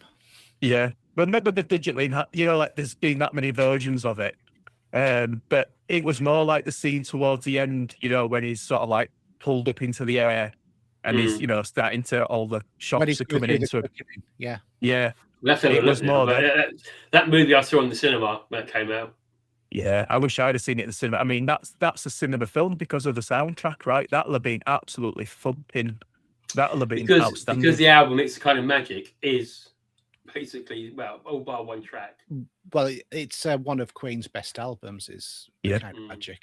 Yeah, but remember the digitally, you know, like there's been that many versions of it. But it was more like the scene towards the end, you know, when he's sort of like pulled up into the air and he's, you know, starting to all the shots are coming into it. Yeah. It was more that movie I saw in the cinema when it came out. Yeah, I wish I'd have seen it in the cinema. I mean, that's a cinema film because of the soundtrack, right? That'll have been absolutely thumping. That'll have been outstanding. Because the album, It's Kind of Magic, is basically, all bar one track. Well, it's one of Queen's best albums, is Kind of Magic.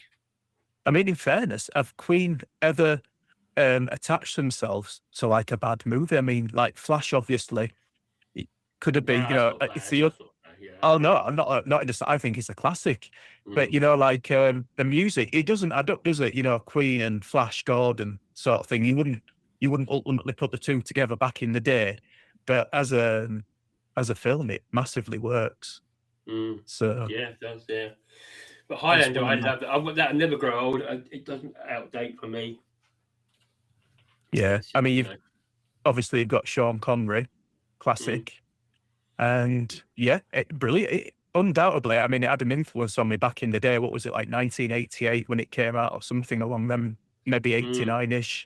I mean, in fairness, have Queen ever attached themselves to like a bad movie? I mean, like Flash, obviously, it could have been, you know, it's the... Oh no, I'm not in the. I think it's a classic, but you know, like the music, it doesn't add up, does it? You know, Queen and Flash Gordon sort of thing. You wouldn't ultimately put the two together back in the day, but as a film, it massively works. So yeah, it does. Yeah, but Highlander, I love that. I want that. Never grow old. It doesn't outdate for me. Yeah, I mean, obviously you've got Sean Connery, classic. And yeah, brilliant. Undoubtedly, I mean, it had an influence on me back in the day. What was it, like 1988 when it came out or something along them, maybe 89-ish.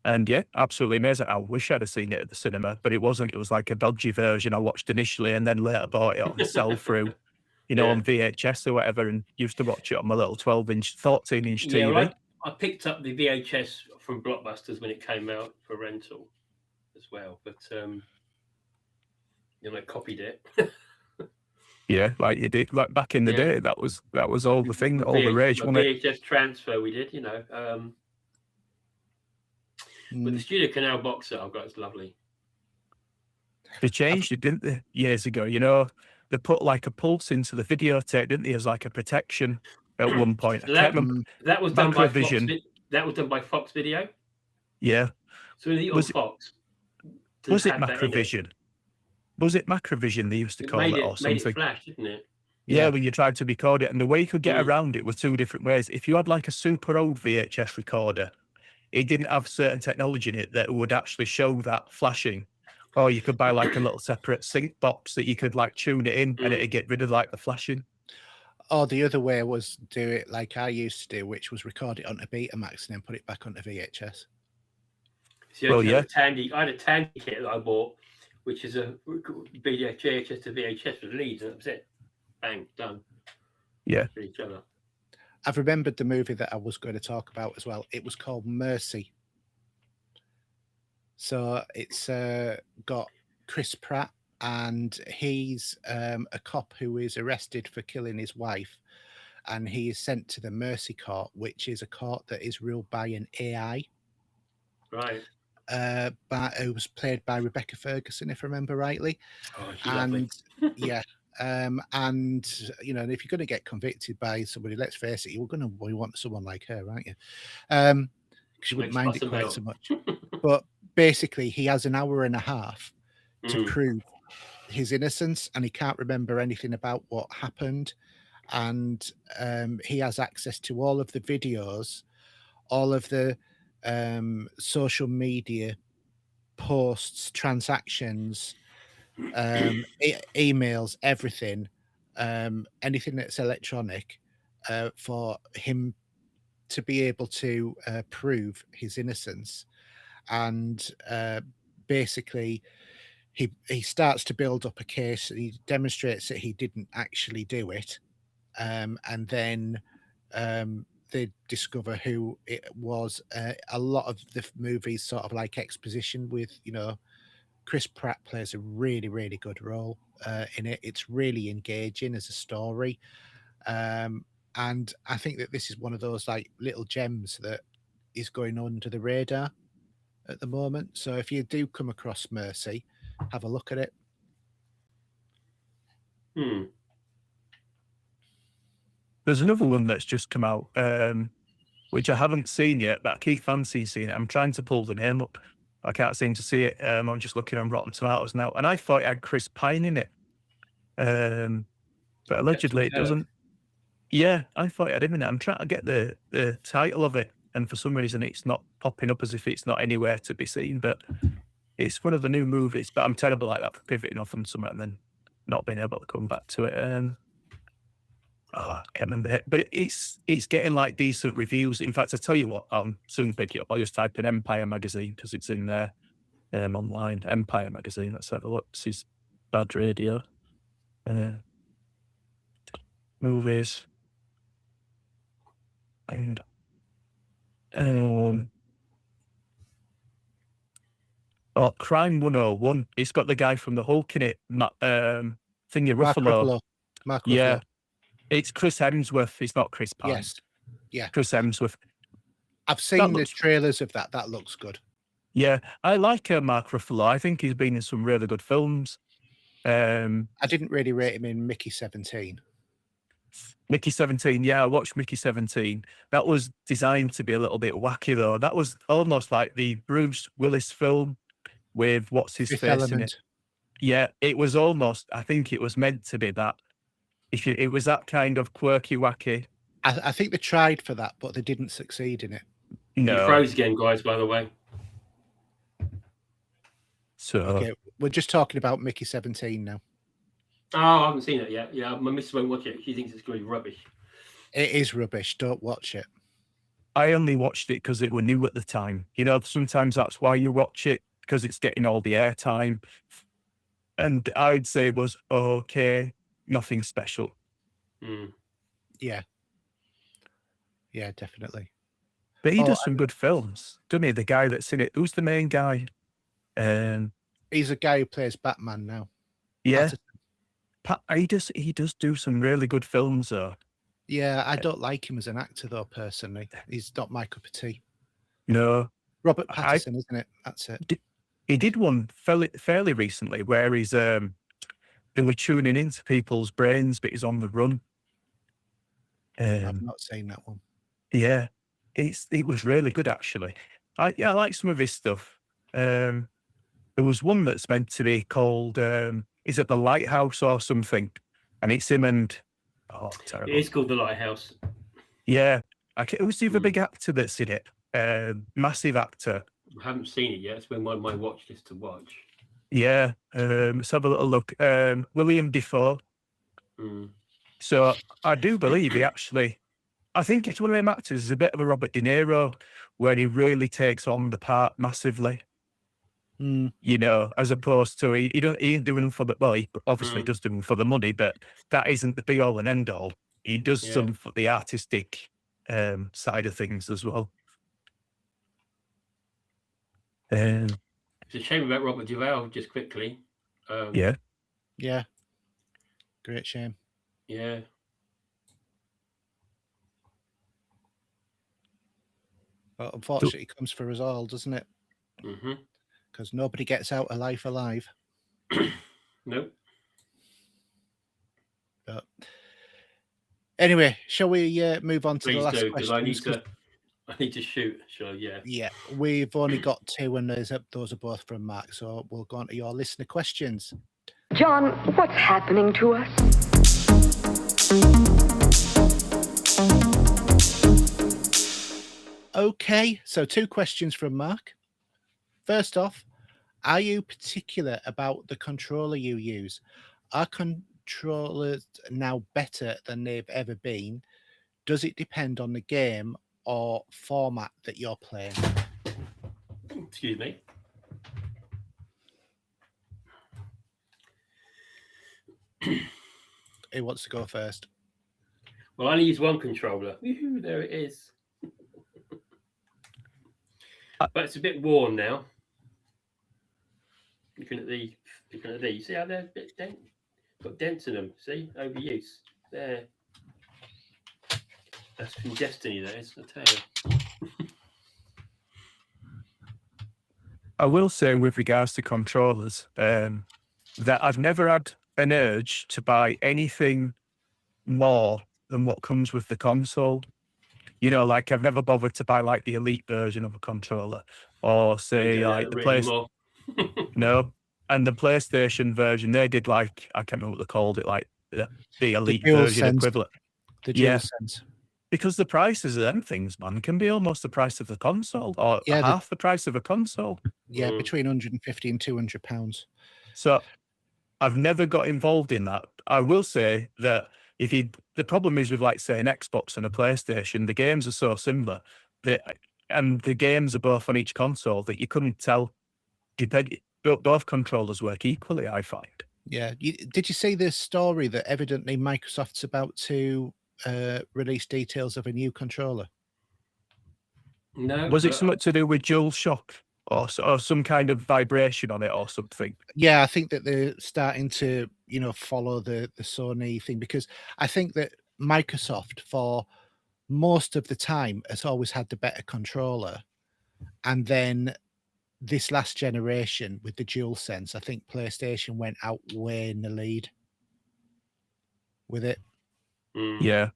And yeah, absolutely amazing. I wish I'd have seen it at the cinema, but it wasn't. It was like a dodgy version I watched initially and then later bought it on sell-through, you know, on VHS or whatever, and used to watch it on my little 14-inch TV. Yeah, well, I picked up the VHS from Blockbusters when it came out for rental as well, but... I copied it. Yeah, like you did, like back in the day. That was all the thing, all the rage. VHS transfer we did, you know. But the Studio Canal box set I've got is lovely. They changed it, didn't they, years ago? You know, they put like a pulse into the videotape, didn't they, as like a protection at one point. That was done by Vision. That was done by Fox Video. Yeah. So on Fox. Was it Macrovision? Was it Macrovision they used to call it or something? Made it flash, didn't it? Yeah, when you tried to record it. And the way you could get around it was two different ways. If you had like a super old VHS recorder, it didn't have certain technology in it that would actually show that flashing. Or you could buy like a little separate sync box that you could like tune it in and it'd get rid of like the flashing. Or the other way was do it like I used to do, which was record it onto Betamax and then put it back onto VHS. See, I had a Tandy kit that I bought, which is a VHS to VHS with leads, and that was it. Bang, done. Yeah. For each other. I've remembered the movie that I was going to talk about as well. It was called Mercy. So it's got Chris Pratt, and he's a cop who is arrested for killing his wife, and he is sent to the Mercy Court, which is a court that is ruled by an AI. Right. But it was played by Rebecca Ferguson, if I remember rightly. Oh, she's lovely. Yeah. And you know, if you're going to get convicted by somebody, let's face it, you want someone like her, aren't you? Because you wouldn't mind it quite so much. But basically, he has an hour and a half to prove his innocence, and he can't remember anything about what happened. And he has access to all of the videos, all of the social media posts, transactions, emails, everything, anything that's electronic, for him to be able to prove his innocence. And basically, he starts to build up a case. He demonstrates that he didn't actually do it, and then they discover who it was. A lot of the movie's sort of like exposition with, Chris Pratt plays a really, really good role in it. It's really engaging as a story. And I think that this is one of those like little gems that is going under the radar at the moment. So if you do come across Mercy, have a look at it. There's another one that's just come out, which I haven't seen yet, but I keep fancying seeing it. I'm trying to pull the name up. I can't seem to see it. I'm just looking on Rotten Tomatoes now, and I thought it had Chris Pine in it, but allegedly it doesn't. Yeah, I thought it had him in it. I'm trying to get the title of it, and for some reason it's not popping up as if it's not anywhere to be seen. But it's one of the new movies. But I'm terrible like that for pivoting off on something and then not being able to come back to it. I can't remember it, but it's getting like decent reviews. In fact, I tell you what, I'll soon pick it up. I'll just type in Empire Magazine because it's in there online. Empire Magazine. Let's have a look. This is Bad Radio. Movies. And Crime 101. It's got the guy from the Hulk in it. Thingy Ruffalo. Mark Ruffalo. Yeah. It's Chris Hemsworth. It's not Chris Pine. Yes. Yeah. Chris Hemsworth. I've seen the trailers of that. That looks good. Yeah. I like Mark Ruffalo. I think he's been in some really good films. I didn't really rate him in Mickey 17. Mickey 17. Yeah, I watched Mickey 17. That was designed to be a little bit wacky, though. That was almost like the Bruce Willis film with what's his Fifth face Element. in it. Yeah, it was almost, I think it was meant to be that. It was that kind of quirky, wacky. I think they tried for that, but they didn't succeed in it. No. You froze again, guys, by the way. So okay, we're just talking about Mickey 17 now. Oh, I haven't seen it yet. Yeah, my missus won't watch it. She thinks it's going to be rubbish. It is rubbish. Don't watch it. I only watched it because it was new at the time. Sometimes that's why you watch it, because it's getting all the airtime. And I'd say it was okay. Nothing special. Yeah. Yeah, definitely. But he does some good films, doesn't he? The guy that's in it. Who's the main guy? He's a guy who plays Batman now. Yeah. He does do some really good films, though. Yeah, I don't like him as an actor, though, personally. He's not my cup of tea. No. Robert Pattinson, isn't it? That's it. He did one fairly recently where he's really tuning into people's brains, but he's on the run. I've not seen that one. Yeah, it was really good, actually. I like some of his stuff. There was one that's meant to be called, is it The Lighthouse or something? And it's him and, terrible. It is called The Lighthouse. Yeah. Who's the other big actor that's in it? Massive actor. I haven't seen it yet. It's been one of my watch lists to watch. Yeah. Let's have a little look. William Dafoe. So I do believe he actually, I think it's one of them actors is a bit of a Robert De Niro, where he really takes on the part massively. As opposed to he ain't doing them for the, well, he obviously does do them for the money, but that isn't the be all and end all. He does some for the artistic side of things as well. It's a shame about Robert Duvall, just quickly. Yeah. Great shame. Yeah. But unfortunately, it comes for us all, doesn't it? Because nobody gets out of life alive. Nope. But anyway, shall we move on to Please the last do, question? I need to shoot. So yeah, we've only got two, and those are both from Mark. So we'll go on to your listener questions. John, what's happening to us? Okay, so 2 questions from Mark. First off, are you particular about the controller you use? Are controllers now better than they've ever been? Does it depend on the game or format that you're playing? Excuse me. Who wants to go first? Well, I only use one controller. Woohoo, there it is. But it's a bit worn now. Looking at these, see how they're a bit got dents in them. See, overuse. There. That's from Destiny, that is. I tell you. I will say, with regards to controllers, that I've never had an urge to buy anything more than what comes with the console. You know, like I've never bothered to buy like the elite version of a controller, or say like the PlayStation. No, and the PlayStation version, they did like, I can't remember what they called it, like the elite version equivalent. The DualSense. Because the prices of them things, man, can be almost the price of the console, or half the price of a console. Yeah, between 150 and 200 pounds. So I've never got involved in that. I will say that the problem is with, like, say, an Xbox and a PlayStation, the games are so similar and the games are both on each console that you couldn't tell. Both controllers work equally, I find. Yeah. Did you see this story that evidently Microsoft's about to release details of a new controller? No. Was it something to do with DualShock or some kind of vibration on it or something? Yeah, I think that they're starting to, follow the Sony thing, because I think that Microsoft, for most of the time, has always had the better controller. And then this last generation with the DualSense, I think PlayStation went out way in the lead with it. Yeah.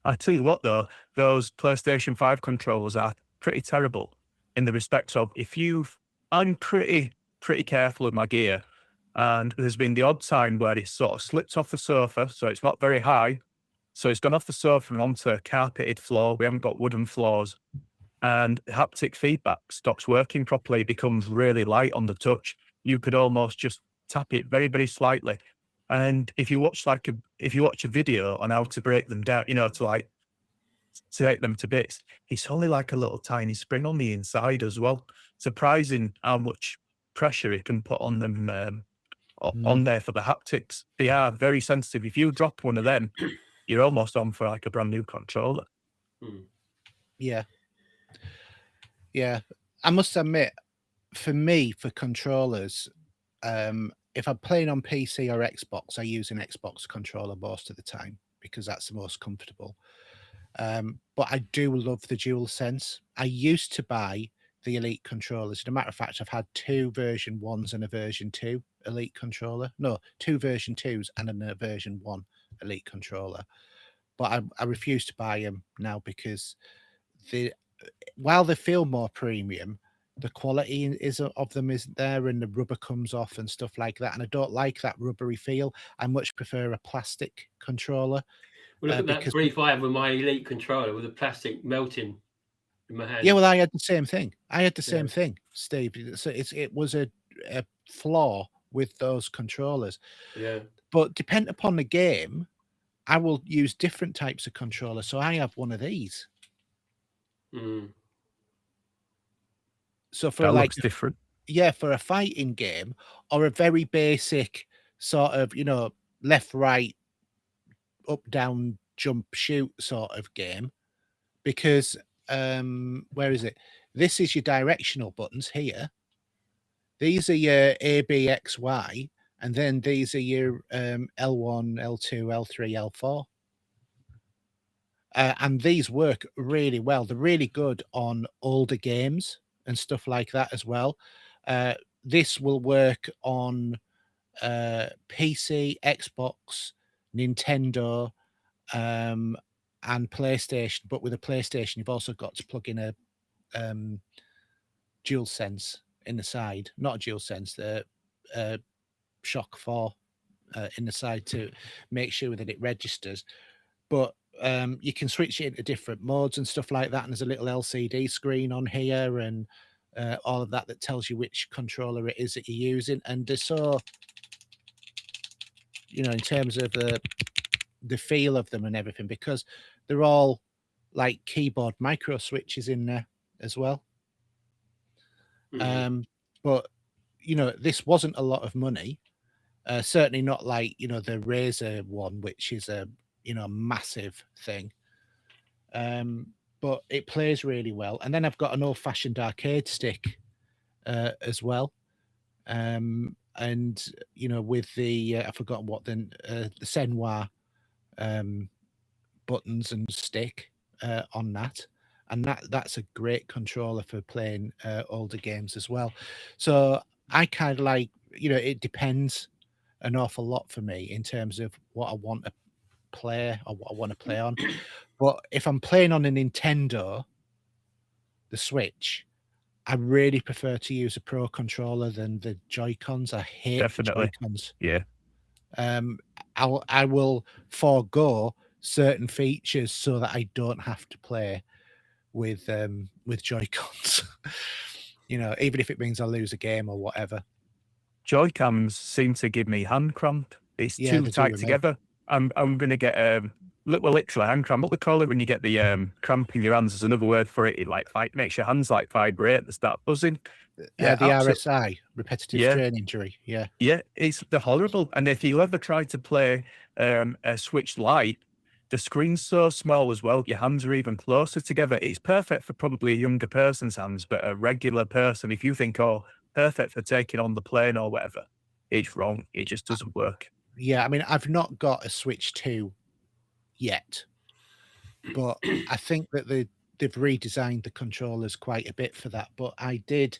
I tell you what, though, those PlayStation 5 controllers are pretty terrible in the respect of I'm pretty careful with my gear, and there's been the odd time where it's sort of slipped off the sofa, so it's not very high. So it's gone off the sofa and onto a carpeted floor. We haven't got wooden floors, and haptic feedback stops working properly. It becomes really light on the touch. You could almost just tap it very, very slightly. And if you watch a video on how to break them down, to take them to bits, it's only like a little tiny spring on the inside as well. Surprising how much pressure it can put on them on there for the haptics. They are very sensitive. If you drop one of them, you're almost on for like a brand new controller. Yeah. Yeah. I must admit, for me, for controllers, if I'm playing on PC or Xbox, I use an Xbox controller most of the time because that's the most comfortable. But I do love the DualSense. I used to buy the Elite controllers. As a matter of fact, I've had 2 version 1s and a version 2 Elite controller. No, 2 version 2s and a version 1 Elite controller. But I refuse to buy them now because while they feel more premium, the quality of them isn't there, and the rubber comes off and stuff like that. And I don't like that rubbery feel. I much prefer a plastic controller. Well, look at that brief I had with my Elite controller with the plastic melting in my hand. Yeah, well, I had the same thing. Thing, Steve. So it was a flaw with those controllers. Yeah. But depending upon the game, I will use different types of controller. So I have one of these. So for that looks different. Yeah, for a fighting game or a very basic sort of, left, right, up, down, jump, shoot sort of game. Because where is it? This is your directional buttons here. These are your A, B, X, Y, and then these are your L1, L2, L3, L4. And these work really well. They're really good on older games and stuff like that as well. This will work on PC, Xbox, Nintendo, and PlayStation. But with a PlayStation, you've also got to plug in a DualSense in the side. Not a DualSense, the Shock 4 in the side to make sure that it registers. But you can switch it into different modes and stuff like that. And there's a little LCD screen on here and all of that tells you which controller it is that you're using. And so, you know, in terms of the feel of them and everything, because they're all like keyboard micro switches in there as well. But you know, this wasn't a lot of money. Certainly not like, you know, the Razer one, which is a, you know, massive thing. But it plays really well. And then I've got an old-fashioned arcade stick as well. And you know, with the I've forgotten what the Senwa buttons and stick on that. And that's a great controller for playing older games as well. So I kind of like, you know, it depends an awful lot for me in terms of what I want to play or what I want to play on. But if I'm playing on a Nintendo, the Switch, I really prefer to use a Pro controller than the Joy-Cons. I hate the Joy-Cons. Yeah. I will forego certain features so that I don't have to play with Joy-Cons. You know, even if it means I lose a game or whatever. Joy-Cons seem to give me hand cramp. It's too tight together. I'm going to get literally hand cramp. What we call it when you get the cramp in your hands? There's another word for it. It like makes your hands like vibrate and start buzzing. Yeah, the RSI, repetitive strain injury. Yeah, they're horrible. And if you ever try to play a Switch Lite, the screen's so small as well. Your hands are even closer together. It's perfect for probably a younger person's hands, but a regular person, if you think, oh, perfect for taking on the plane or whatever, it's wrong. It just doesn't work. Yeah, I mean, I've not got a Switch 2 yet, but I think that they've redesigned the controllers quite a bit for that. But I did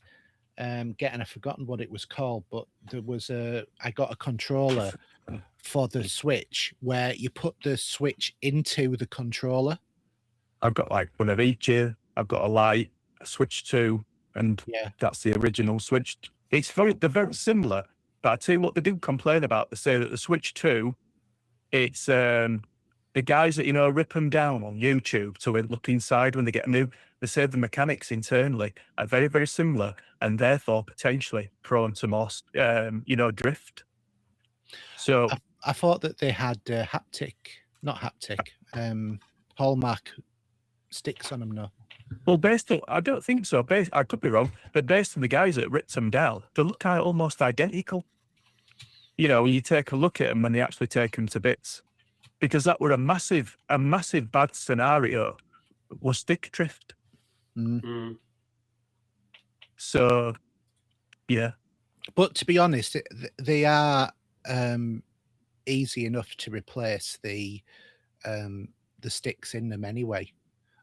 get, and I've forgotten what it was called, but I got a controller for the Switch where you put the Switch into the controller. I've got like one of each here. I've got a Lite, a Switch 2, and that's the original Switch. They're very similar, but I tell you what they do complain about. They say that the Switch 2, it's the guys that, you know, rip them down on YouTube to look inside when they get new. They say the mechanics internally are very, very similar and therefore potentially prone to more, drift. So I thought that they had hallmark sticks on them now. Well, I don't think so. I could be wrong, but based on the guys that ripped them down, they look kind of almost identical. You know, when you take a look at them when they actually take them to bits, because that were a massive bad scenario was stick drift. So, yeah. But to be honest, they are easy enough to replace the sticks in them anyway.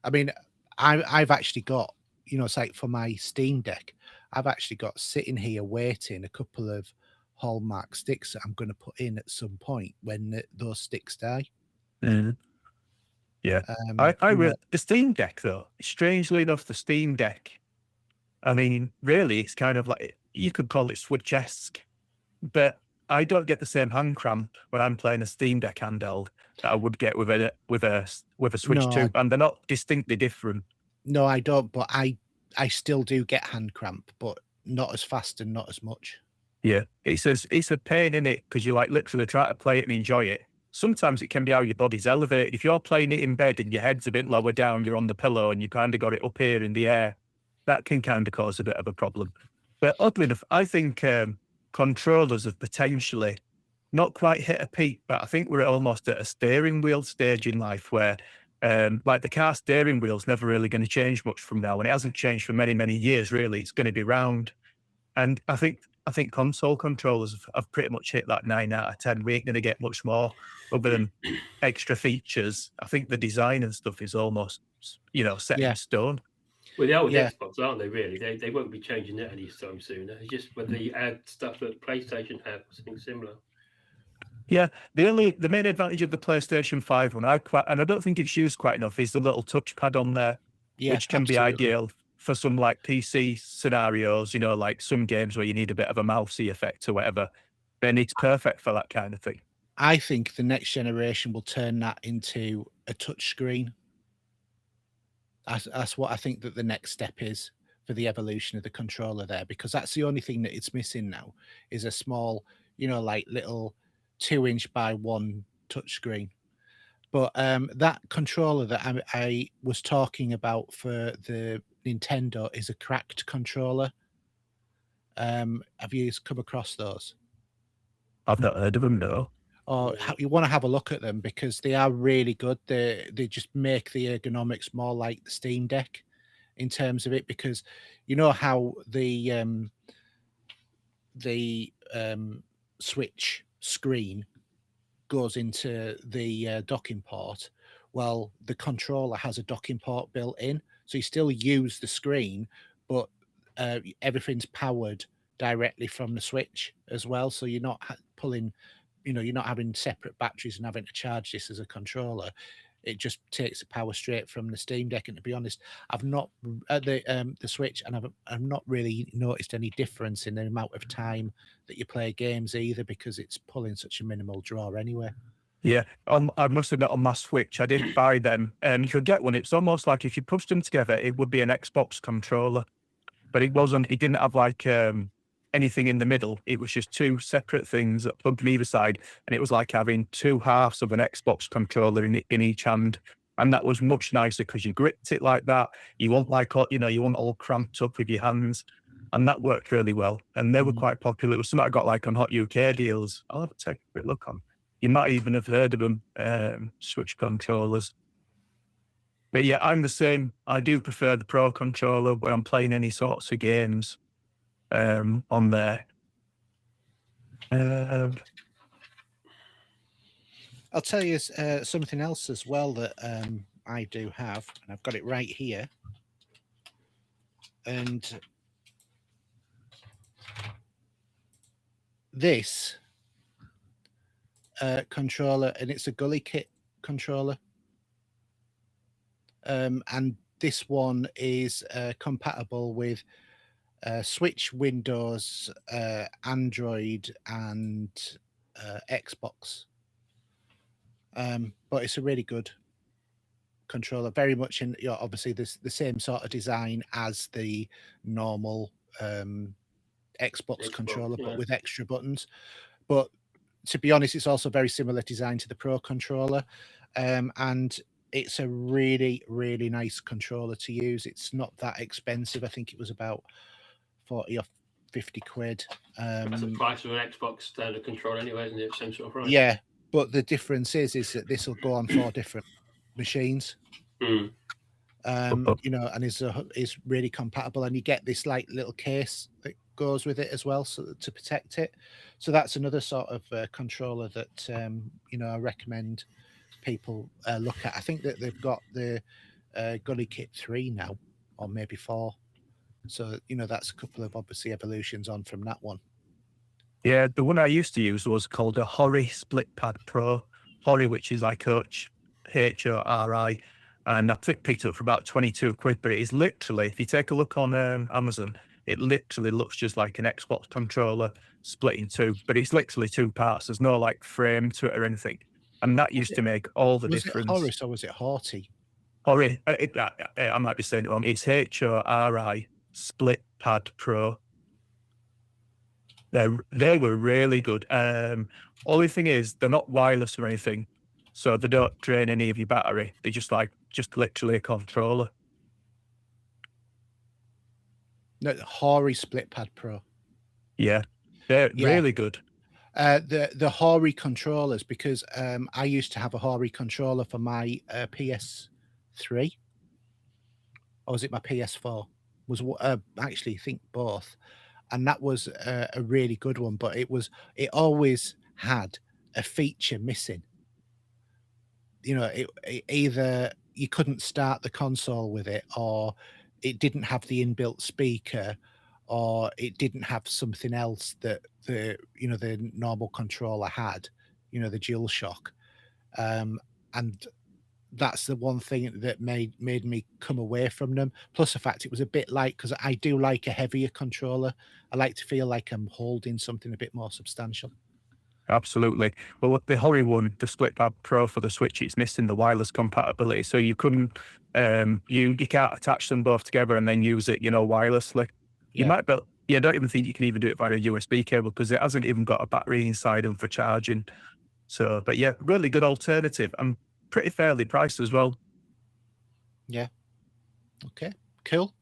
I mean, I've actually got, you know, it's like for my Steam Deck, I've actually got sitting here waiting a couple of hallmark sticks that I'm going to put in at some point when those sticks die. Yeah. The Steam Deck, though, strangely enough, the Steam Deck, I mean, really, it's kind of like, you could call it Switch-esque, but I don't get the same hand cramp when I'm playing a Steam Deck handheld that I would get with a Switch 2, and they're not distinctly different. No, I don't, but I still do get hand cramp, but not as fast and not as much. Yeah, it's a pain in it because you like literally try to play it and enjoy it. Sometimes it can be how your body's elevated. If you're playing it in bed and your head's a bit lower down, you're on the pillow and you kind of got it up here in the air, that can kind of cause a bit of a problem. But oddly enough, I think controllers have potentially not quite hit a peak, but I think we're almost at a steering wheel stage in life where like the car steering wheel's never really going to change much from now, and it hasn't changed for many, many years, really. It's going to be round. And I think console controllers have pretty much hit that 9 out of 10. We ain't going to get much more other than extra features. I think the design and stuff is almost, you know, set in stone. Well, the old Xbox, aren't they, really? They won't be changing that anytime soon. It's just whether they add stuff that PlayStation have, something similar. Yeah, the main advantage of the PlayStation 5 one, and I don't think it's used quite enough, is the little touchpad on there, which can be ideal for some like PC scenarios, you know, like some games where you need a bit of a mousey effect or whatever. then it's perfect for that kind of thing. I think the next generation will turn that into a touch screen. That's what I think that the next step is for the evolution of the controller there, because that's the only thing that it's missing now is a small, like little 2-inch by 1 touch screen. But that controller that I was talking about for the Nintendo is a cracked controller. Have you come across those? I've not heard of them, no. Or you want to have a look at them because they are really good. They just make the ergonomics more like the Steam Deck in terms of it, because you know how the Switch screen goes into the docking port. Well, the controller has a docking port built in, so you still use the screen, but everything's powered directly from the Switch as well. So you're not pulling, you're not having separate batteries and having to charge this as a controller. It just takes the power straight from the Steam Deck. And to be honest, I've not the Switch, and I've not really noticed any difference in the amount of time that you play games either, because it's pulling such a minimal draw anyway. Yeah, I must admit on my Switch, I did buy them, and you could get one. It's almost like if you pushed them together, it would be an Xbox controller, but it wasn't. It didn't have like anything in the middle. It was just two separate things that plugged on either side, and it was like having two halves of an Xbox controller in each hand. And that was much nicer because you gripped it like that. You weren't like, you weren't all cramped up with your hands. And that worked really well. And they were quite popular. It was something I got like on Hot UK deals. I'll have to take a quick look on. You might even have heard of them, Switch controllers. But yeah, I'm the same. I do prefer the Pro controller when I'm playing any sorts of games on there. I'll tell you something else as well that I do have, and I've got it right here. And this controller, and it's a Gully Kit controller. And this one is compatible with Switch, Windows, Android, and Xbox. But it's a really good controller, very much in obviously the same sort of design as the normal Xbox controller, but with extra buttons. But to be honest, it's also very similar design to the Pro controller, and it's a really, really nice controller to use. It's not that expensive. I think it was about 40 or 50 quid. That's the price of an Xbox standard controller anyway, isn't it? Same sort of price. Yeah, but the difference is that this will go on 4 different machines. And is really compatible, and you get this like little case that goes with it as well, so to protect it. So that's another sort of controller that I recommend people look at. I think that they've got the Gully Kit 3 now, or maybe 4. So that's a couple of obviously evolutions on from that one. Yeah, the one I used to use was called a Hori Split Pad Pro. Hori, which is like Hori, and I picked it up for about 22 quid. But it is literally, if you take a look on Amazon, it literally looks just like an Xbox controller split in two. But it's literally 2 parts. There's no like frame to it or anything. And that used to make all the difference. Was it Horace or was it Horty? Hori, I might be saying it wrong. It's Hori Split Pad Pro. They were really good. Only thing is, they're not wireless or anything, so they don't drain any of your battery. They're just literally a controller. No, Hori Split Pad Pro. Yeah, they're really good. The Hori controllers, because I used to have a Hori controller for my PS3, or was it my PS4? Was actually I think both. And that was a really good one, but it always had a feature missing. It either you couldn't start the console with it, or it didn't have the inbuilt speaker, or it didn't have something else that the normal controller had, the DualShock. And that's the one thing that made me come away from them. Plus the fact it was a bit light, because I do like a heavier controller. I like to feel like I'm holding something a bit more substantial. absolutely. Well, with the Hori one, the Split Pad Pro for the Switch, it's missing the wireless compatibility, so you couldn't, you can't attach them both together and then use it, wirelessly. You Yeah. might, but I don't even think you can even do it via a USB cable because it hasn't even got a battery inside them for charging. So, but yeah, really good alternative and pretty fairly priced as well. Yeah. Okay, cool.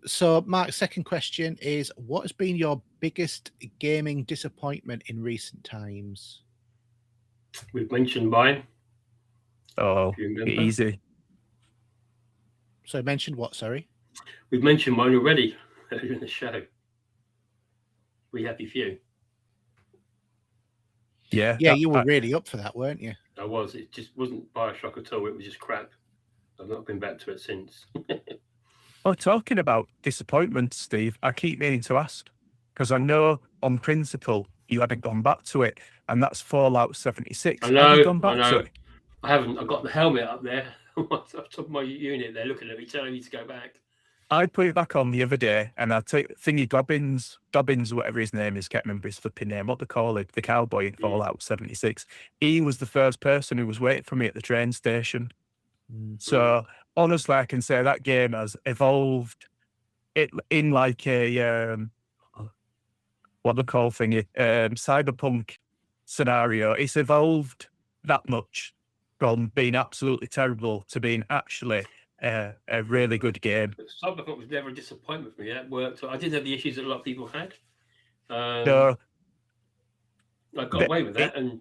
So Mark's second question is, what has been your biggest gaming disappointment in recent times? We've mentioned mine. Oh, Do you remember? easy. So I mentioned what, sorry? We've mentioned mine already earlier in the show. We Happy Few. Yeah. Yeah, you were really up for that, weren't you? I was. It just wasn't Bioshock at all. It was just crap. I've not been back to it since. Oh, talking about disappointment, Steve, I keep meaning to ask because I know on principle you hadn't gone back to it, and that's Fallout 76. I know. Have you gone back I know. to it? I haven't. I've got the helmet up there on top of my unit. They're looking at me, telling me to go back. I put it back on the other day, and I take Thingy Dobbins, whatever his name is, can't remember his flipping name, what they call it, the cowboy in Fallout 76. He was the first person who was waiting for me at the train station. So honestly, I can say that game has evolved it in like a what they call thingy, cyberpunk scenario. It's evolved that much from being absolutely terrible to being actually a really good game. Cyberpunk was never a disappointment for me. That worked. I did have the issues that a lot of people had. So I got away with that and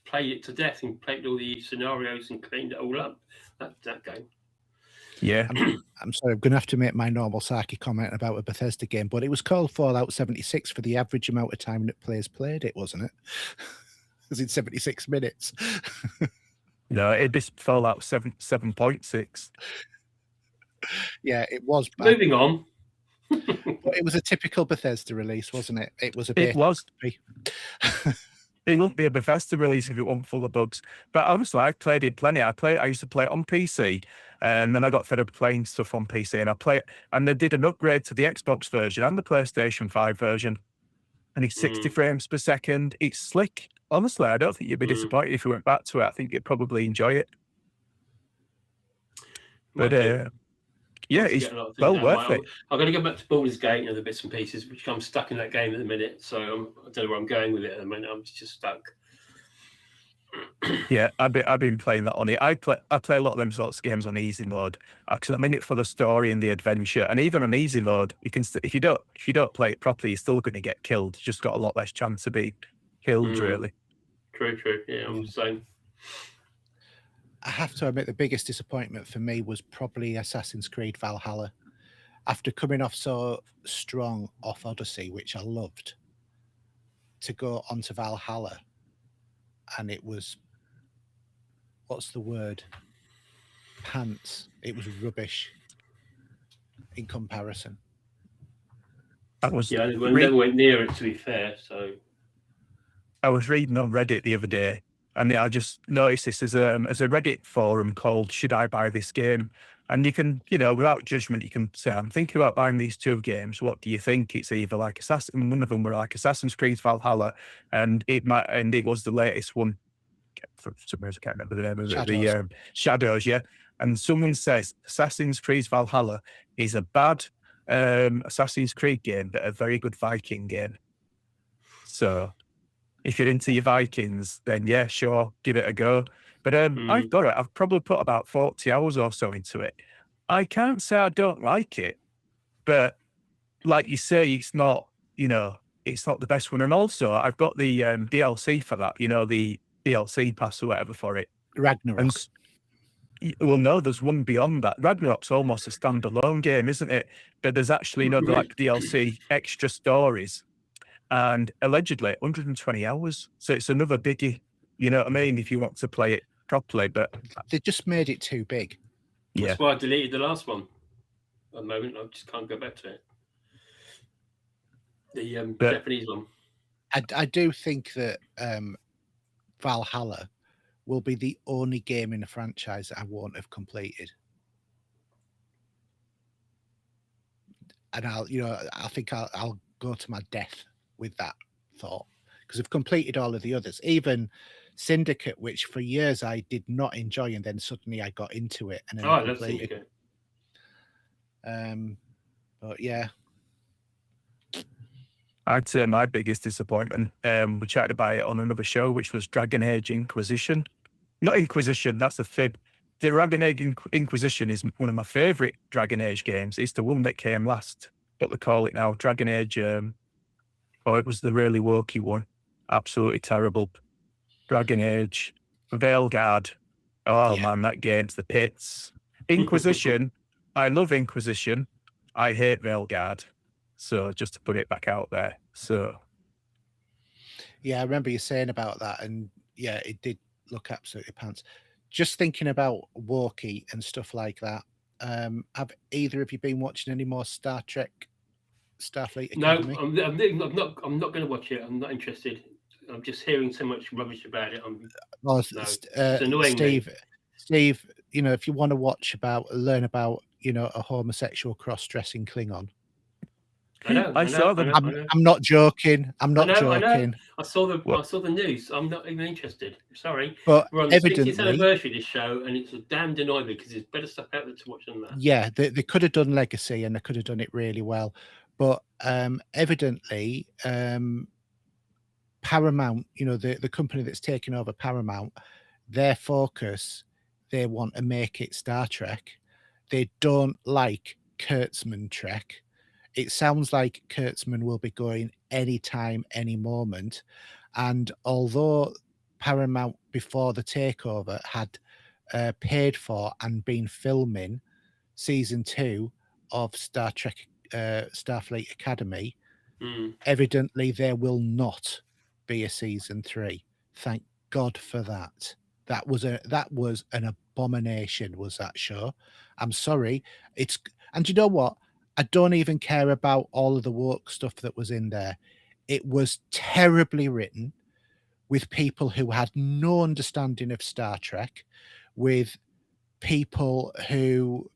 played it to death and played all the scenarios and cleaned it all up. That game. Yeah. I'm sorry, I'm going to have to make my normal Saki comment about a Bethesda game, but it was called Fallout 76 for the average amount of time that players played it, wasn't it? It was in 76 minutes. No, it'd be Fallout 7.6. Yeah, it was bad. Moving on. But it was a typical Bethesda release, wasn't it? It was a bit. It was. It wouldn't be a Bethesda release if it wasn't full of bugs. But honestly, I played it plenty. I used to play it on PC, and then I got fed up playing stuff on PC, and I play it. And they did an upgrade to the Xbox version and the PlayStation 5 version, and it's 60 frames per second. It's slick. Honestly, I don't think you'd be disappointed if you went back to it. I think you'd probably enjoy it. But yeah, it's well worth it. I'm going to go back to Baldur's Gate and other bits and pieces, which I'm stuck in that game at the minute. So I don't know where I'm going with it at the minute. I'm just stuck. Yeah, I've been playing that on it. I play a lot of them sorts of games on easy mode because I'm in it for the story and the adventure. And even on easy mode, you can if you don't play it properly, you're still going to get killed. You just got a lot less chance of being killed, really. True. Yeah, I'm the same. I have to admit, the biggest disappointment for me was probably Assassin's Creed Valhalla. After coming off so strong off Odyssey, which I loved, to go onto Valhalla, and it was, what's the word? Pants. It was rubbish in comparison. I never went near it, to be fair. So I was reading on Reddit the other day, and I just noticed this as a Reddit forum called "Should I Buy This Game?" And you can, without judgment, you can say, "I'm thinking about buying these two games. What do you think?" It's either like one of them were like Assassin's Creed Valhalla, and it was the latest one. For some reason, I can't remember the name of it. The Shadows, yeah. And someone says Assassin's Creed Valhalla is a bad Assassin's Creed game, but a very good Viking game. So if you're into your Vikings, then yeah, sure, give it a go. But I've got it. I've probably put about 40 hours or so into it. I can't say I don't like it, but like you say, it's not the best one. And also, I've got the DLC for that, the DLC pass or whatever for it. Ragnarok. Well, no, there's one beyond that. Ragnarok's almost a standalone game, isn't it? But there's actually like DLC extra stories. And allegedly 120 hours. So it's another biggie, you know what I mean, if you want to play it properly. But they just made it too big. Yeah. That's why I deleted the last one. At the moment, I just can't go back to it. The Japanese one. I do think that Valhalla will be the only game in the franchise that I won't have completed. And I think I'll go to my death with that thought, because I've completed all of the others, even Syndicate, which for years I did not enjoy, and then suddenly I got into it and then I I love completed. Syndicate. But yeah, I'd say my biggest disappointment, we chatted about it on another show, which was Dragon Age Inquisition. Not Inquisition, that's the fib. The Dragon Age Inquisition is one of my favourite Dragon Age games. It's the one that came last, what they call it now, Dragon Age. It was the really wokey one. Absolutely terrible. Dragon Age, Veilguard. Oh man, that game's the pits. Inquisition, I love Inquisition. I hate Veilguard. So just to put it back out there. So yeah, I remember you saying about that, and yeah, it did look absolutely pants. Just thinking about Walkie and stuff like that. Have either of you been watching any more Star Trek, Starfleet Academy? No, I'm not going to watch it. I'm not interested. I'm just hearing so much rubbish about it. It's annoying Steve, you know, if you want to learn about, you know, a homosexual cross-dressing Klingon. I know. I'm not joking. I'm not joking. I saw the news. I'm not even interested. Sorry. But we're on the 60th evidently, anniversary of this show, and it's damned annoying because there's better stuff out there to watch than that. Yeah, they could have done Legacy, and they could have done it really well. But evidently, Paramount, you know, the company that's taken over Paramount, their focus, they want to make it Star Trek. They don't like Kurtzman Trek. It sounds like Kurtzman will be going anytime, any moment. And although Paramount before the takeover had paid for and been filming season 2 of Star Trek Starfleet Academy, evidently there will not be a season 3. Thank God for that. That was an abomination, was that show. I'm sorry. And you know what? I don't even care about all of the woke stuff that was in there. It was terribly written with people who had no understanding of Star Trek, with people who,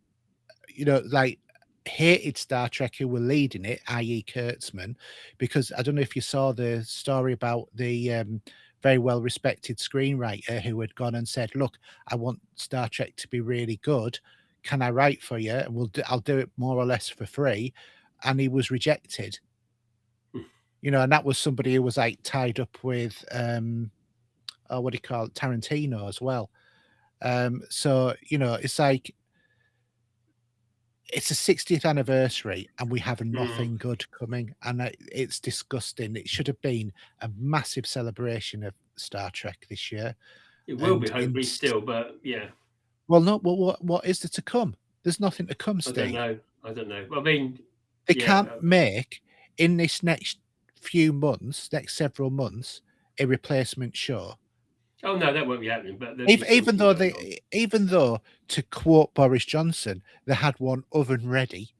you know, like hated Star Trek who were leading it, i.e. Kurtzman, because I don't know if you saw the story about the very well respected screenwriter who had gone and said, look, I want Star Trek to be really good. Can I write for you? And I'll do it more or less for free. And he was rejected. You know, and that was somebody who was like tied up with what do you call it, Tarantino as well. So, you know, it's like it's a 60th anniversary and we have nothing good coming, and it's disgusting. It should have been a massive celebration of Star Trek this year. It will be, hopefully, still, but yeah. Well, no. Well, what is there to come? There's nothing to come, Steve. I don't know. I mean, they can't make in this next several months, a replacement show. Oh no, that won't be happening. But even though, to quote Boris Johnson, they had one oven ready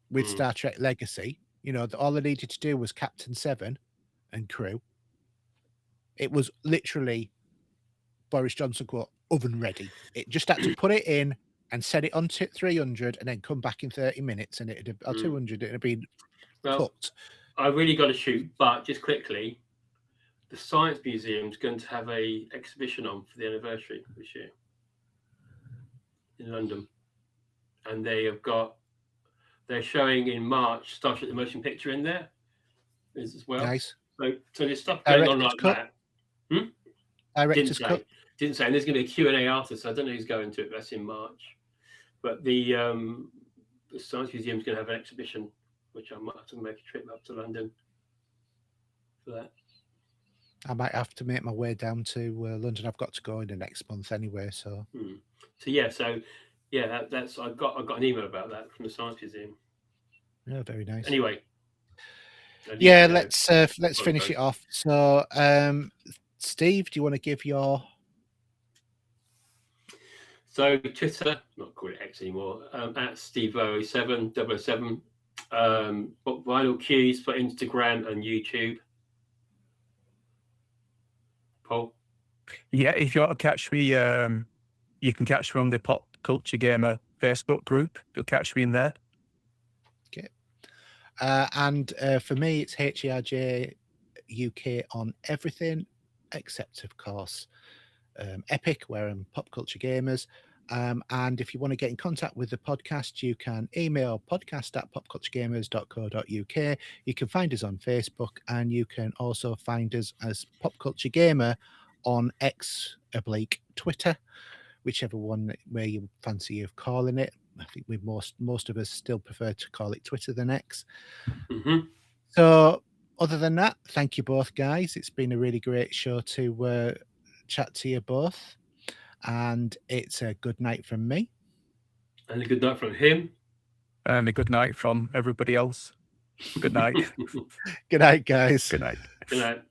with Star Trek Legacy. You know, all they needed to do was Captain Seven and crew. It was literally Boris Johnson quote, oven ready. It just had to put it in and set it on 300 and then come back in 30 minutes and it'd have 200, it'd have been cooked. I really got to shoot, but just quickly, the Science Museum's going to have a exhibition on for the anniversary this year in London. And they're showing in March Starship the Motion Picture in there as well. Nice. So there's stuff going on like that. Director's cut. Didn't say. And there's going to be a Q&A after, so I don't know who's going to it. That's in March. But the Science Museum's going to have an exhibition, which I might have to make a trip up to London for that. I might have to make my way down to London. I've got to go in the next month anyway. So. That's I got an email about that from the Science Museum. Yeah, very nice. Anyway. Yeah, let's finish it off. So, Steve, do you want to give your? So Twitter, not call it X anymore, at Steve007, 007. Vinyl Cues for Instagram and YouTube. Paul? Yeah, if you want to catch me, you can catch me on the Pop Culture Gamer Facebook group. You'll catch me in there. Okay. And for me, it's HERJ UK on everything, except, of course, Epic, where I'm Pop Culture Gamers. And if you want to get in contact with the podcast, you can email podcast@popculturegamers.co.uk. You can find us on Facebook, and you can also find us as Pop Culture Gamer on X/Twitter, whichever one where you fancy of calling it. I think most of us still prefer to call it Twitter than X. Mm-hmm. So other than that, thank you both, guys. It's been a really great show to chat to you both. And it's a good night from me. And a good night from him. And a good night from everybody else. Good night. Good night, guys. Good night. Good night.